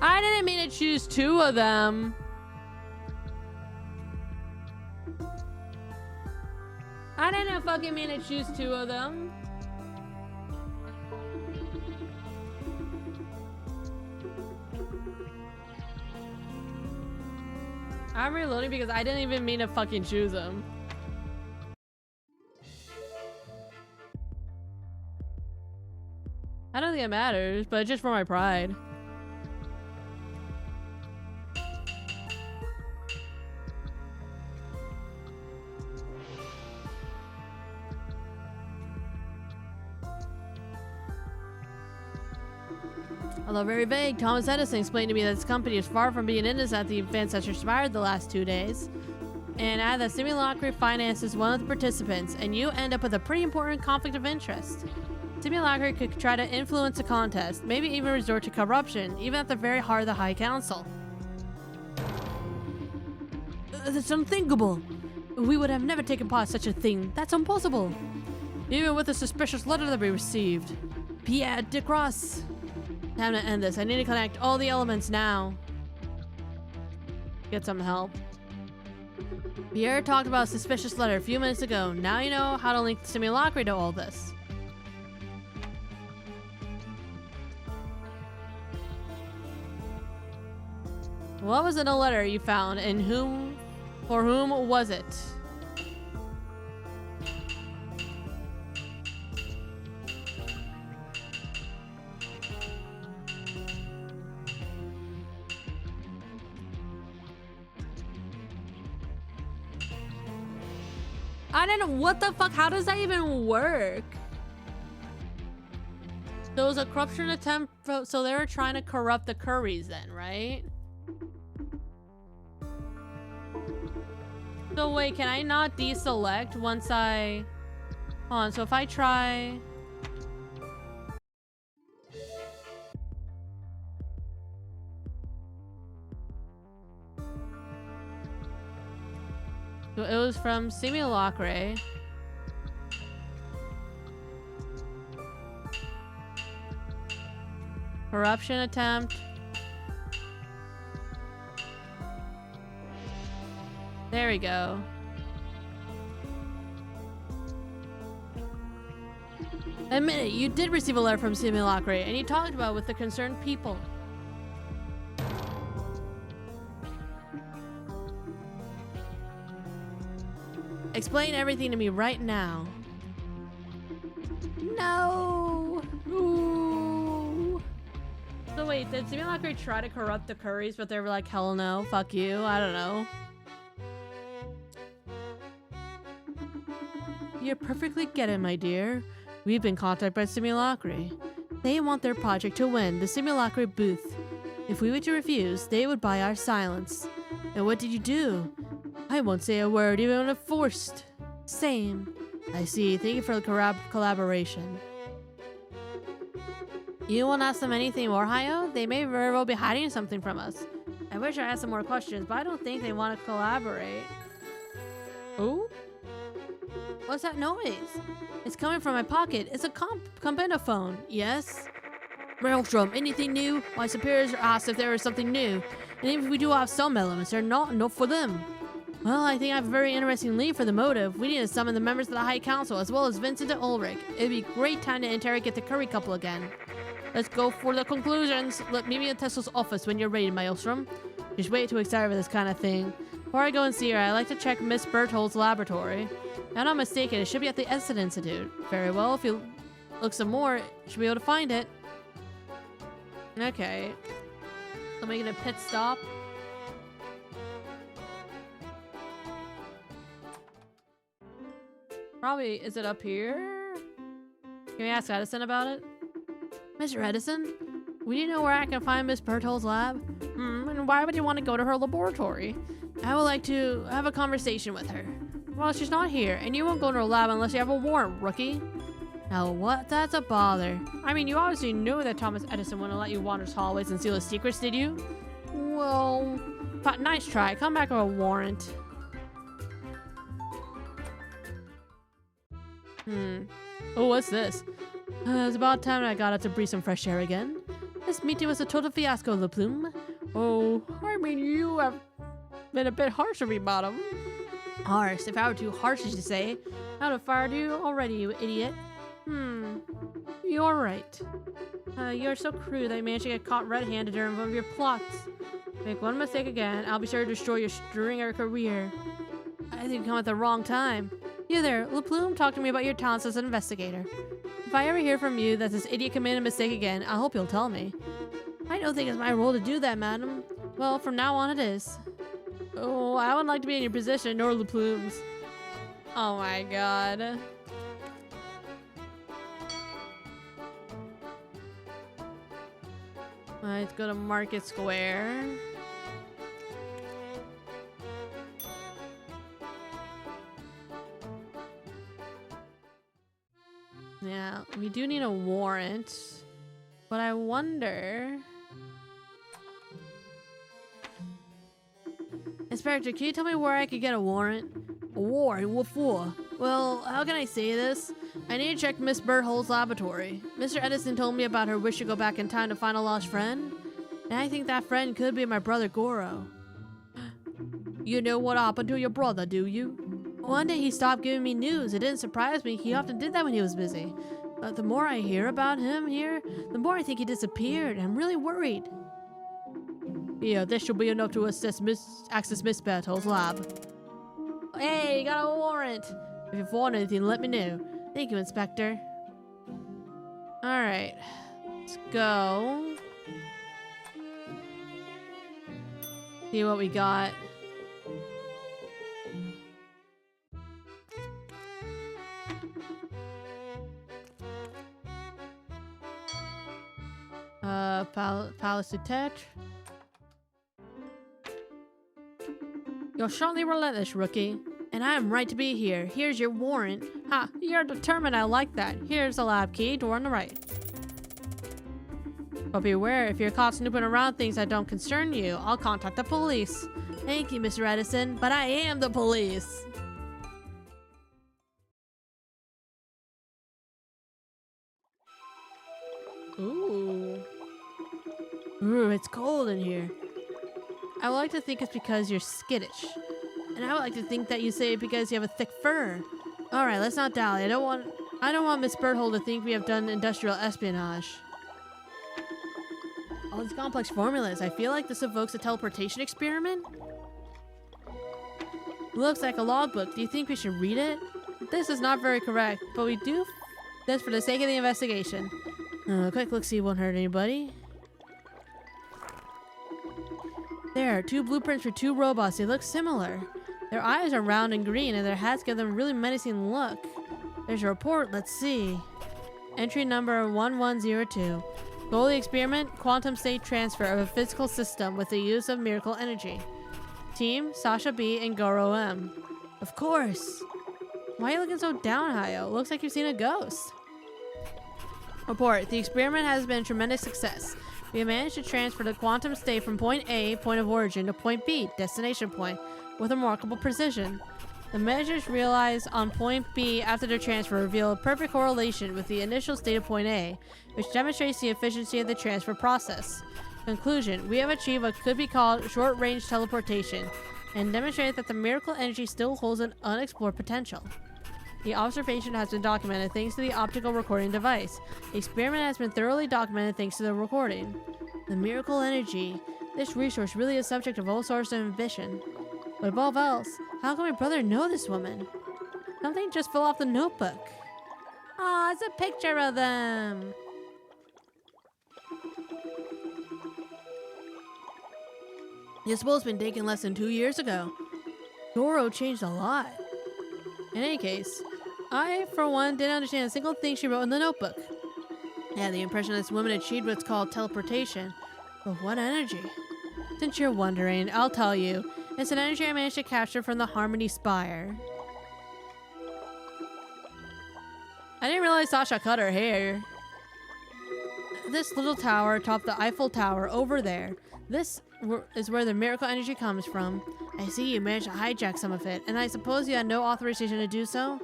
I didn't mean to choose 2 of them. I didn't fucking mean to choose 2 of them. I'm reloading because I didn't even mean to fucking choose them. I don't think it matters, but just for my pride. Although very vague, Thomas Edison explained to me that his company is far from being innocent at the events that transpired the last 2 days. And add that Simulacra finances one of the participants, and you end up with a pretty important conflict of interest. Simulacra could try to influence the contest, maybe even resort to corruption, even at the very heart of the High Council. That's unthinkable. We would have never taken part in such a thing. That's impossible. Even with the suspicious letter that we received. Pierre de Cross. Time to end this. I need to connect all the elements now. Get some help. Pierre talked about a suspicious letter a few minutes ago. Now you know how to link the Simulacra to all this. What was in the letter you found, and for whom was it? I don't know what the fuck. How does that even work? So it was a corruption attempt. So they were trying to corrupt the Currys then, right? So wait, can I not deselect once I... Hold on, so if I try... So it was from Simulacra. Corruption attempt. There we go. Admit it, you did receive a letter from Simulacre, and you talked about it with the concerned people. Explain everything to me right now. No! Ooh. So wait, did Simulacre try to corrupt the Currys, but they were like, hell no, fuck you, I don't know. You perfectly get it, my dear. We've been contacted by Simulacre. They want their project to win, the Simulacre booth. If we were to refuse, they would buy our silence. And what did you do? I won't say a word, even if forced. Same. I see. Thank you for the collaboration. You won't ask them anything more, Hayo? They may very well be hiding something from us. I wish I asked some more questions, but I don't think they want to collaborate. Oh? What's that noise? It's coming from my pocket. It's a combinophone. Yes? Maelstrom, anything new? My superiors asked if there was something new. And even if we do have some elements, they're not enough for them. Well, I think I have a very interesting lead for the motive. We need to summon the members of the High Council, as well as Vincent and Ulrich. It'd be a great time to interrogate the Curry couple again. Let's go for the conclusions. Meet me in Tesla's office when you're ready, Maelstrom. She's way too excited for this kind of thing. Before I go and see her, I'd like to check Miss Berthold's laboratory. If I'm not mistaken, it should be at the Essence Institute. Very well, if you look some more, you should be able to find it. Okay. So making a pit stop. Probably, is it up here? Can we ask Edison about it? Mr. Edison, would you know where I can find Miss Berthold's lab? And why would you want to go to her laboratory? I would like to have a conversation with her. Well, she's not here, and you won't go to her lab unless you have a warrant, rookie. Now what? That's a bother. I mean, you obviously knew that Thomas Edison wouldn't let you wander his hallways and steal his secrets, did you? Well, but nice try. Come back with a warrant. Oh, what's this? It's about time I got out to breathe some fresh air again. This meeting was a total fiasco, Le Plume. Oh, I mean, you have been a bit harsh on me, Bottom. Harsh? If I were too harsh, as you say, I would have fired you already, you idiot. You're right. You're so cruel that you managed to get caught red-handed during one of your plots. Make one mistake again, I'll be sure to destroy your stringer career. I think you come at the wrong time. You there, Le Plume, talk to me about your talents as an investigator. If I ever hear from you that this idiot committed a mistake again, I hope you'll tell me. I don't think it's my role to do that, madam. Well, from now on it is. Oh, I wouldn't like to be in your position, nor Le Plume's. Oh my god. Let's go to Market Square. Yeah, we do need a warrant, but I wonder... Inspector, can you tell me where I could get a warrant? A warrant? What for? Well, how can I say this? I need to check Miss Berthold's laboratory. Mr. Edison told me about her wish to go back in time to find a lost friend, and I think that friend could be my brother Goro. You know what happened to your brother, do you? One day he stopped giving me news. It didn't surprise me. He often did that when he was busy. But the more I hear about him here, the more I think he disappeared. I'm really worried. Yeah, this should be enough to access Miss Berthold's lab. Hey, you got a warrant. If you want anything, let me know. Thank you, Inspector. Alright. Let's go. See what we got. Palace Detach. You're surely relentless, rookie. And I am right to be here. Here's your warrant. Ha, you're determined. I like that. Here's the lab key, door on the right. But beware, if you're caught snooping around things that don't concern you, I'll contact the police. Thank you, Mr. Edison, but I am the police. Ooh. Ooh, it's cold in here. I would like to think it's because you're skittish. And I would like to think that you say it because you have a thick fur. Alright, let's not dally. I I don't want Miss Berthold to think we have done industrial espionage. All these complex formulas. I feel like this evokes a teleportation experiment. Looks like a logbook. Do you think we should read it? This is not very correct, but we do this for the sake of the investigation. Quick look-see won't hurt anybody. There, 2 blueprints for 2 robots. They look similar. Their eyes are round and green, and their hats give them a really menacing look. There's a report. Let's see. Entry number 1102. Goal of the experiment, quantum state transfer of a physical system with the use of miracle energy. Team, Sasha B and Goro M. Of course. Why are you looking so down, Hayo? Looks like you've seen a ghost. Report. The experiment has been a tremendous success. We have managed to transfer the quantum state from point A, point of origin, to point B, destination point, with remarkable precision. The measures realized on point B after the transfer reveal a perfect correlation with the initial state of point A, which demonstrates the efficiency of the transfer process. Conclusion. We have achieved what could be called short-range teleportation, and demonstrated that the miracle energy still holds an unexplored potential. The observation has been documented thanks to the optical recording device. The experiment has been thoroughly documented thanks to the recording. The miracle energy. This resource really is subject of all sorts of ambition. But above else, how can my brother know this woman? Something just fell off the notebook. Aw, it's a picture of them. This boat's been taken less than 2 years ago. Goro changed a lot. In any case, I, for one, didn't understand a single thing she wrote in the notebook. I had the impression this woman achieved what's called teleportation. But what energy? Since you're wondering, I'll tell you. It's an energy I managed to capture from the Harmony Spire. I didn't realize Sasha cut her hair. This little tower atop the Eiffel Tower over there. This is where the miracle energy comes from. I see you managed to hijack some of it, and I suppose you had no authorization to do so?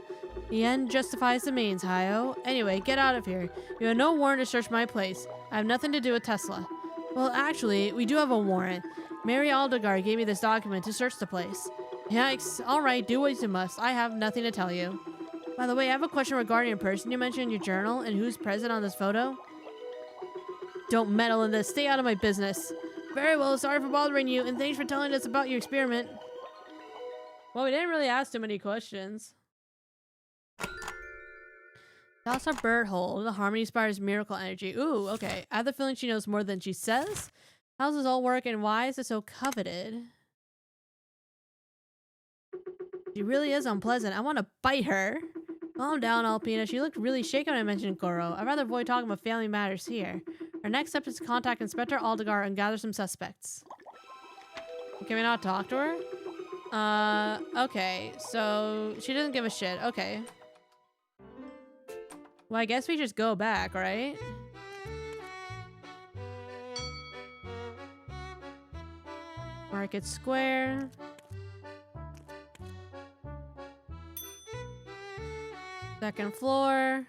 The end justifies the means, Hayo. Anyway, get out of here. You have no warrant to search my place. I have nothing to do with Tesla. Well, actually, we do have a warrant. Mary Aldegar gave me this document to search the place. Yikes. Alright, do what you must. I have nothing to tell you. By the way, I have a question regarding a person you mentioned in your journal and who's present on this photo. Don't meddle in this. Stay out of my business. Very well, sorry for bothering you, and thanks for telling us about your experiment. Well, we didn't really ask too many questions. Sasha Berthold, the Harmony Spire's miracle energy. Ooh, okay. I have the feeling she knows more than she says. How does this all work, and why is it so coveted? She really is unpleasant. I want to bite her. Calm down, Alpina. She looked really shaken when I mentioned Goro. I'd rather avoid talking about family matters here. Our next step is to contact Inspector Aldegar and gather some suspects. Can we not talk to her? Okay. So, she doesn't give a shit. Okay. Well, I guess we just go back, right? Market Square. Second floor.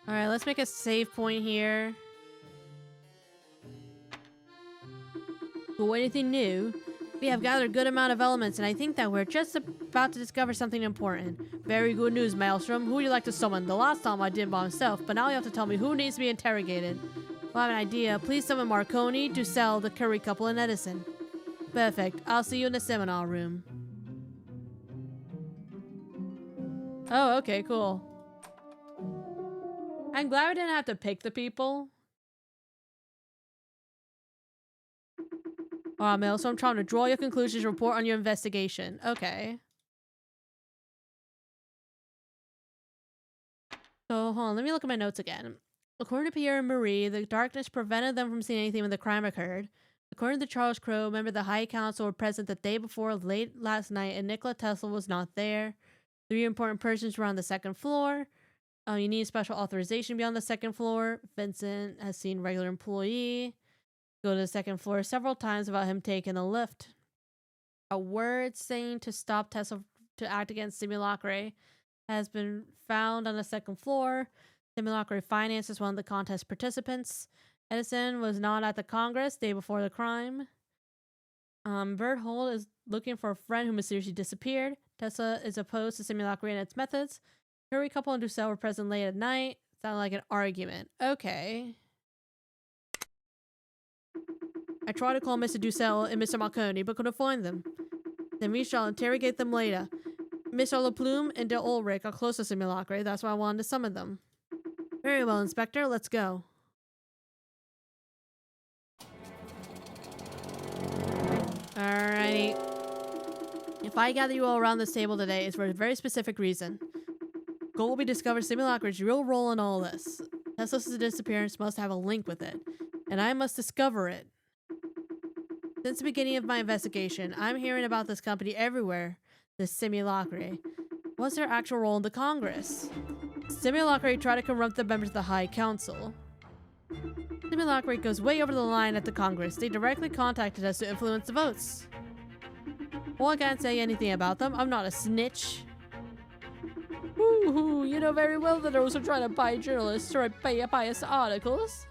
Alright, let's make a save point here. Well, anything new? We have gathered a good amount of elements, and I think that we're just about to discover something important. Very good news, Maelstrom. Who would you like to summon? The last time I did by myself, but now you have to tell me who needs to be interrogated. Well, I have an idea. Please summon Marconi, Dussel, the Curry couple, and Edison. Perfect. I'll see you in the seminar room. Oh, okay, cool. I'm glad we didn't have to pick the people. Mel, so I'm trying to draw your conclusions, report on your investigation. Okay. So, hold on, let me look at my notes again. According to Pierre and Marie, the darkness prevented them from seeing anything when the crime occurred. According to Charles Crow, member of the High Council were present the day before late last night, and Nikola Tesla was not there. 3 important persons were on the second floor. You need special authorization beyond the second floor. Vincent has seen regular employee go to the second floor several times about him taking a lift. A word saying to stop Tesla to act against Simulacre has been found on the second floor. Simulacre Finance is one of the contest participants. Edison was not at the Congress day before the crime. Berthold is looking for a friend who mysteriously disappeared. Tesla is opposed to Simulacre and its methods. Curry couple and Ducelle were present late at night. Sounded like an argument. Okay. I tried to call Mr. Ducelle and Mr. Marconi, but couldn't find them. Then we shall interrogate them later. Mr. LaPlume and De Ulrich are close to Simulacre, that's why I wanted to summon them. Very well, Inspector, let's go. Alrighty. If I gather you all around this table today, it's for a very specific reason. Goal will be discovered Simulacre's real role in all this. Tesla's disappearance must have a link with it, and I must discover it. Since the beginning of my investigation, I'm hearing about this company everywhere, this Simulacre. What's their actual role in the Congress? Simulacre tried to corrupt the members of the High Council. Simulacre goes way over the line at the Congress. They directly contacted us to influence the votes. Well, I can't say anything about them. I'm not a snitch. Woohoo, you know very well that those are trying to buy journalists to write biased articles.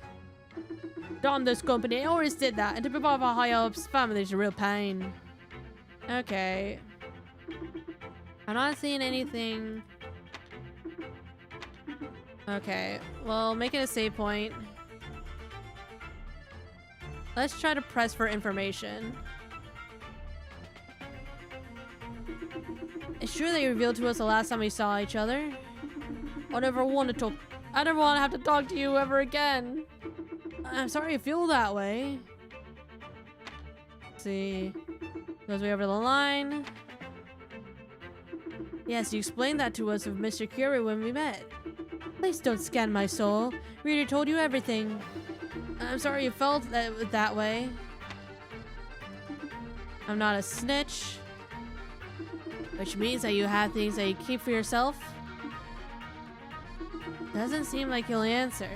Damn this company, I always did that, and to be part of a high-ups family is a real pain. Okay. I'm not seeing anything. Okay, well, making a save point. Let's try to press for information. It's true that you revealed to us the last time we saw each other. I never want to have to talk to you ever again. I'm sorry you feel that way. Let's see. Goes way over the line. Yes, you explained that to us with Mr. Curie when we met. Please don't scan my soul. We already told you everything. I'm sorry you felt that way. I'm not a snitch. Which means that you have things that you keep for yourself? Doesn't seem like you'll answer.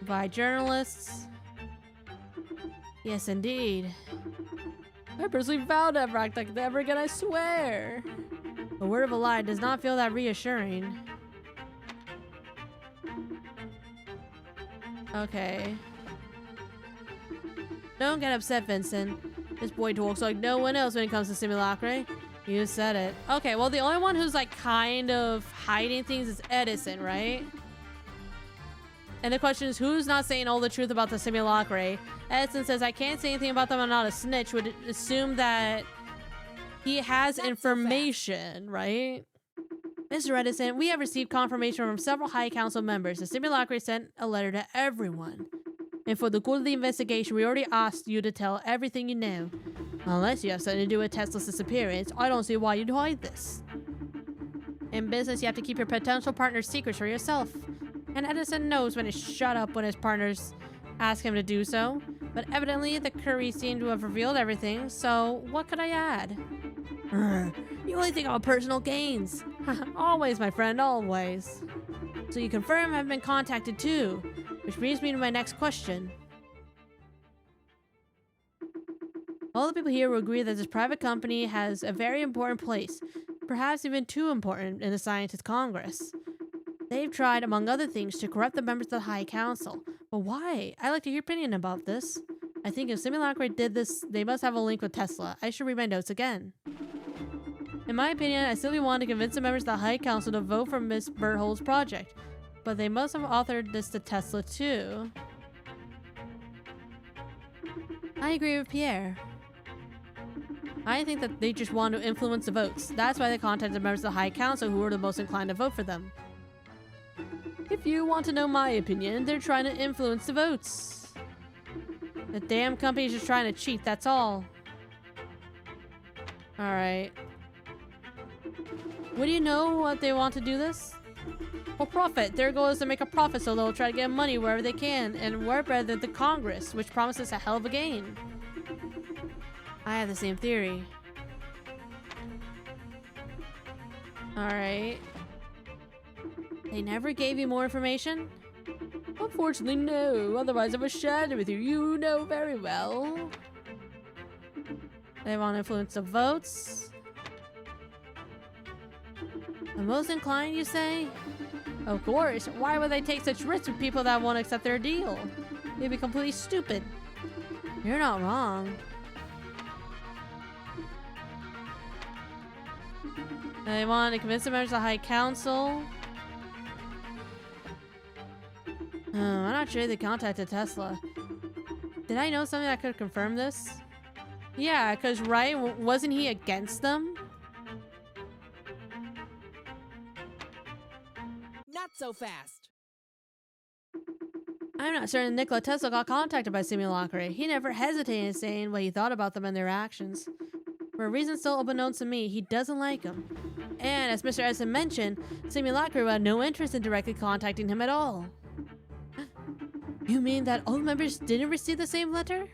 By journalists? Yes, indeed. I personally vow to never act like that ever again, I swear. A word of a lie does not feel that reassuring. Okay. Don't get upset, Vincent. This boy talks like no one else when it comes to Simulacre. You said it. Okay, well, the only one who's like kind of hiding things is Edison, right? And the question is, who's not saying all the truth about the Simulacre? Edison says, I can't say anything about them, I'm not a snitch. Would assume that he has information, right? Mr. Edison, we have received confirmation from several High Council members. The Simulacre sent a letter to everyone. And for the good of the investigation, we already asked you to tell everything you know. Unless you have something to do with Tesla's disappearance, I don't see why you'd hide this. In business, you have to keep your potential partner's secrets for yourself. And Edison knows when to shut up when his partners ask him to do so. But evidently, the Curie seem to have revealed everything, so what could I add? You only think about personal gains. Always, my friend, always. So you confirm I've been contacted too. Which brings me to my next question. All the people here will agree that this private company has a very important place, perhaps even too important in the Scientist Congress. They've tried, among other things, to corrupt the members of the High Council. But why? I'd like to hear your opinion about this. I think if Simulacre did this, they must have a link with Tesla. I should read my notes again. In my opinion, I still want to convince the members of the High Council to vote for Miss Berthold's project. But they must have authored this to Tesla too. I agree with Pierre. I think that they just want to influence the votes. That's why they contacted the members of the High Council who were the most inclined to vote for them. If you want to know my opinion, they're trying to influence the votes. The damn company's just trying to cheat, that's all. Alright. What do you know what they want to do this? Well, profit. Their goal is to make a profit, so they'll try to get money wherever they can, and where better than the Congress, which promises a hell of a gain. I have the same theory. Alright. They never gave you more information? Unfortunately, no. Otherwise, I would have shared it with you. You know very well. They want to influence the votes. The most inclined, you say? Of course. Why would they take such risks with people that won't accept their deal? They'd be completely stupid. You're not wrong. They want to convince the members of the High Council. I'm not sure they contacted Tesla. Did I know something that could confirm this? Yeah, because, right, wasn't he against them? Not so fast. I'm not certain Nikola Tesla got contacted by Simulacra. He never hesitated in saying what he thought about them and their actions. For a reason still unknown to me, he doesn't like them. And as Mr. Edison mentioned, Simulacra had no interest in directly contacting him at all. You mean that all members didn't receive the same letter?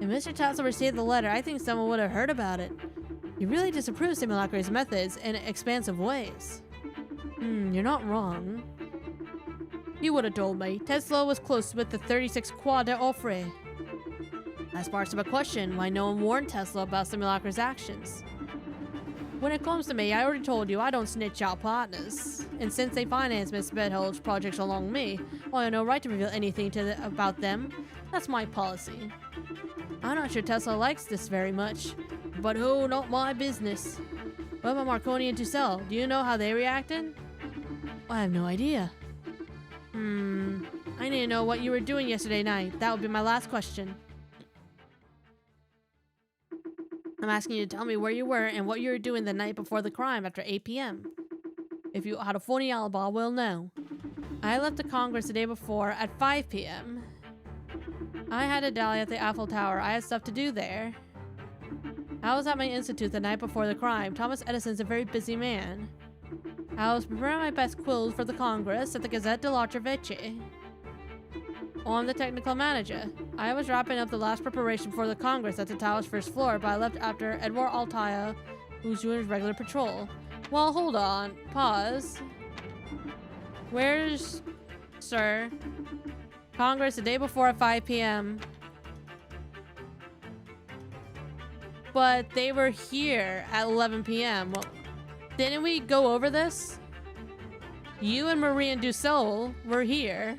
If Mr. Tesla received the letter, I think someone would have heard about it. He really disapproves Simulacra's methods in expansive ways. You're not wrong. You would have told me. Tesla was close with the 36 Quad Offre. That sparks up a question, why no one warned Tesla about Simulacra's actions? When it comes to me, I already told you I don't snitch out partners. And since they finance Miss Bedhold's projects along me, well, I have no right to reveal anything about them. That's my policy. I'm not sure Tesla likes this very much. But who? Not my business. What about Marconi and Tussell? Do you know how they reacted? I have no idea. I need to know what you were doing yesterday night. That would be my last question. I'm asking you to tell me where you were and what you were doing the night before the crime after 8 p.m. If you had a phony alibi, we'll know. I left the Congress the day before at 5 p.m. I had a dally at the Eiffel Tower. I had stuff to do there. I was at my institute the night before the crime. Thomas Edison's a very busy man. I was preparing my best quills for the Congress at the Gazette dell'Altra Vece. I'm the technical manager. I was wrapping up the last preparation for the Congress at the tower's first floor, but I left after Edward Altair, who's doing his regular patrol. Well, hold on. Pause. Where's... Sir? Congress the day before at 5 p.m. But they were here at 11 p.m. Well, didn't we go over this? You and Marie and Dussel were here.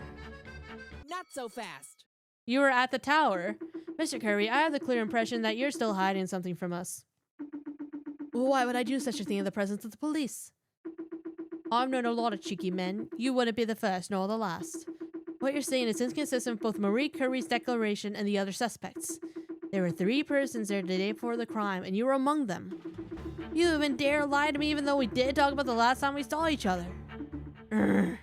Not so fast. You were at the tower. Mr. Curry, I have the clear impression that you're still hiding something from us. Well, why would I do such a thing in the presence of the police? I've known a lot of cheeky men. You wouldn't be the first nor the last. What you're saying is inconsistent with both Marie Curry's declaration and the other suspects. There were 3 persons there the day before the crime, and you were among them. You even dare lie to me even though we did talk about the last time we saw each other. Urgh.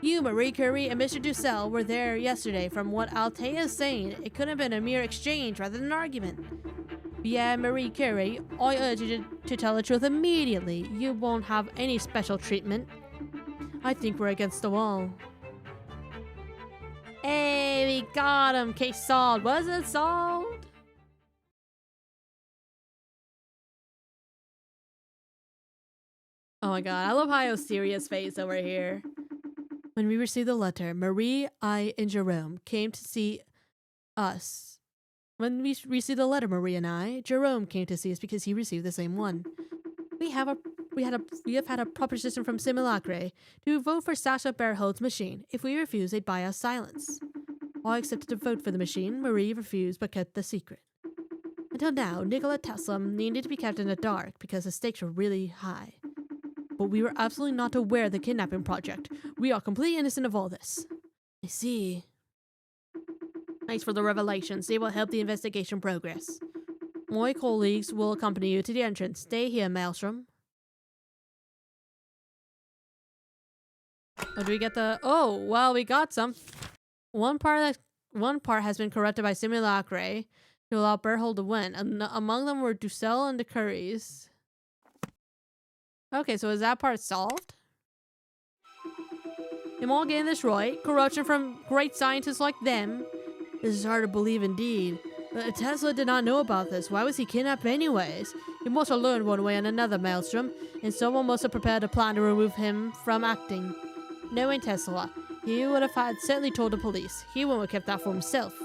You, Marie Curie, and Mr. Dussel were there yesterday. From what Altea is saying, it could have been a mere exchange rather than an argument. Yeah, Marie Curie, I urge you to tell the truth immediately. You won't have any special treatment. I think we're against the wall. Hey, we got him. Case solved. Was it solved? Oh my god, I love Hayo's serious face over here. When we received the letter, Marie, I, and Jerome came to see us. When we received the letter, Marie and I, Jerome came to see us because he received the same one. We have had a proposition from Simulacre to vote for Sasha Berhold's machine. If we refuse, they'd buy us silence. I accepted to vote for the machine. Marie refused but kept the secret. Until now, Nikola Tesla needed to be kept in the dark because the stakes were really high. But we were absolutely not aware of the kidnapping project. We are completely innocent of all this. I see. Thanks for the revelations. They will help the investigation progress. My colleagues will accompany you to the entrance. Stay here, Maelstrom. Oh, do we get the... Oh, well, we got some. One part has been corrupted by Simulacre to allow Berhold to win. And among them were Dussel and the Curries. Okay, so is that part solved? Am I getting this right? Corruption from great scientists like them? This is hard to believe indeed. But Tesla did not know about this. Why was he kidnapped anyways? He must have learned one way and another, Maelstrom, and someone must have prepared a plan to remove him from acting. Knowing Tesla, he would have certainly told the police. He wouldn't have kept that for himself.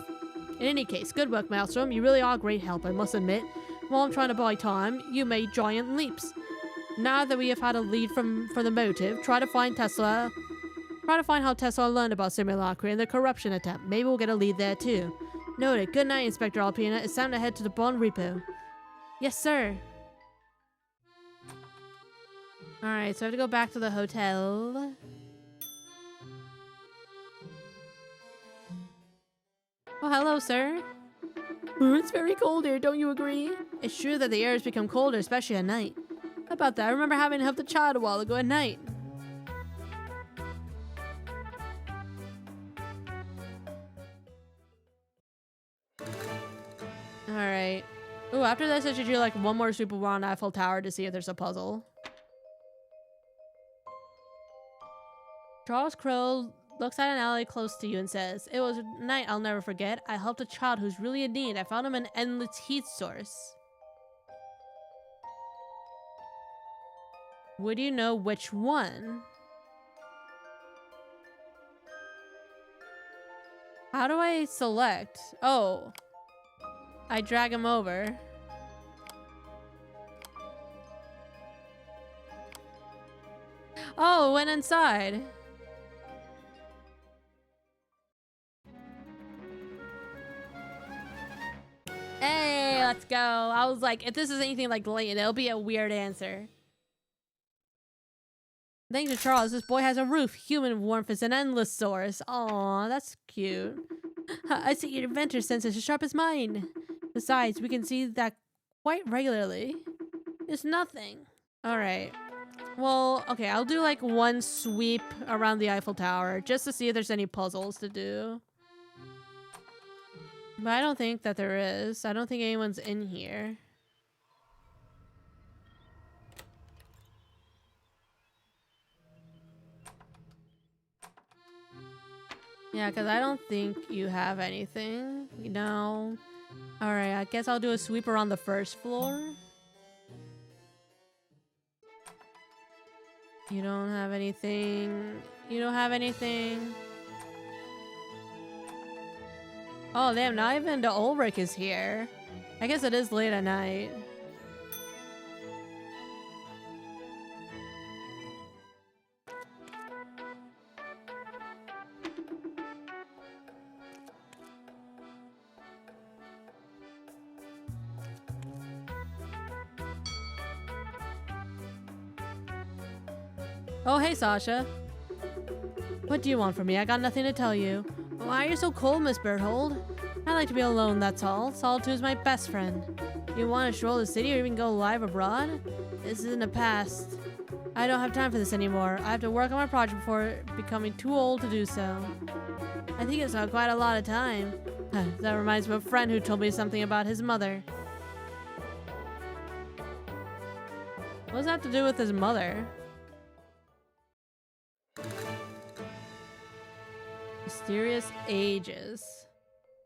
In any case, good work, Maelstrom. You really are a great help, I must admit. While I'm trying to buy time, you made giant leaps. Now that we have had a lead for the motive, try to find how Tesla learned about Simulacra and the corruption attempt. Maybe we'll get a lead there too. Noted. Good night, Inspector Alpina. It's time to head to the bond repo. Yes, sir. Alright, so I have to go back to the hotel. Oh, hello, sir. Oh, it's very cold here, don't you agree? It's true that the air has become colder, especially at night. How about that? I remember having helped a child a while ago at night. Alright. Oh, after this, I should do like one more sweep around Eiffel Tower to see if there's a puzzle. Charles Crow looks at an alley close to you and says, "It was a night I'll never forget. I helped a child who's really in need. I found him an endless heat source." Would you know which one? How do I select? Oh. I drag him over. Oh, it went inside. Hey, let's go. I was like, if this is anything like Layton, it'll be a weird answer. Thanks to Charles, this boy has a roof. Human warmth is an endless source. Aw, that's cute. I see your inventor sense is as sharp as mine. Besides, we can see that quite regularly. It's nothing. Alright. Well, okay, I'll do like one sweep around the Eiffel Tower just to see if there's any puzzles to do. But I don't think that there is. I don't think anyone's in here. Yeah, because I don't think you have anything. No. Alright, I guess I'll do a sweep around the first floor. You don't have anything. You don't have anything. Oh, damn, not even the Ulrich is here. I guess it is late at night. Oh, hey, Sasha. What do you want from me? I got nothing to tell you. Why are you so cold, Miss Berthold? I like to be alone, that's all. Solitude is my best friend. You want to stroll the city or even go live abroad? This is in the past. I don't have time for this anymore. I have to work on my project before becoming too old to do so. I think it's not quite a lot of time. That reminds me of a friend who told me something about his mother. What does that have to do with his mother? Mysterious ages.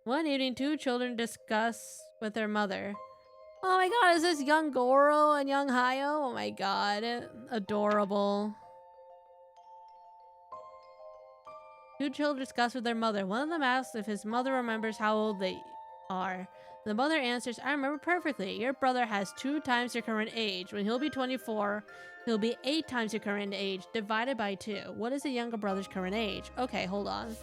One evening, two children discuss with their mother. Oh my god, is this young Goro and young Hayo? Oh my god, adorable. Two children discuss with their mother. One of them asks if his mother remembers how old they are. The mother answers, I remember perfectly. Your brother has 2 times your current age. When he'll be 24, he'll be 8 times your current age, divided by 2. What is the younger brother's current age? Okay, hold on.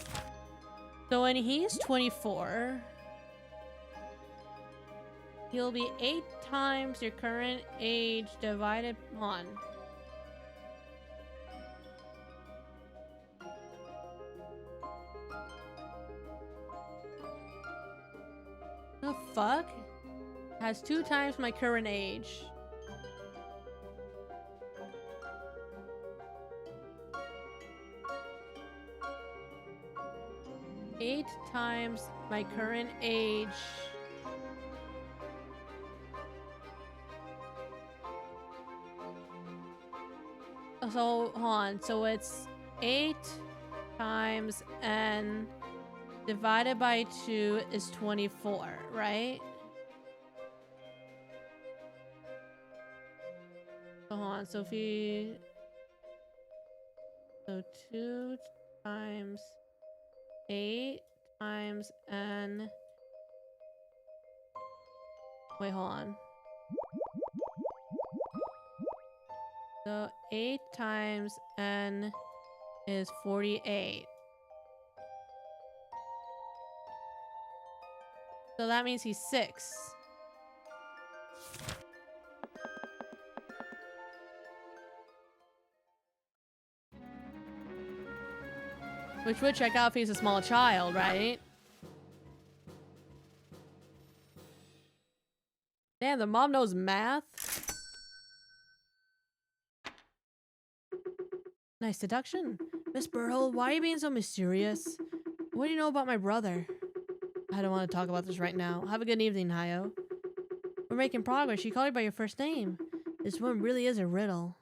So when he's 24, he'll be 8 times your current age divided on. The fuck? Has 2 times my current age. Eight times my current age. So, hold on. So it's 8 times n divided by 2 is 24, right? So, hold on. So if we... So 2 times 8 times n... Wait, hold on. So 8 times n is 48. So that means he's 6. Which would check out if he's a small child, right? Damn, the mom knows math? Nice deduction. Miss Burhill, why are you being so mysterious? What do you know about my brother? I don't want to talk about this right now. Have a good evening, Hayo. We're making progress. She called you by your first name. This one really is a riddle.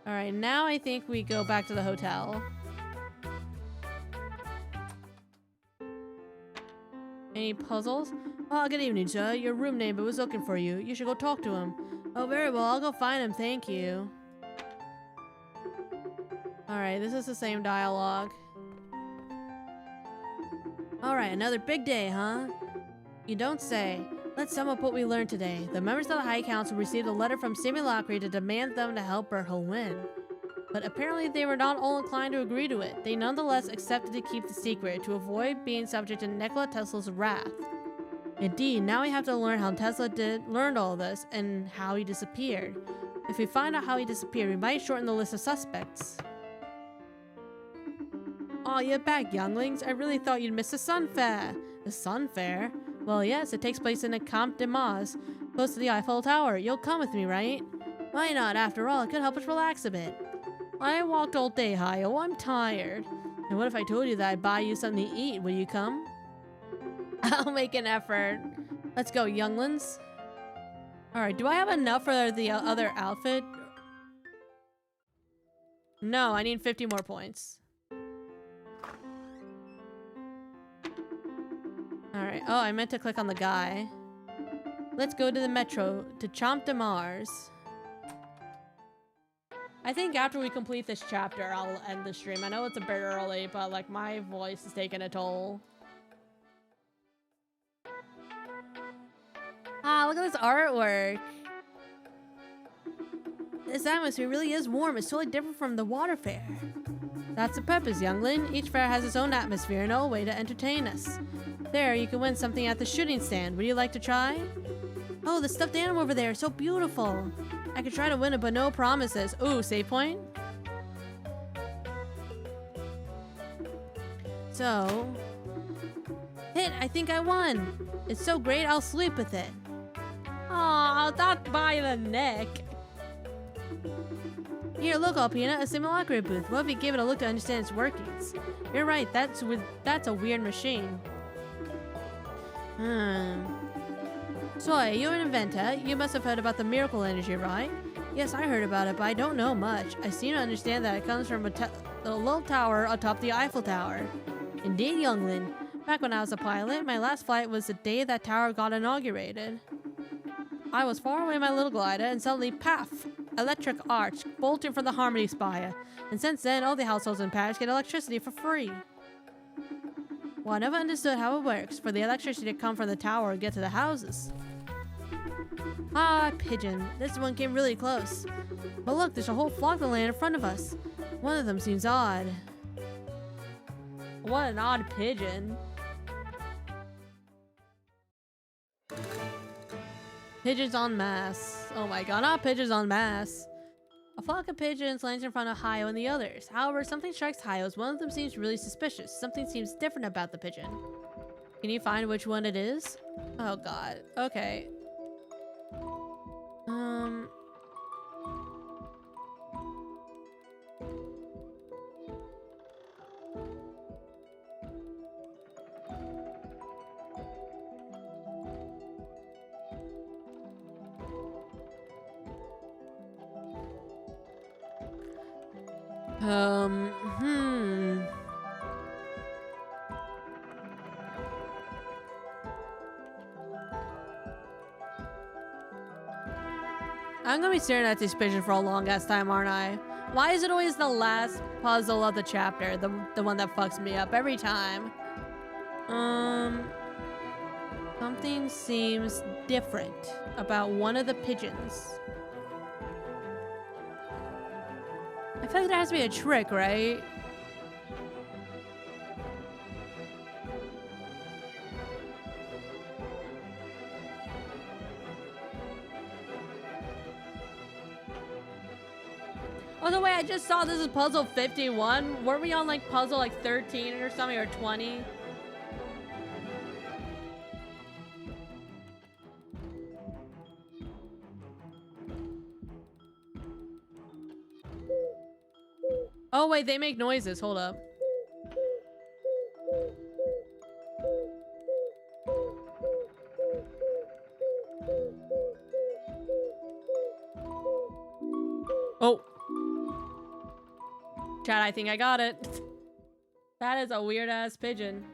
Alright, now I think we go back to the hotel. Any puzzles? Oh, good evening, sir. Your room neighbor was looking for you. You should go talk to him. Oh, very well. I'll go find him. Thank you. Alright, this is the same dialogue. Alright, another big day, huh? You don't say. Let's sum up what we learned today. The members of the High Council received a letter from Simulacri to demand them to help Burhill win. But apparently they were not all inclined to agree to it. They nonetheless accepted to keep the secret to avoid being subject to Nikola Tesla's wrath. Indeed, now we have to learn how Tesla learned all this and how he disappeared. If we find out how he disappeared, we might shorten the list of suspects. Aw, you're back, younglings. I really thought you'd miss the Sun Fair. The Sun Fair? Well, yes, it takes place in the Camp de Mars, close to the Eiffel Tower. You'll come with me, right? Why not? After all, it could help us relax a bit. I walked all day, Hayo. I'm tired. And what if I told you that I'd buy you something to eat? Will you come? I'll make an effort. Let's go, younglings. Alright, do I have enough for the other outfit? No, I need 50 more points. Alright, oh, I meant to click on the guy. Let's go to the metro, to Champ de Mars. I think after we complete this chapter, I'll end the stream. I know it's a bit early, but like my voice is taking a toll. Ah, look at this artwork. This atmosphere really is warm. It's totally different from the water fair. That's the purpose, youngling. Each fair has its own atmosphere and a way to entertain us. There, you can win something at the shooting stand. Would you like to try? Oh, the stuffed animal over there is so beautiful. I could try to win it, but no promises. Ooh, save point? So... Hit, I think I won. It's so great, I'll sleep with it. Aw, not by the neck. Here, look, Alpina, a simulacra booth. What if we give it a look to understand its workings? You're right, that's a weird machine. Soy, you're an inventor. You must have heard about the miracle energy, right? Yes, I heard about it, but I don't know much. I seem to understand that it comes from the little tower atop the Eiffel Tower. Indeed, youngling. Back when I was a pilot, my last flight was the day that tower got inaugurated. I was far away in my little glider, and suddenly, paf! Electric arch bolted from the Harmony Spire. And since then, all the households in Paris get electricity for free. Well, I never understood how it works, for the electricity to come from the tower and get to the houses. Ah, pigeon. This one came really close. But look, there's a whole flock that land in front of us. One of them seems odd. What an odd pigeon. Pigeons en masse. Oh my god, not pigeons en masse. A flock of pigeons lands in front of Hayo and the others. However, something strikes Hayo as one of them seems really suspicious. Something seems different about the pigeon. Can you find which one it is? Oh god. Okay. I'm gonna be staring at this pigeon for a long ass time, aren't I? Why is it always the last puzzle of the chapter, the one that fucks me up every time? Something seems different about one of the pigeons. I feel like there has to be a trick, right? Oh, the way I just saw this is puzzle 51. Weren't we on like puzzle like 13 or something, or 20? Oh wait, they make noises. Hold up. Oh. Chat, I think I got it. That is a weird ass pigeon.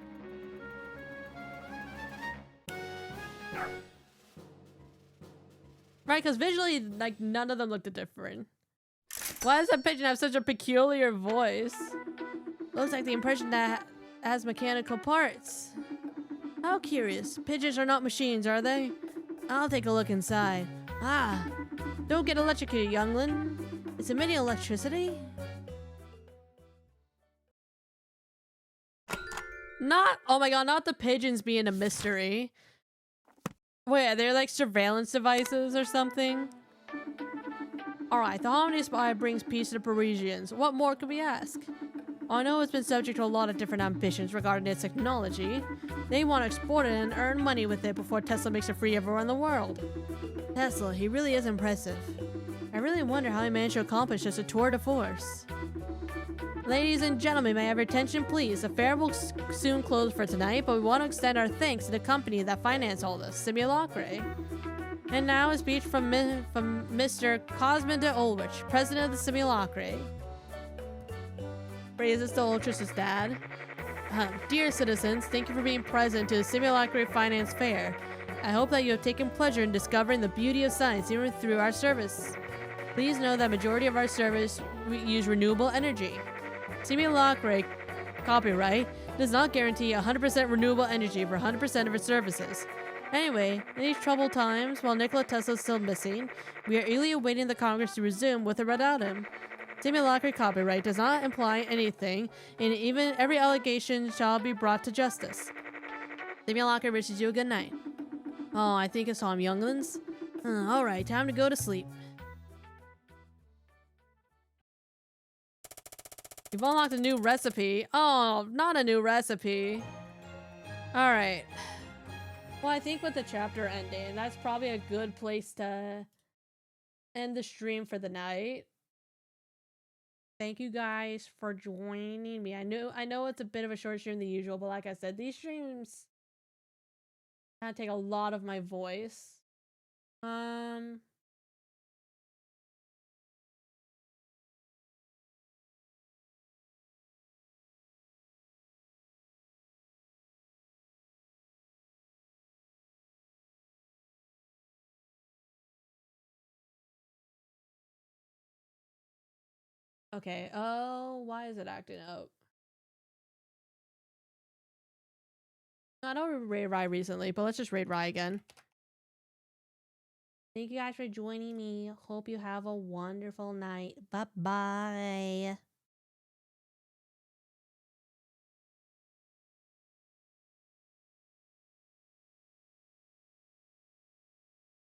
Right, because visually, like, none of them looked different. Why does that pigeon have such a peculiar voice? Looks like the impression that has mechanical parts. How curious. Pigeons are not machines, are they? I'll take a look inside. Ah, don't get electrocuted, youngling. It's emitting electricity? Not, oh my god, not the pigeons being a mystery. Wait, are they like surveillance devices or something? Alright, the Harmony Spy brings peace to the Parisians. What more could we ask? I know it's been subject to a lot of different ambitions regarding its technology. They want to export it and earn money with it before Tesla makes it free everywhere in the world. Tesla, he really is impressive. I really wonder how he managed to accomplish such a tour de force. Ladies and gentlemen, may I have your attention please? The fair will soon close for tonight, but we want to extend our thanks to the company that financed all this, Simulacre. And now a speech from Mr. Cosmin de Ulrich, president of the Simulacre. Wait, is this the Ultrich's dad? Dear citizens, thank you for being present to the Simulacre Finance Fair. I hope that you have taken pleasure in discovering the beauty of science even through our service. Please know that majority of our service we use renewable energy. Simulacre copyright does not guarantee 100% renewable energy for 100% of its services. Anyway, in these troubled times, while Nikola Tesla is still missing, we are eagerly awaiting the Congress to resume with or without him. Simulacre copyright does not imply anything, and even every allegation shall be brought to justice. Simulacre wishes you a good night. Oh, I think it's time, younglings. Alright, time to go to sleep. You've unlocked a new recipe. Oh, not a new recipe. Alright. Well, I think with the chapter ending, that's probably a good place to end the stream for the night. Thank you guys for joining me. I know it's a bit of a short stream than usual, but like I said, these streams kind of take a lot of my voice. Okay, oh, why is it acting up? I don't raid Rye recently, but let's just raid Rye again. Thank you guys for joining me. Hope you have a wonderful night. Bye-bye.